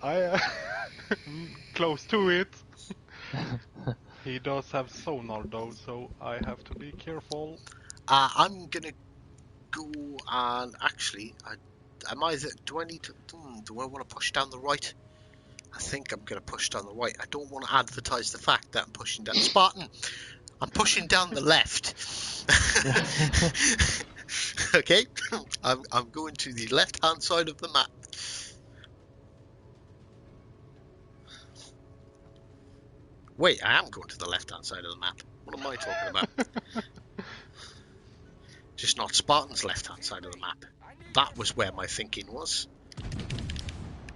I close to it. He does have sonar though, so I have to be careful. I'm gonna go and actually, do I need to? Do I want to push down the right? I think I'm gonna push down the right. I don't want to advertise the fact that I'm pushing down Spartan. I'm pushing down the left. Okay, I'm going to the left-hand side of the map. Wait, I am going to the left-hand side of the map. What am I talking about? Just not Spartan's left-hand side of the map. That was where my thinking was.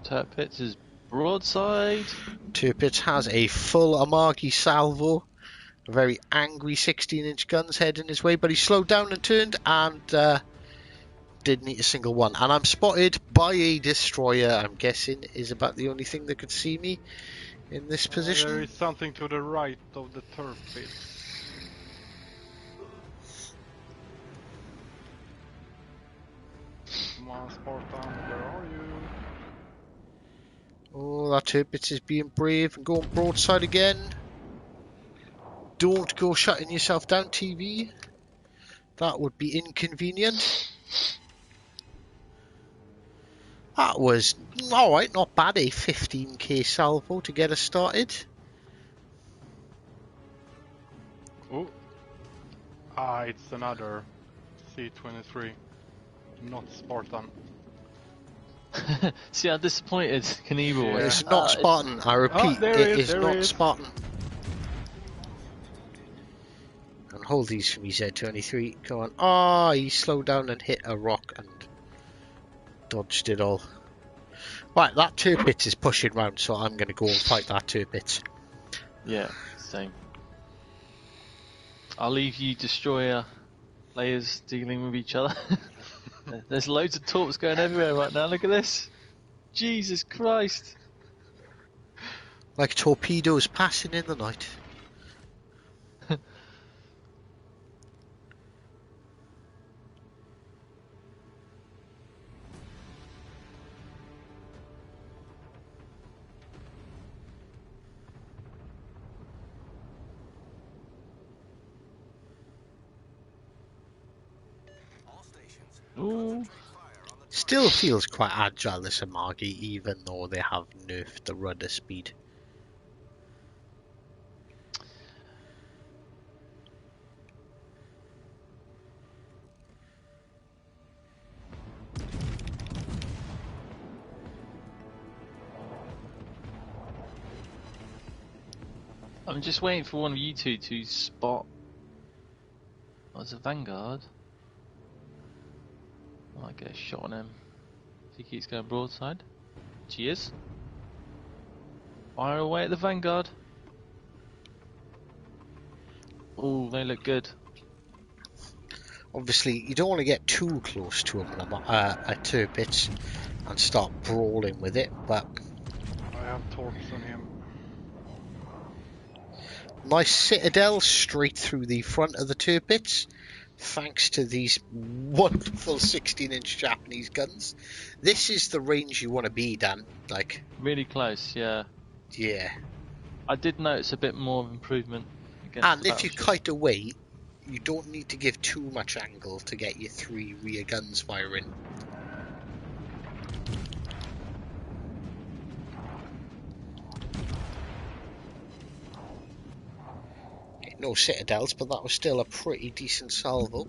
Turpitz is broadside. Turpitz has a full Amagi salvo. A very angry 16-inch guns heading his way, but he slowed down and turned and didn't hit a single one. And I'm spotted by a destroyer. I'm guessing is about the only thing that could see me in this position. There is something to the right of the turf pits. Come on, Spartan, where are you? Oh, that Turpitz is being brave and going broadside again. Don't go shutting yourself down, TV. That would be inconvenient. That was alright, not bad. A 15k salvo to get us started. Oh. It's another C-23. Not Spartan. See how disappointed Knievel Yeah. was. It's not Spartan, I repeat, there it he is there not he is. Spartan. And hold these for me, Z23. Go on. Ah, he slowed down and hit a rock and dodged it all. Right, that Turpitz is pushing round, so I'm going to go and fight that Turpitz. Yeah, same. I'll leave you destroyer players dealing with each other. There's loads of torps going everywhere right now. Look at this. Jesus Christ. Like torpedoes passing in the night. All stations. Ooh. Fire on the Still feels quite agile, this Amagi, even though they have nerfed the rudder speed. I'm just waiting for one of you two to spot. Oh, there's a Vanguard. I might get a shot on him. If he keeps going broadside. She is. Fire away at the Vanguard. Oh, they look good. Obviously, you don't want to get too close to him at Turpitz and start brawling with it, but I have torps on him. nice citadel straight through the front of the Turpitz, thanks to these wonderful 16-inch Japanese guns. This is the range you want to be, Dan. Like, Really close, yeah. yeah. I did notice a bit more of improvement against And the if you battleship. kite away, you don't need to give too much angle to get your 3 rear guns firing. Okay, no citadels, but that was still a pretty decent salvo.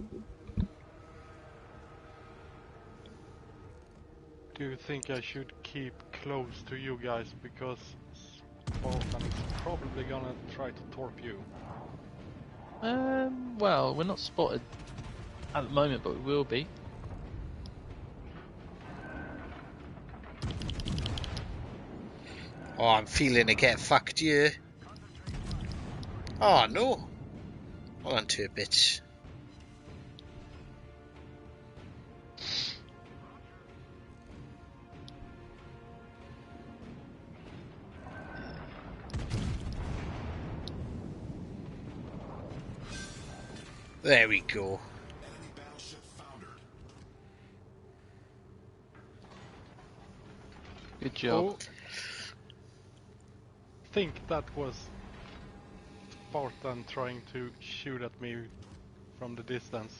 Do you think I should keep close to you guys because Spartan is probably gonna try to torp you? Well, we're not spotted at the moment, but we will be. Oh, I'm feeling it get fucked here. Oh no. Hold on to a bit. There we go. Enemy battleship foundered. Good job. Oh. Think that was Spartan trying to shoot at me from the distance.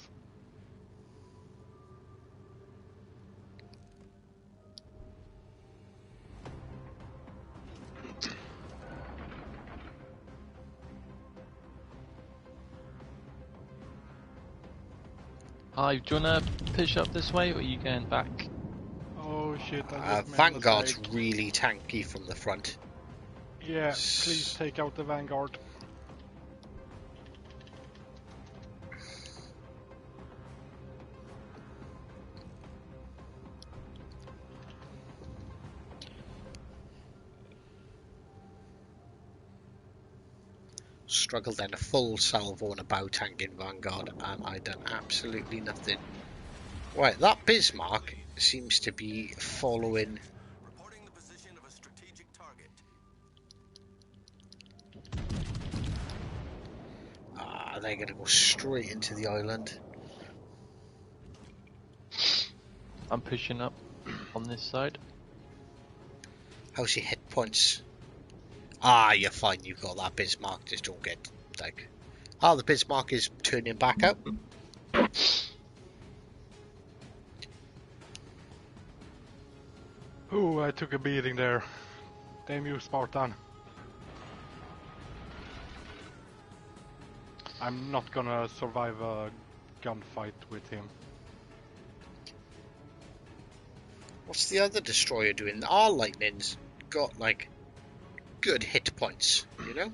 Hive, do you wanna push up this way, or are you going back? Oh shit, I just made a Vanguard's mistake. really tanky from the front. Yeah, please take out the Vanguard. Struggled then a full salvo on a bow tank in Vanguard, and I done absolutely nothing. Right, that Bismarck seems to be following. Reporting the position of a strategic target. They're going to go straight into the island. I'm pushing up on this side. How's your hit points? Ah, you're fine. You've got that Bismarck. Just don't get like. The Bismarck is turning back out. Ooh, I took a beating there. Damn you, Spartan. I'm not gonna survive a gunfight with him. What's the other destroyer doing? Our lightning's got like good hit points, you know?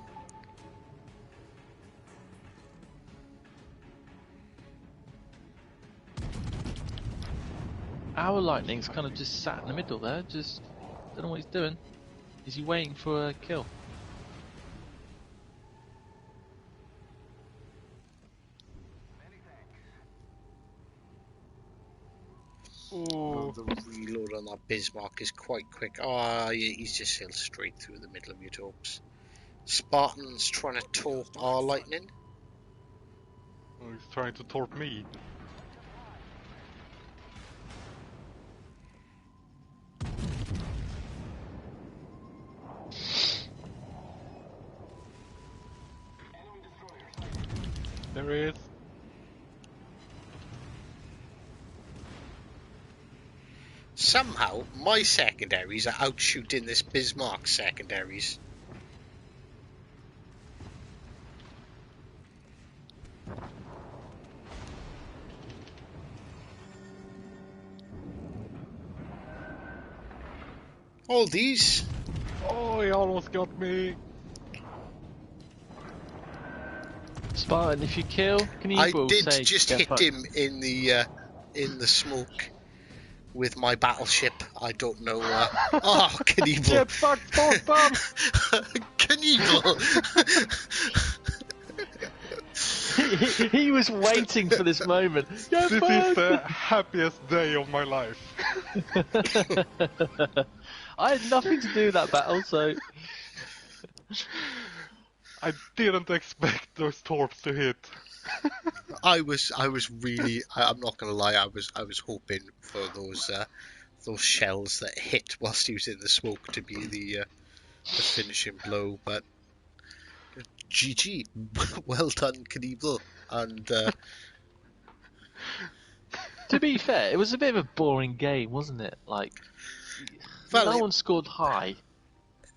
Our lightning's kind of just sat in the middle there, just don't know what he's doing. Is he waiting for a kill? Ooh. The reload on that Bismarck is quite quick. Oh, yeah, he's just sailed straight through the middle of your torps. Spartan's trying to torp our lightning. Oh, he's trying to torp me. There he is. Somehow, my secondaries are outshooting this Bismarck secondaries. All these. Oh, he almost got me. Spartan, if you kill, can you I say did just get hit fucked? him in the smoke with my battleship. I don't know. Oh, Knievel! Get fucked, Spartan! Knievel! He was waiting for this moment. Get This is fucked! the happiest day of my life. I had nothing to do with that battle, so I didn't expect those torps to hit. I was really. I'm not gonna lie. I was hoping for those shells that hit whilst he was in the smoke to be the finishing blow, but GG, well done, Knievel, and to be fair, it was a bit of a boring game, wasn't it? Like, well, no one scored high.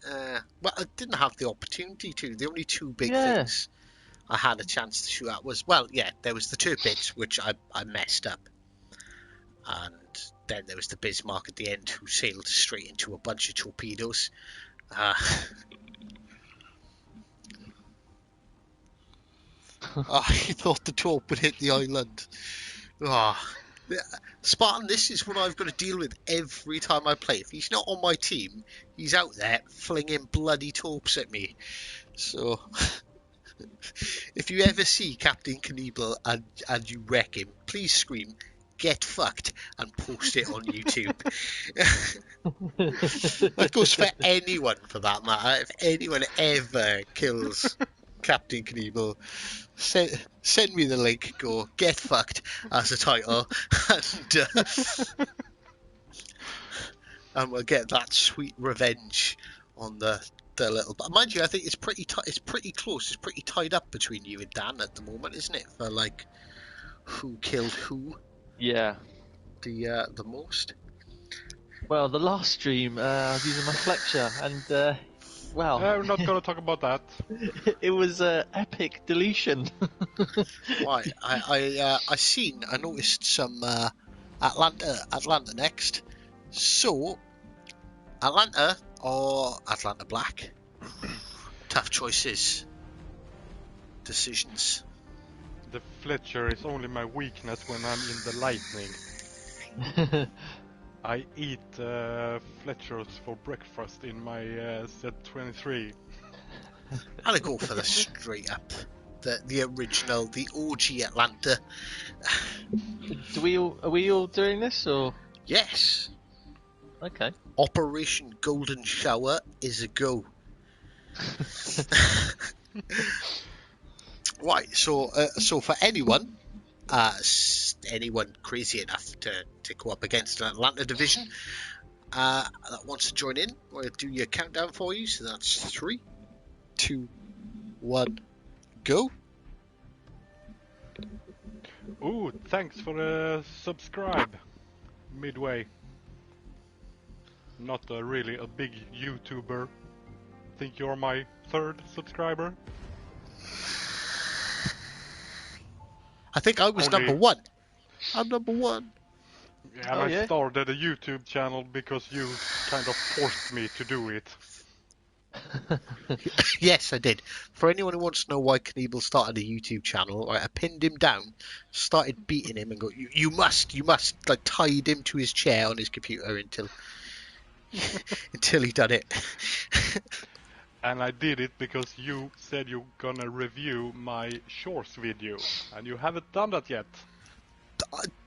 well, I didn't have the opportunity to. The only two big Yeah. things I had a chance to shoot at was, well, yeah, there was the Tirpitz, which I messed up, and then there was the Bismarck at the end, who sailed straight into a bunch of torpedoes. I thought the torp would hit the island. Spartan, this is what I've got to deal with every time I play. If he's not on my team, he's out there flinging bloody torps at me. So, if you ever see Captain Knievel and you wreck him, please scream, "Get fucked," and post it on YouTube. That goes for anyone, for that matter. If anyone ever kills Captain Knievel, send me the link, go "Get fucked" as a title, and we'll get that sweet revenge on the little. But mind you, I think it's pretty it's pretty close. It's pretty tied up between you and Dan at the moment, isn't it? For like who killed who Yeah. the most. Well, the last stream, I was using my Fletcher, and well, We're not gonna talk about that. it was epic deletion. Right, I noticed some Atlanta next. So Atlanta or Atlanta Black? Tough choices, decisions. The Fletcher is only my weakness when I'm in the lightning. I eat Fletchers for breakfast in my Z23. I'll go for the straight up, the original, the OG Atlanta. Are we all doing this, or? Yes. Okay. Operation Golden Shower is a go. Right, so for anyone crazy enough to go up against an Atlanta division that wants to join in, we'll do your countdown for you. So that's 3, 2, 1, go. Ooh, thanks for the subscribe. Midway. not really a big YouTuber. Think you're my third subscriber? I think I was Only- number one. I'm number one. Yeah, and Oh, I yeah? started a YouTube channel because you kind of forced me to do it. Yes, I did. For anyone who wants to know why Knievel started a YouTube channel, I pinned him down, started beating him, and go, you must, like tied him to his chair on his computer until until he done it. And I did it because you said you're gonna review my shorts video, and you haven't done that yet.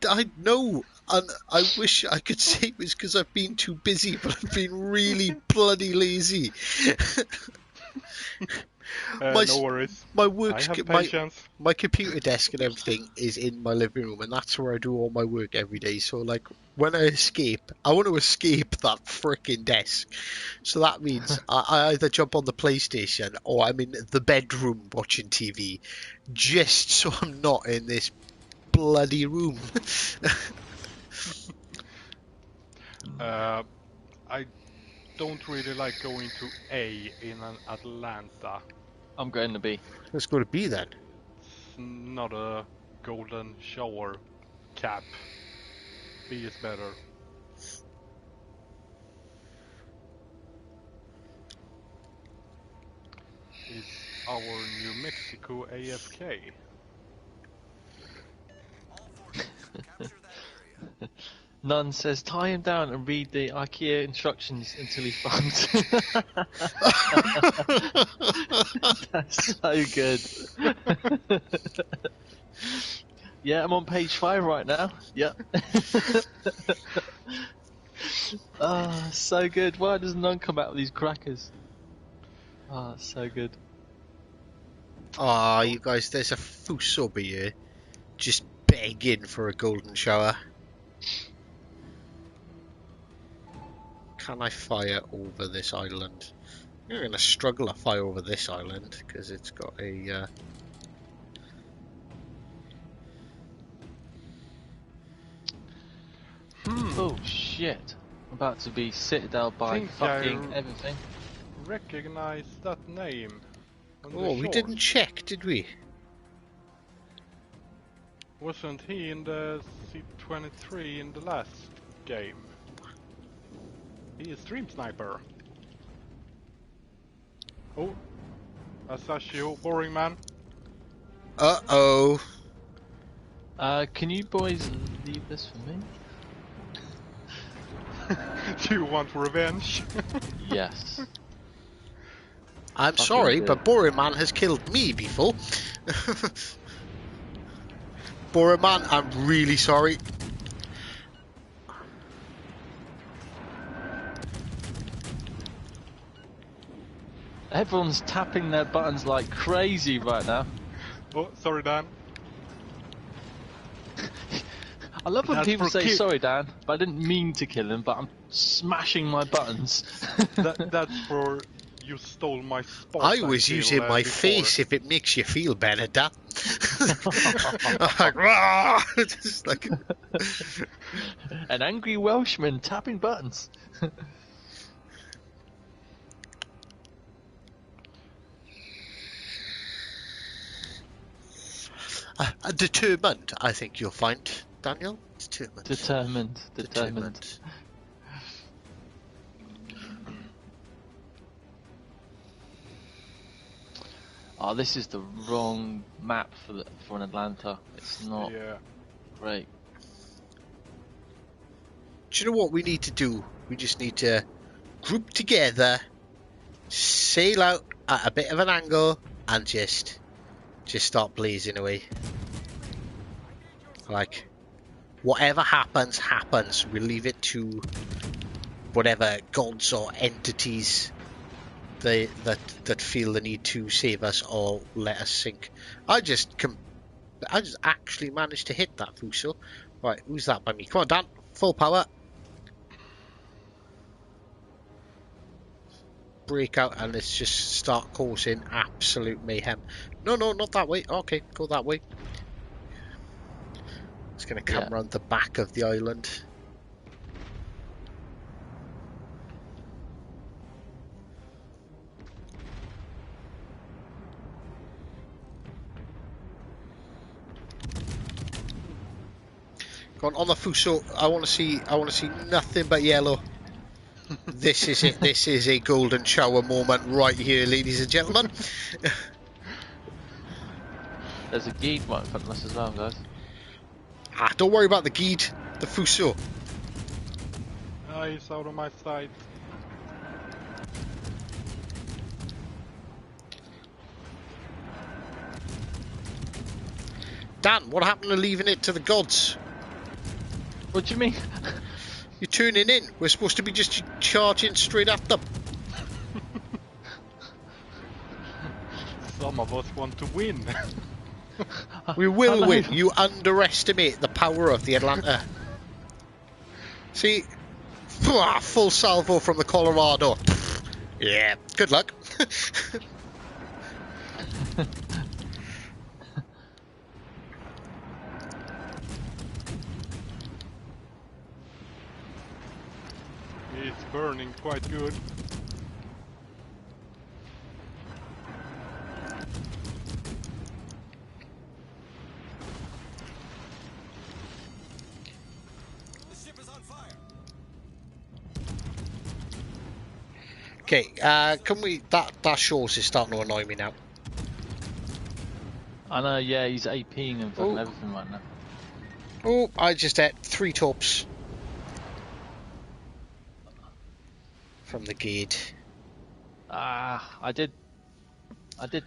I know, and I wish I could say it was because I've been too busy, but I've been really bloody lazy. No worries. My I work, have patience. my computer desk and everything is in my living room, and that's where I do all my work every day. So, like, when I escape, I want to escape that frickin' desk. So that means I either jump on the PlayStation or I'm in the bedroom watching TV, just so I'm not in this bloody room. I don't really like going to A in an Atlanta. I'm going to be. Let's go to B then. It's not a golden shower cap. B is better. It's our New Mexico AFK. All forces, capture that area. None says tie him down and read the IKEA instructions until he funks. That's so good. Yeah, I'm on page 5 right now. Yep. Ah, so good. Why does none come out with these crackers? Ah, so good. Ah, you guys, there's a Fusobi here, just begging for a golden shower. Can I fire over this island? You're going to struggle to fire over this island because it's got a. Oh shit. I'm about to be citadel by Think fucking I- everything. Recognize that name. On the Oh, we shores. didn't check, did we? Wasn't he in the C23 in the last game? He is Stream Sniper. Oh, Asashio, boring man. Uh-oh. Can you boys leave this for me? Do you want revenge? Yes. I'm Fucking sorry, good. but Boreman has killed me before. Boreman, I'm really sorry. Everyone's tapping their buttons like crazy right now. Oh, sorry, Dan. I love when That's people for say ki- sorry, Dan, but I didn't mean to kill him, but I'm smashing my buttons. That's for you stole my spot. I was using my face if it makes you feel better, Dan. Like, "Rah!" Just like, An angry Welshman tapping buttons. determined, I think you'll find, Daniel. Determined. Determined. Oh, this is the wrong map for an Atlanta. It's not Yeah. great. Do you know what we need to do? We just need to group together, sail out at a bit of an angle, and just start blazing away. Like, whatever happens, happens. We'll leave it to whatever gods or entities that feel the need to save us or let us sink. I just actually managed to hit that Fuso. Right, who's that by me? Come on, Dan, full power. Break out and let's just start causing absolute mayhem. No, not that way. Okay, go that way. It's going to come round the back of the island. Go on the Fuso. I want to see nothing but yellow. This is it. This is a golden shower moment right here, ladies and gentlemen. There's a geek right in front of us as well, guys. Don't worry about the Geed, the Fuso. Ah, he's out of my sight. Dan, what happened to leaving it to the gods? What do you mean? You're tuning in. We're supposed to be just charging straight at them. Some of us want to win. We will win. You underestimate the power of the Atlanta. See? Full salvo from the Colorado. Yeah, good luck. It's burning quite good. The ship is on fire. Okay, can we... That shores is starting to annoy me now. I know, yeah, he's APing and fucking everything right now. Oh, I just ate 3 tops. From the gate. I did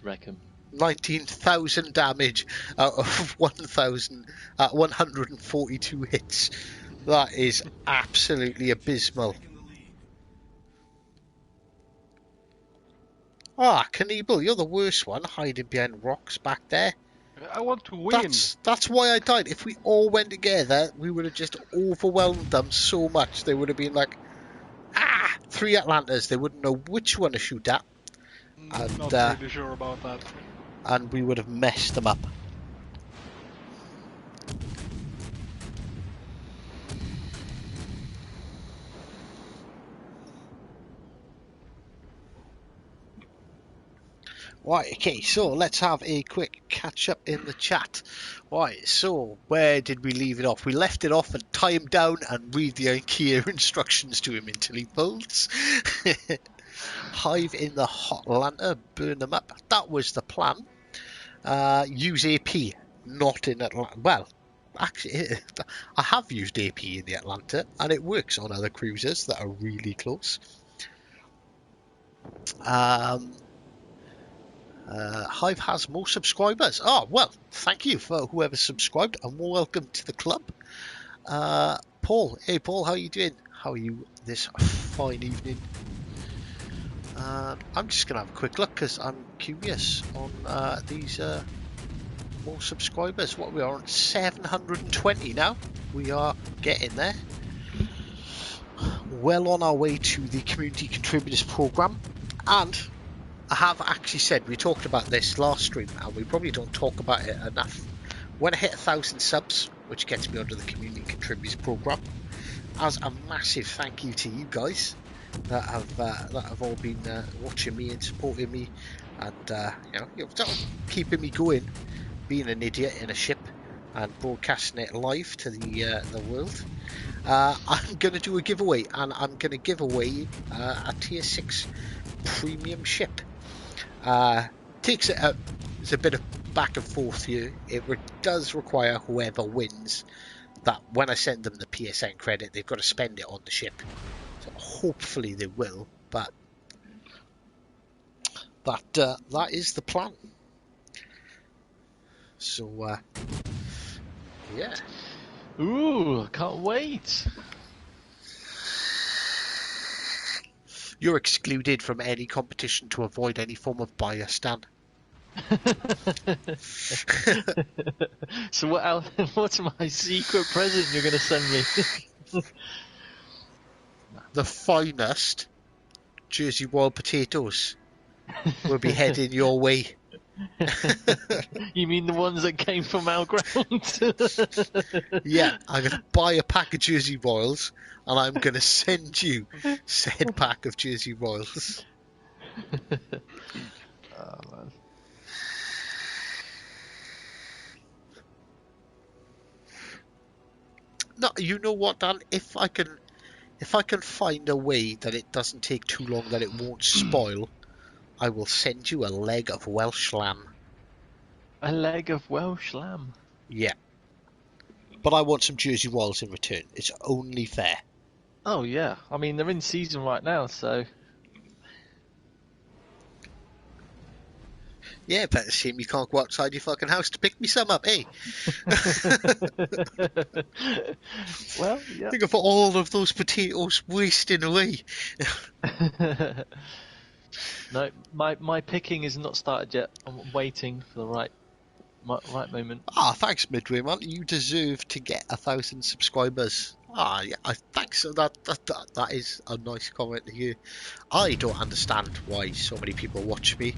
wreck him. 19,000 damage out of 142 hits. That is absolutely abysmal. Knievel, you're the worst one, hiding behind rocks back there. I want to win. That's why I died. If we all went together, we would have just overwhelmed them so much. They would have been like, 3 Atlantas. They wouldn't know which one to shoot at. And, Not really sure about that. And we would have messed them up. Right, okay, so let's have a quick catch up in the chat. Right, so where did we leave it off? We left it off and tie him down and read the IKEA instructions to him until he pulls. Hive in the hot lantern, burn them up. That was the plan. Use AP, not in Atlanta. Well, actually, I have used AP in the Atlanta, and it works on other cruisers that are really close. Hive has more subscribers. Oh, well, thank you for whoever subscribed, and welcome to the club. Paul, hey Paul, how are you doing? How are you this fine evening? I'm just going to have a quick look because I'm curious on these more subscribers. What we are on 720 now. We are getting there. Well on our way to the community contributors program, and I have actually said, we talked about this last stream and we probably don't talk about it enough. When I hit 1,000 subs, which gets me onto the community contributors program, as a massive thank you to you guys that have all been watching me and supporting me, and keeping me going, being an idiot in a ship and broadcasting it live to the world. I'm going to do a giveaway, and I'm going to give away a tier 6 premium ship. It's a bit of back and forth here. It does require whoever wins that when I send them the PSN credit, they've got to spend it on the ship. So hopefully they will, but that is the plan. So yeah. Ooh, can't wait. You're excluded from any competition to avoid any form of bias, Dan. So what's my secret present you're going to send me? The finest Jersey Royal potatoes will be heading your way. You mean the ones that came from our ground? Yeah, I'm going to buy a pack of Jersey Royals and I'm going to send you said pack of Jersey Royals. Oh, man. No, you know what, Dan? If I can find a way that it doesn't take too long, that it won't spoil, I will send you a leg of Welsh lamb. A leg of Welsh lamb. Yeah. But I want some Jersey Royals in return. It's only fair. Oh yeah, I mean they're in season right now, so Yeah, but it's a shame you can't go outside your fucking house to pick me some up, eh? well, yeah. Think of all of those potatoes wasting away. No, my picking is not started yet. I'm waiting for the right moment. Ah, thanks, Midway, man. You deserve to get 1,000 subscribers. Ah, yeah, thanks. That is a nice comment to hear. I don't understand why so many people watch me.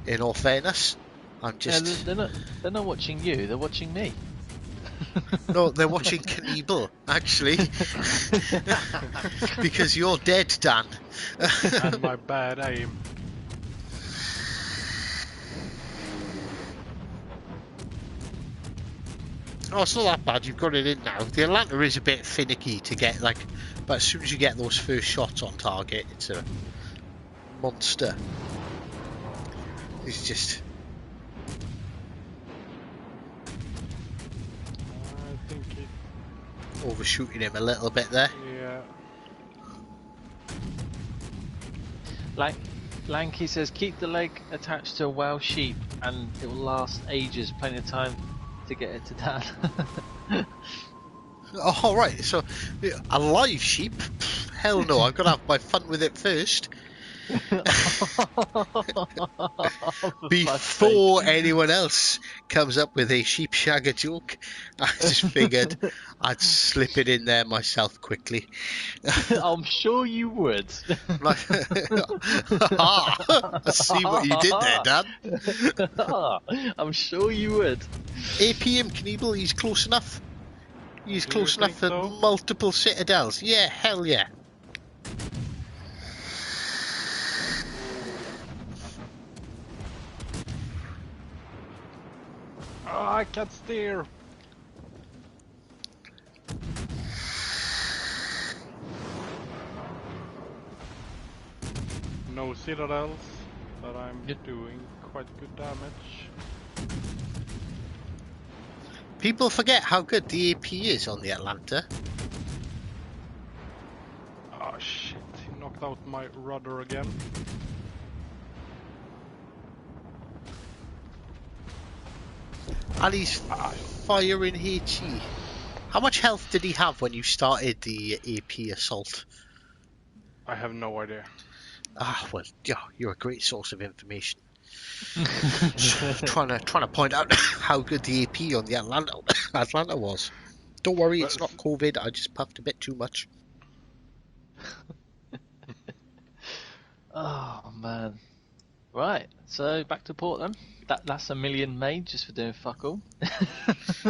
In all fairness, I'm just They're not watching you. They're watching me. no, they're watching Knievel actually, because you're dead, Dan. And my bad aim. Oh, it's not that bad. You've got it in now. The Atlanta is a bit finicky to get, like, but as soon as you get those first shots on target, it's a monster. It's just. I think it. Overshooting him a little bit there. Yeah. Lanky says keep the leg attached to a Welsh sheep and it will last ages. Plenty of time to get it to Dan. Oh, right. So, a live sheep? Hell no. I've got to have my fun with it first. Before anyone else comes up with a sheep shagger joke, I just figured I'd slip it in there myself quickly. I'm sure you would. I see what you did there, Dan. I'm sure you would. APM Knievel, he's close enough. He's close enough for so? multiple citadels. Yeah, hell yeah. Oh, I can't steer. No citadels, but I'm doing quite good damage. People forget how good the AP is on the Atlanta. Oh shit, he knocked out my rudder again. And he's firing HE. How much health did he have when you started the AP assault? I have no idea. Ah, well, yeah, you're a great source of information. trying to point out how good the AP on the Atlanta was. Don't worry, it's not COVID. I just puffed a bit too much. Oh man. Right, so back to port then. That's $1 million made just for doing fuck all.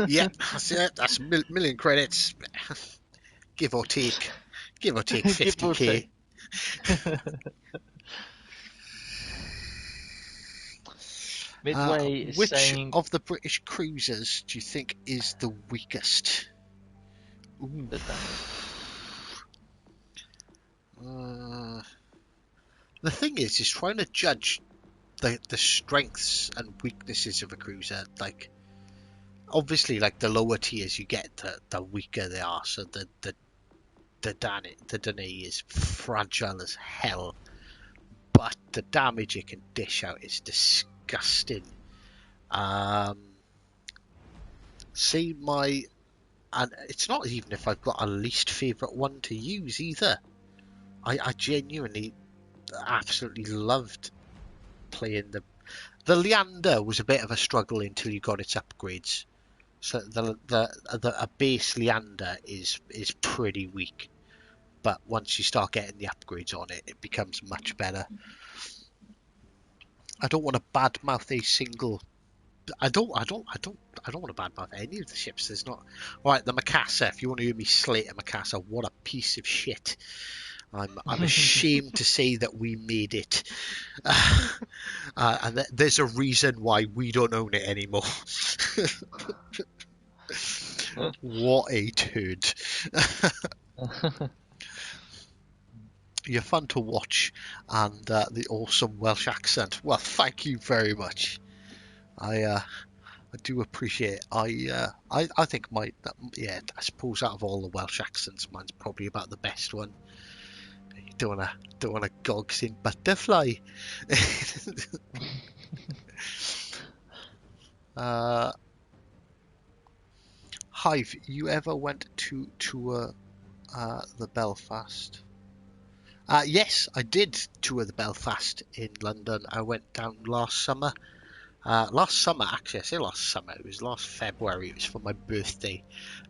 Yeah, that's it. That's million credits, give or take 50k. Midway is which saying of the British cruisers do you think is the weakest? Ooh. The thing is trying to judge the strengths and weaknesses of a cruiser. Like, obviously, like the lower tiers you get, the weaker they are. So the Danae is fragile as hell, but the damage it can dish out is disgusting. And it's not even if I've got a least favourite one to use either. I genuinely absolutely loved playing the Leander. Was a bit of a struggle until you got its upgrades. So a base Leander is pretty weak, but once you start getting the upgrades on it, it becomes much better. I don't want to badmouth a single. I don't want to badmouth any of the ships. There's not. Right, the Mikasa. If you want to hear me slate a Mikasa, what a piece of shit. I'm ashamed to say that we made it, and there's a reason why we don't own it anymore. What a turd. You're fun to watch, and the awesome Welsh accent. Well, thank you very much. I do appreciate it. I think I suppose out of all the Welsh accents, mine's probably about the best one. You don't wanna gogs in butterfly. Hive, you ever went to tour the Belfast? Yes, I did tour the Belfast in London. I went down last summer. Actually, I say last summer. It was last February. It was for my birthday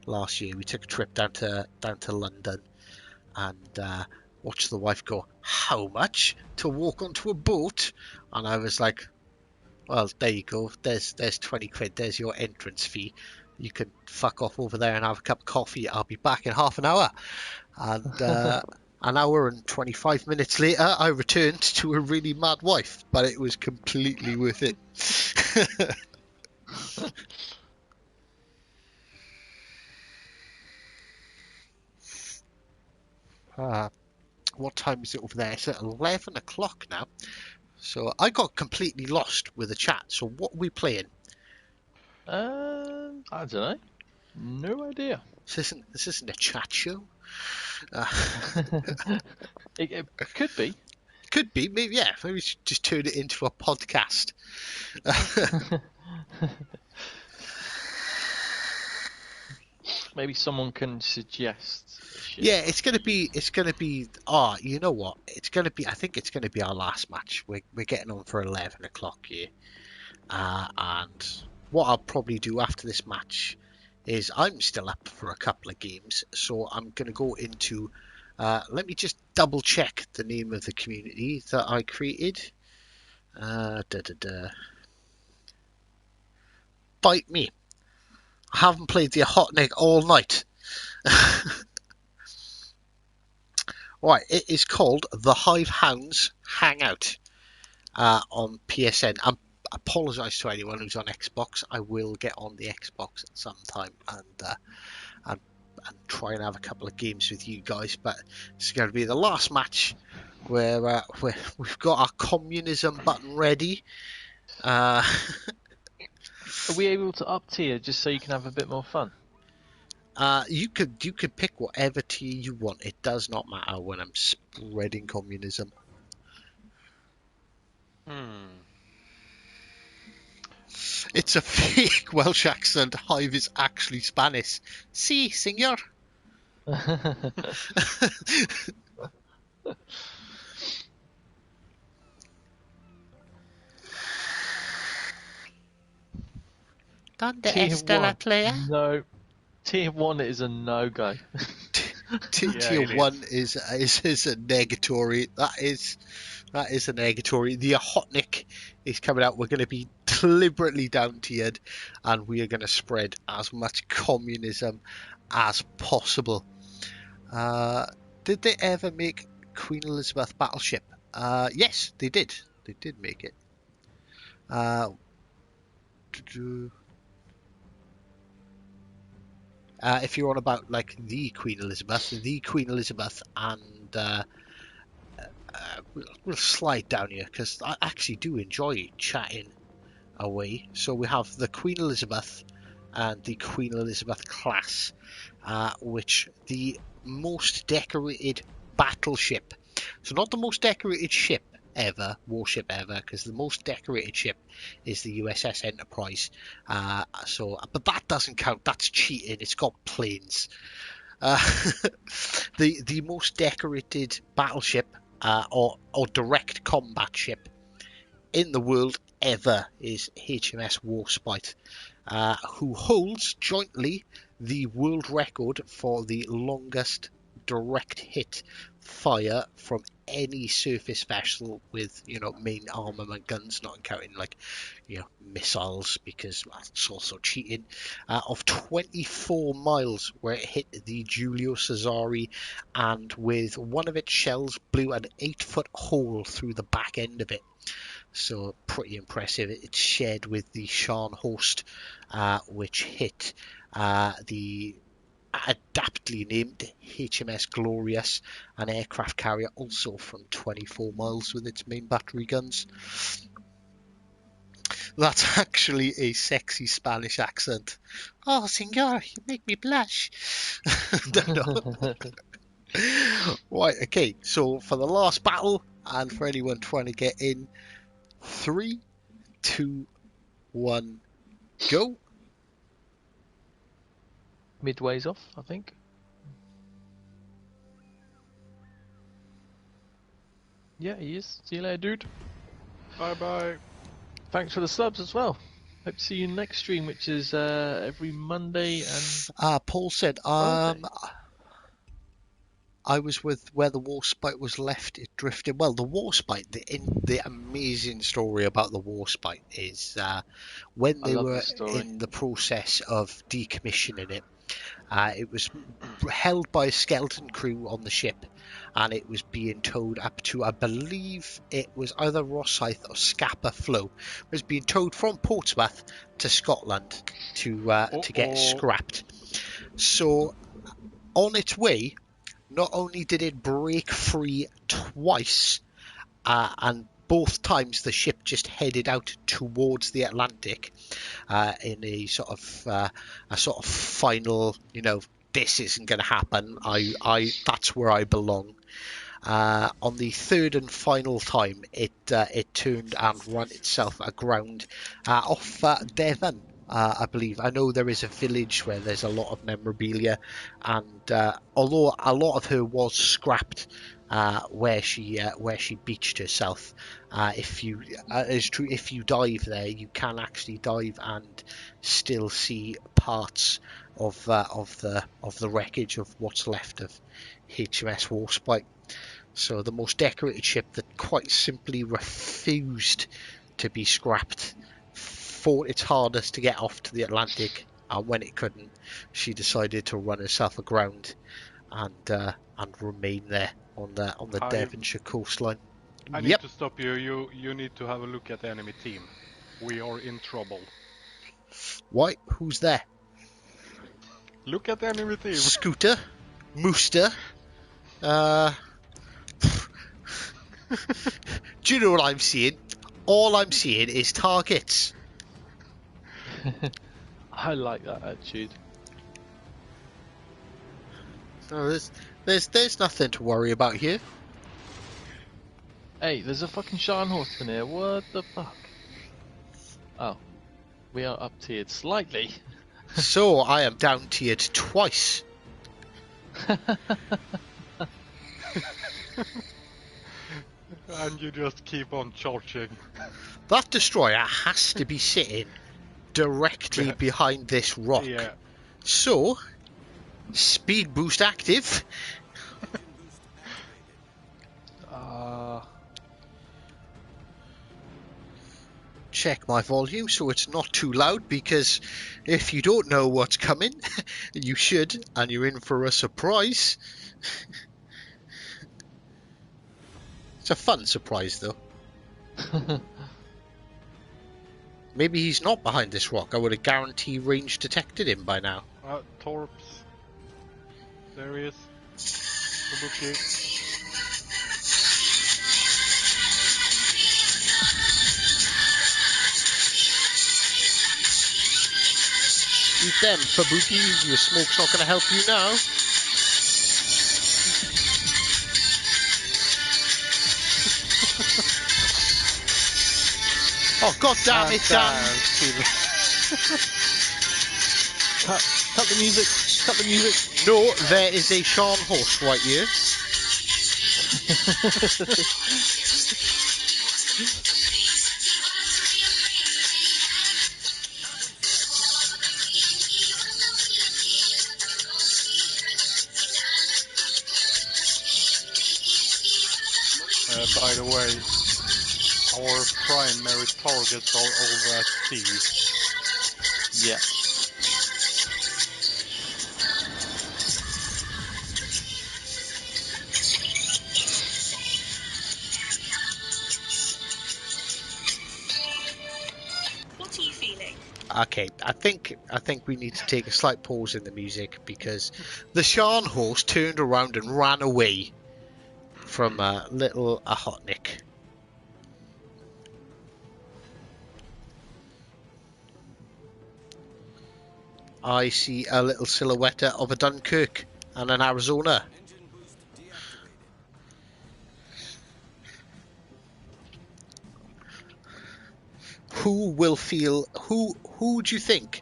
last year. We took a trip down to London and watched the wife go, "How much to walk onto a boat?" And I was like, "Well, there you go. There's 20 quid. There's your entrance fee. You can fuck off over there and have a cup of coffee. I'll be back in half an hour." And an hour and 25 minutes later, I returned to a really mad wife, but it was completely worth it. What time is it over there? It's at 11 o'clock now. So I got completely lost with the chat. So what are we playing? I don't know. No idea. This isn't a chat show. It could be. Could be, maybe, yeah. Maybe we should just turn it into a podcast. Maybe someone can suggest shit. Yeah, it's gonna be. You know what? It's gonna be. I think it's gonna be our last match. We're getting on for 11 o'clock here, and what I'll probably do after this match is I'm still up for a couple of games, so I'm gonna go into. Let me just double check the name of the community that I created. Bite me. I haven't played the Hotnik all night. Right, it is called the Hive Hounds Hangout on PSN. I apologise to anyone who's on Xbox. I will get on the Xbox at some time and try and have a couple of games with you guys. But it's going to be the last match where we've got our communism button ready. Are we able to up tier just so you can have a bit more fun? You could pick whatever tier you want. It does not matter when I'm spreading communism. It's a fake Welsh accent. Hive is actually Spanish. Sí, señor. ¿Dónde Tier está la 1. playa? No. Tier 1 is a no-go. Tier 1 is a negatory. That is a negatory. The Hotnik is coming out. We're going to be deliberately down tiered, and we are going to spread as much communism as possible. Did they ever make Queen Elizabeth battleship? Yes, they did. They did make it. If you're on about like the Queen Elizabeth and we'll slide down here because I actually do enjoy chatting away. So we have the Queen Elizabeth and the Queen Elizabeth class, which the most decorated battleship. So not the most decorated ship ever, warship ever, because the most decorated ship is the USS Enterprise. But that doesn't count. That's cheating. It's got planes. The most decorated battleship or direct combat ship in the world ever is HMS Warspite, who holds jointly the world record for the longest direct hit fire from any surface vessel with main armament guns, not counting missiles, because that's also cheating, of 24 miles, where it hit the Giulio Cesare, and with one of its shells blew an 8-foot hole through the back end of it. So pretty impressive. It's shared with the Scharnhorst, which hit the adaptly named HMS Glorious, an aircraft carrier also from 24 miles with its main battery guns. That's actually a sexy Spanish accent. Oh, senor, you make me blush. No. Right, okay, so for the last battle, and for anyone trying to get in, 3, 2, 1, go. Midway's off, I think. Yeah, he is. See you later, dude. Bye bye. Thanks for the subs as well. Hope to see you next stream, which is every Monday and Paul said, Friday. I was with where the Warspite was left. It drifted. Well, the Warspite, the amazing story about the Warspite is when I they love were this story. in the process of decommissioning it. It was held by a skeleton crew on the ship, and it was being towed up to, I believe it was either Rosyth or Scapa Flow. It was being towed from Portsmouth to Scotland to get scrapped. So on its way, not only did it break free twice, and both times the ship just headed out towards the Atlantic in a sort of final, this isn't going to happen. That's where I belong. On the third and final time, it turned and run itself aground off Devon. I believe. I know there is a village where there's a lot of memorabilia, and although a lot of her was scrapped where she beached herself, if you it's true, if you dive there, you can actually dive and still see parts of the wreckage of what's left of HMS Warspite. So the most decorated ship that quite simply refused to be scrapped, fought its hardest to get off to the Atlantic, and when it couldn't, she decided to run herself aground and remain there on the Hive. Devonshire coastline. I need to stop you. You need to have a look at the enemy team. We are in trouble. Why? Who's there? Look at the enemy team. Scooter, Mooster. Do you know what I'm seeing? All I'm seeing is targets. I like that attitude. No, there's nothing to worry about here. Hey, there's a fucking Scharnhorst here. What the fuck? Oh, we are up tiered slightly. So I am down tiered twice. And you just keep on charging. That destroyer has to be sitting directly behind this rock. Yeah. So, speed boost active. Check my volume so it's not too loud, because if you don't know what's coming, you should, and you're in for a surprise. It's a fun surprise, though. Maybe he's not behind this rock. I would have guaranteed range detected him by now. Torps. There he is. Kabuki. Eat them, Kabuki. Your smoke's not going to help you now. Oh, god damn it, Dan! Cut the music! Cut the music! No, there is a Scharnhorst right here. By the way, our primary targets are over at sea. Yeah. What are you feeling? Okay, I think we need to take a slight pause in the music because the Shan horse turned around and ran away from a little Ahotnik. I see a little silhouette of a Dunkirk and an Arizona. Engine boost deactivated. Who do you think?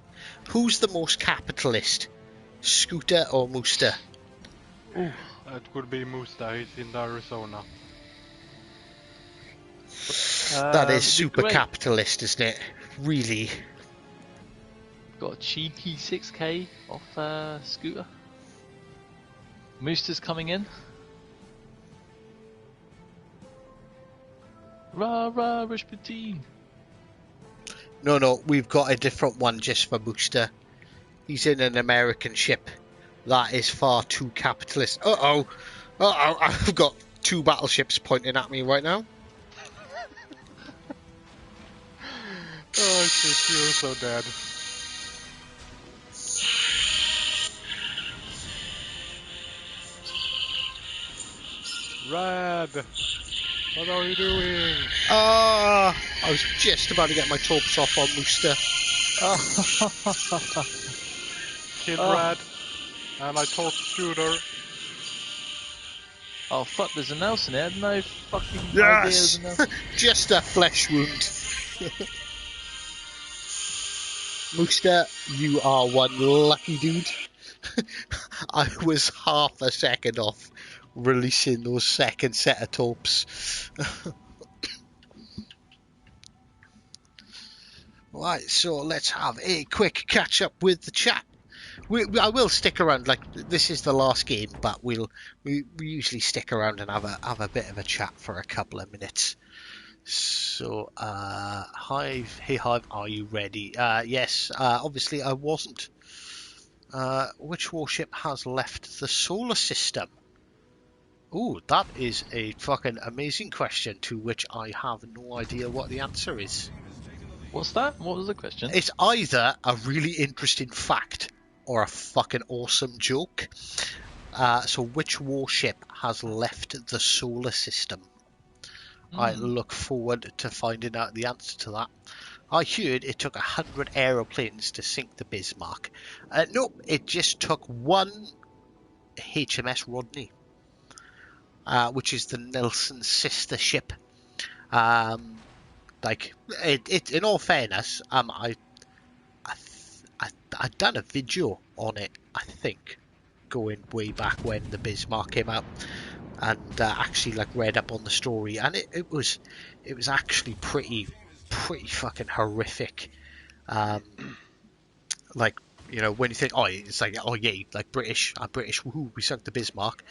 Who's the most capitalist? Scooter or Mooster? Ooh, It could be Musta, he's in Arizona. That is the super great capitalist, isn't it? Really. got a cheeky 6k off Scooter. Mooster's coming in. Rah rah, Rashpatine. No, we've got a different one just for Mooster. He's in an American ship. That is far too capitalist. Uh-oh, I've got 2 battleships pointing at me right now. Oh shit, you're so dead. Rad! What are you doing? I was just about to get my torps off on Mooster. Killed Oh. Rad. And I told Scooter. Oh fuck, there's a Nelson here. I had no fucking idea Yes! there's a Nelson. Just a flesh wound. Mooster, you are one lucky dude. I was half a second off releasing those second set of torps. Right, so let's have a quick catch up with the chat. I will stick around, like this is the last game, but we usually stick around and have a bit of a chat for a couple of minutes. So, Hive, hey Hive, are you ready? Yes, obviously I wasn't. Which warship has left the solar system? Ooh, that is a fucking amazing question to which I have no idea what the answer is. What's that? What was the question? It's either a really interesting fact or a fucking awesome joke. So which warship has left the solar system? I look forward to finding out the answer to that. I heard it took 100 aeroplanes to sink the Bismarck. Nope, it just took one HMS Rodney, which is the Nelson's sister ship. Like, in all fairness, I'd done a video on it, I think, going way back when the Bismarck came out, and actually like read up on the story, and it was actually pretty fucking horrific. Like, you know, when you think, oh, it's like, oh yeah, like I'm British, woohoo, we sunk the Bismarck.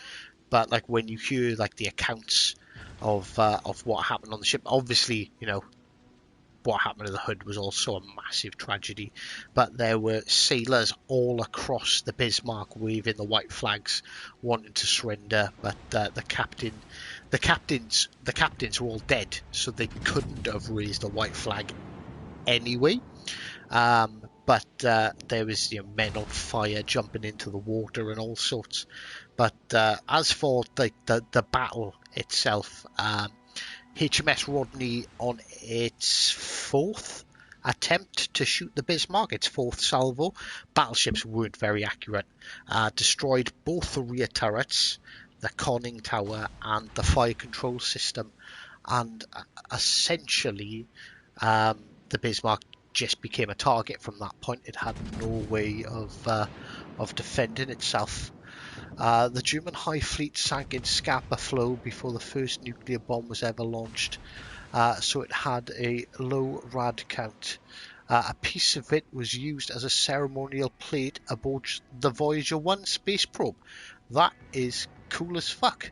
But like when you hear like the accounts of what happened on the ship, obviously, you know, what happened to the Hood was also a massive tragedy, but there were sailors all across the Bismarck waving the white flags, wanting to surrender, but the captains were all dead, so they couldn't have raised a white flag anyway. But there was, you know, men on fire jumping into the water and all sorts. But as for the battle itself, HMS Rodney, on its 4th attempt to shoot the Bismarck, its 4th salvo, battleships weren't very accurate. Destroyed both the rear turrets, the conning tower, and the fire control system. And essentially, the Bismarck just became a target from that point. It had no way of defending itself. The German Hive fleet sank in Scapa Flow before the first nuclear bomb was ever launched, so it had a low rad count. A piece of it was used as a ceremonial plate aboard the Voyager 1 space probe. That is cool as fuck.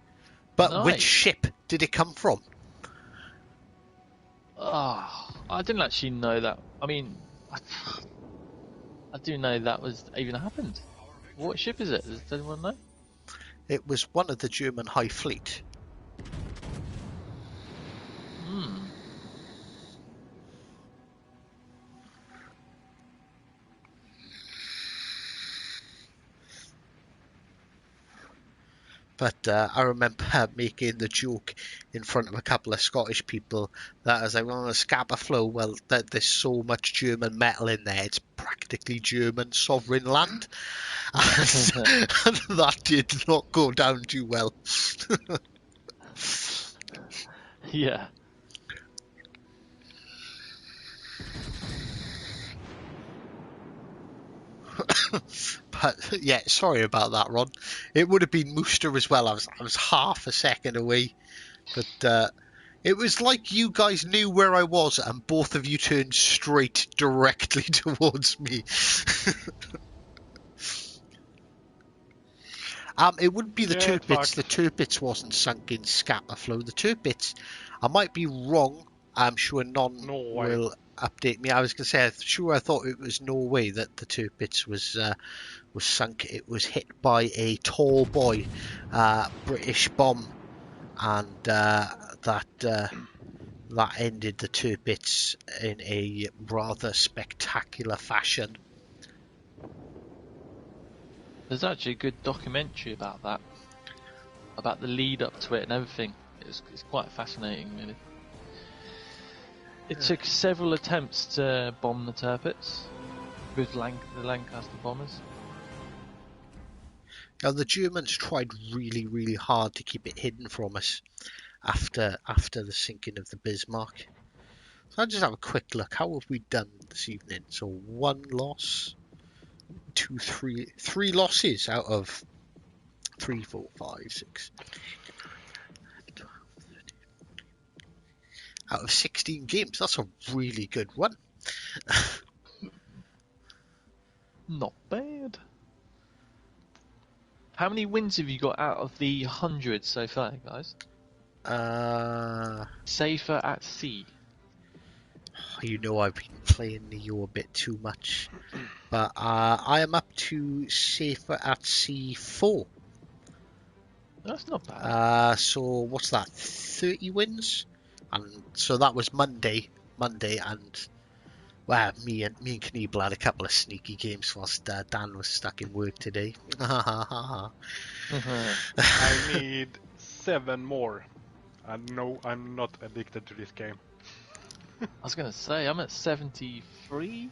But Nice. which ship did it come from? Oh, I didn't actually know that. I mean, I do know that was even happened. What ship is it? Does anyone know? It was one of the German High Fleet. But I remember making the joke in front of a couple of Scottish people that as I went on a Scapa Flow, well, there's so much German metal in there, it's practically German sovereign land. And that did not go down too well. Yeah. But yeah, sorry about that, Ron. It would have been Mooster as well. I was half a second away, but it was like you guys knew where I was, and both of you turned straight directly towards me. It wouldn't be the Get Tirpitz. fucked. The Tirpitz wasn't sunk in Scapa Flow. The Tirpitz, I might be wrong. I'm sure none No way. will update me. I was going to say, I'm sure I thought it was Norway that the Tirpitz was sunk. It was hit by a tall boy, British bomb, and that ended the Tirpitz in a rather spectacular fashion. There's actually a good documentary about that, about the lead up to it and everything. It's quite fascinating, really. It took several attempts to bomb the Tirpitz with the Lancaster bombers. Now the Germans tried really, really hard to keep it hidden from us after the sinking of the Bismarck. So I'll just have a quick look. How have we done this evening? So 1 loss, 3 losses out of 3, 4, 5, 6. Out of 16 games, that's a really good one. Not bad. How many wins have you got out of the 100 so far, guys? Safer at sea. You know I've been playing Neo a bit too much, but I am up to Safer at Sea 4. That's not bad. So what's that? 30 wins, and so that was Monday, and well, me and Knievel had a couple of sneaky games whilst Dan was stuck in work today. I need 7 more. And no, I'm not addicted to this game. I was gonna say I'm at 73.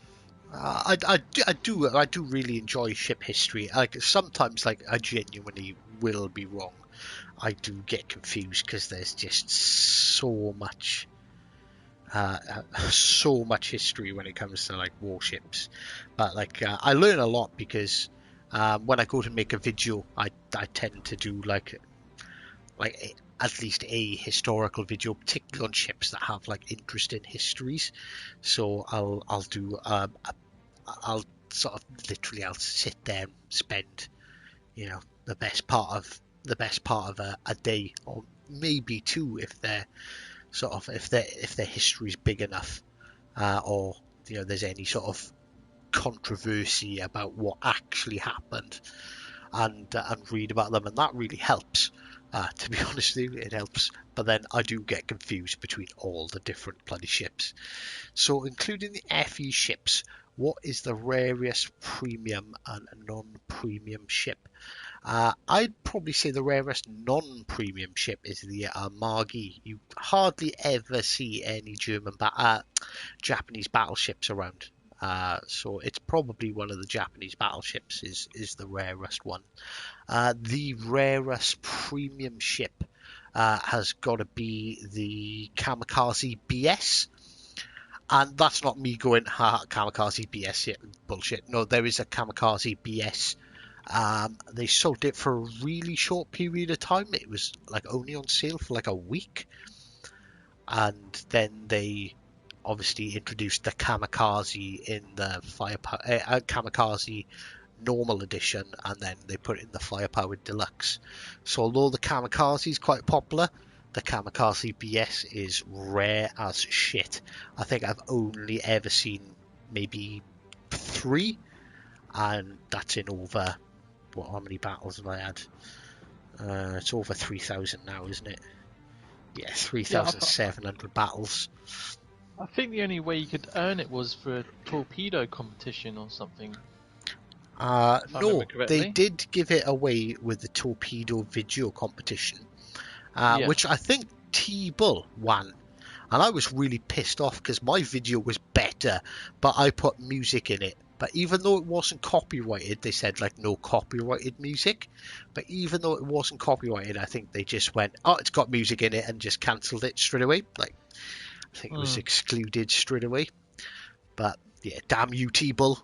I do really enjoy ship history. Like sometimes, like I genuinely will be wrong. I do get confused because there's just so much history when it comes to like warships. But like I learn a lot because when I go to make a video, I tend to do like at least a historical video, particularly on ships that have like interesting histories. So I'll do I'll sort of literally I'll sit there and spend the best part of a day, or maybe 2 if they're if their history's big enough, or there's any sort of controversy about what actually happened, and read about them, and that really helps. To be honest with you, it helps. But then I do get confused between all the different bloody ships. So, including the FE ships, what is the rarest premium and non-premium ship? I'd probably say the rarest non-premium ship is the Margi. You hardly ever see any Japanese battleships around. So it's probably one of the Japanese battleships is the rarest one. The rarest premium ship has got to be the Kamikaze BS. And that's not me going, Kamikaze BS, bullshit. No, there is a Kamikaze BS. They sold it for a really short period of time. It was like only on sale for like a week. And then they obviously introduced the Kamikaze in the Kamikaze normal edition, and then they put it in the firepowered deluxe. So although the Kamikaze is quite popular, the Kamikaze BS is rare as shit. I think I've only ever seen maybe 3, and that's in over how many battles have I had? It's over 3,000 now, isn't it? Yeah, 3,700 battles. I think the only way you could earn it was for a torpedo competition or something. I remember No, they correctly. did give it away with the torpedo video competition, Yeah. which I think T-Bull won. And I was really pissed off because my video was better, but I put music in it. But even though it wasn't copyrighted, they said like no copyrighted music. But even though it wasn't copyrighted, I think they just went, oh, it's got music in it and just cancelled it straight away. Like, I think it was excluded straight away. But yeah, damn you, T-Bull.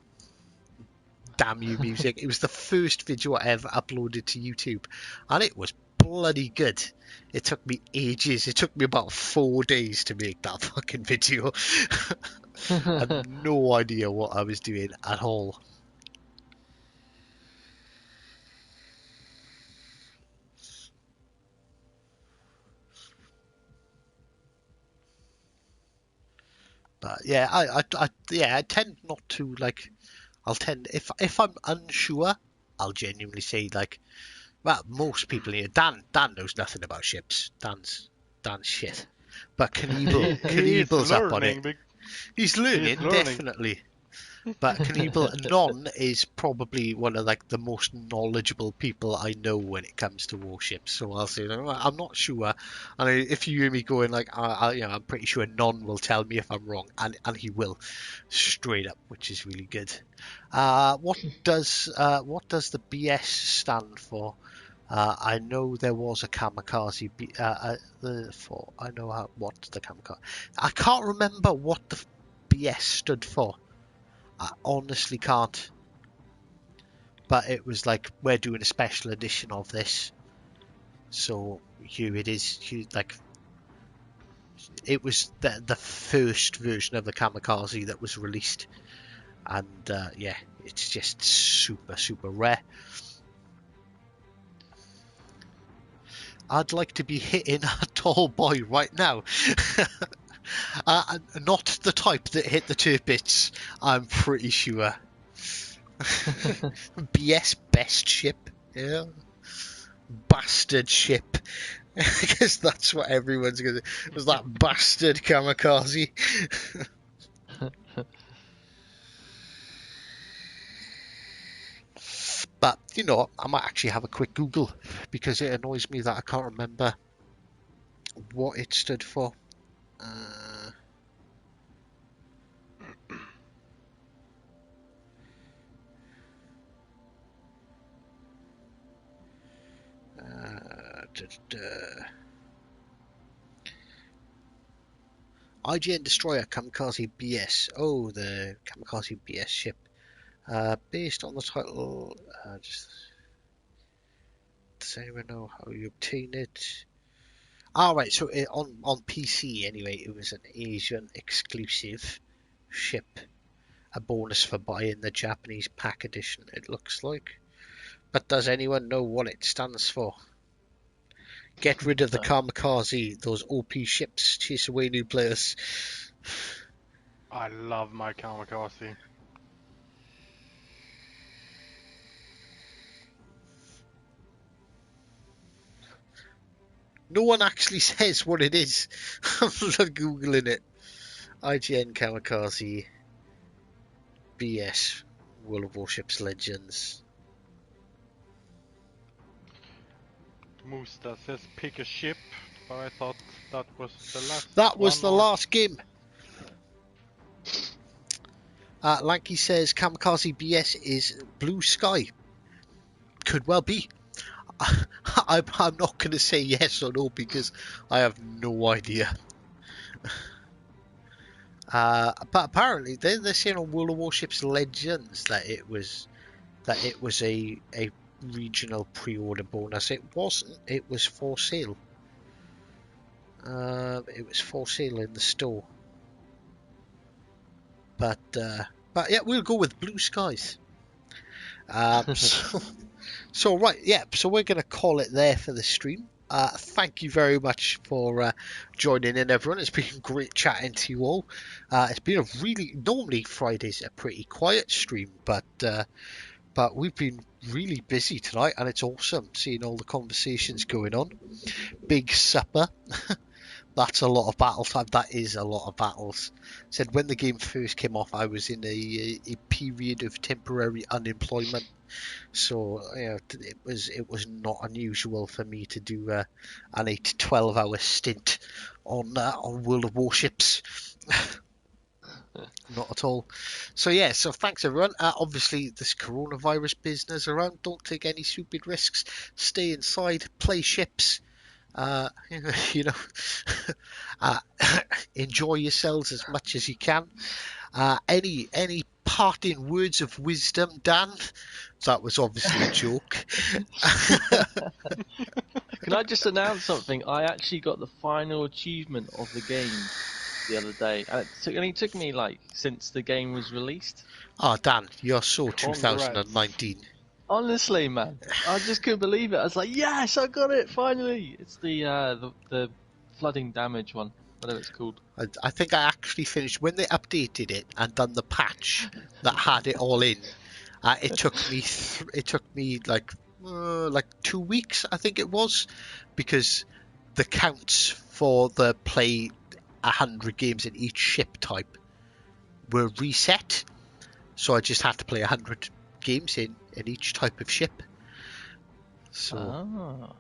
Damn you, music. It was the first video I ever uploaded to YouTube, and it was bloody good. It took me ages. It took me about 4 days to make that fucking video. I had no idea what I was doing at all. But yeah, I tend not to like. I'll tend if I'm unsure, I'll genuinely say like, well, most people here. Dan knows nothing about ships. Dan's shit. But He is Knievel's up on it. learning. He's learning, definitely. But Knievel Non is probably one of like the most knowledgeable people I know when it comes to warships. So I'll say, no, I'm not sure. And if you hear me going like, I'm pretty sure Non will tell me if I'm wrong, and he will, straight up, which is really good. What does the BS stand for? I know there was a kamikaze. I know what the kamikaze. I can't remember what the BS stood for. I honestly can't. But it was like, we're doing a special edition of this. So here it is. It was the first version of the kamikaze that was released. And yeah, it's just super, super rare. I'd like to be hitting a tall boy right now. Not the type that hit the turpits, I'm pretty sure. BS best ship, yeah. Bastard ship. Because that's what everyone's going to... It was that bastard kamikaze. But, you know, I might actually have a quick Google, because it annoys me that I can't remember what it stood for. IGN Destroyer Kamikaze BS. Oh, the Kamikaze BS ship. Based on the title, does anyone know how you obtain it? Right, so on PC anyway, it was an Asian exclusive ship. A bonus for buying the Japanese pack edition, it looks like. But does anyone know what it stands for? Get rid of the kamikaze, those OP ships, chase away new players. I love my kamikaze. No one actually says what it is. I'm googling it. IGN Kamikaze BS World of Warships Legends. Moosta says pick a ship, but I thought that was the last That was one, the or... last game. Lanky says Kamikaze BS is Blue Sky. Could well be. I'm not going to say yes or no because I have no idea. But apparently they're saying on World of Warships Legends that it was a regional pre-order bonus. It wasn't. It was for sale. It was for sale in the store. But yeah, we'll go with Blue Skies. So right, yeah. So we're going to call it there for the stream. Thank you very much for joining in, everyone. It's been great chatting to you all. It's been a really... Normally Fridays are a pretty quiet stream, but we've been really busy tonight, and it's awesome seeing all the conversations going on. Big supper. That's a lot of battle time. That is a lot of battles. Said when the game first came off, I was in a period of temporary unemployment, so it was not unusual for me to do an 8 to 12 hour stint on World of Warships. Not at all. So yeah, so thanks everyone. Obviously, this coronavirus business around. Don't take any stupid risks. Stay inside. Play ships. You know, uh, enjoy yourselves as much as you can. Any parting words of wisdom, Dan? That was obviously a joke. Can I just announce something? I actually got the final achievement of the game the other day, and it only took me since the game was released. Oh, Dan, you're so Congrats. 2019. Honestly, man, I just couldn't believe it. I was like, yes, I got it finally. It's the flooding damage one, whatever it's called. I think I actually finished when they updated it and done the patch that had it all in. It took me like 2 weeks, I think it was, because the counts for the play 100 games in each ship type were reset. So I just had to play 100 games in each type of ship. So,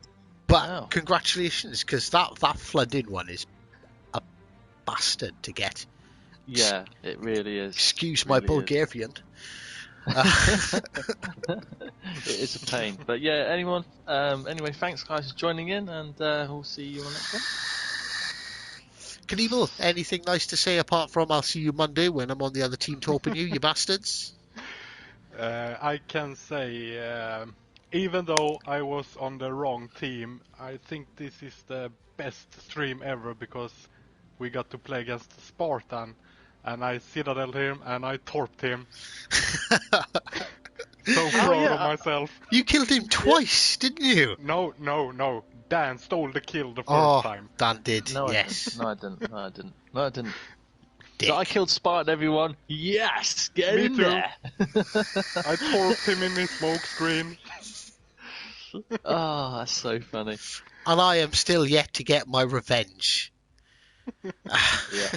but wow. congratulations, because that flooding one is a bastard to get. Yeah, it really is. Excuse It my really Bulgarian. It is a pain, but yeah. Anyway, thanks guys for joining in, and we'll see you on next one. Knievel, anything nice to say apart from I'll see you Monday when I'm on the other team topping you, you bastards? I can say, even though I was on the wrong team, I think this is the best stream ever because we got to play against Spartan, and I citadeled him and I torped him. So proud of myself. You killed him twice, didn't you? No. Dan stole the kill the first time. Dan did, No, yes. I didn't. Dick. So I killed Spartan, everyone. Yes, get Me in too. there. I torped him in his smoke screen. Oh, that's so funny. And I am still yet to get my revenge. Yeah.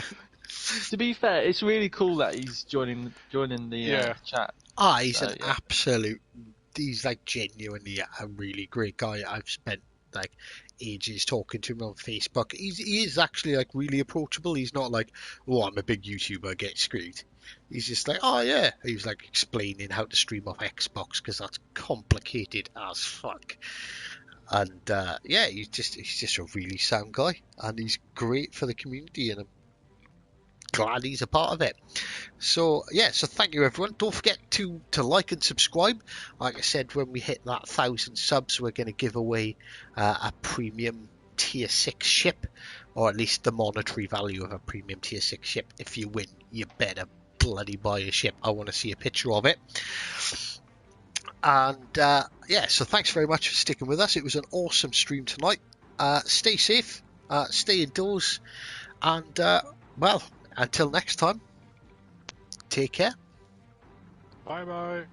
To be fair, it's really cool that he's joining the chat. He's an absolute. He's genuinely a really great guy. I've spent ages talking to him on Facebook. He is actually really approachable. He's not oh, I'm a big YouTuber, get screwed. He's just oh yeah. He was explaining how to stream off Xbox because that's complicated as fuck. And he's just a really sound guy, and he's great for the community, and I'm glad he's a part of it. So thank you everyone. Don't forget to like and subscribe. Like I said, when we hit that 1,000 subs, we're going to give away a premium tier 6 ship, or at least the monetary value of a premium tier 6 ship. If you win, you better bloody buy a ship. I want to see a picture of it. And so thanks very much for sticking with us. It was an awesome stream tonight. Stay safe, stay indoors, and until next time, take care. Bye bye.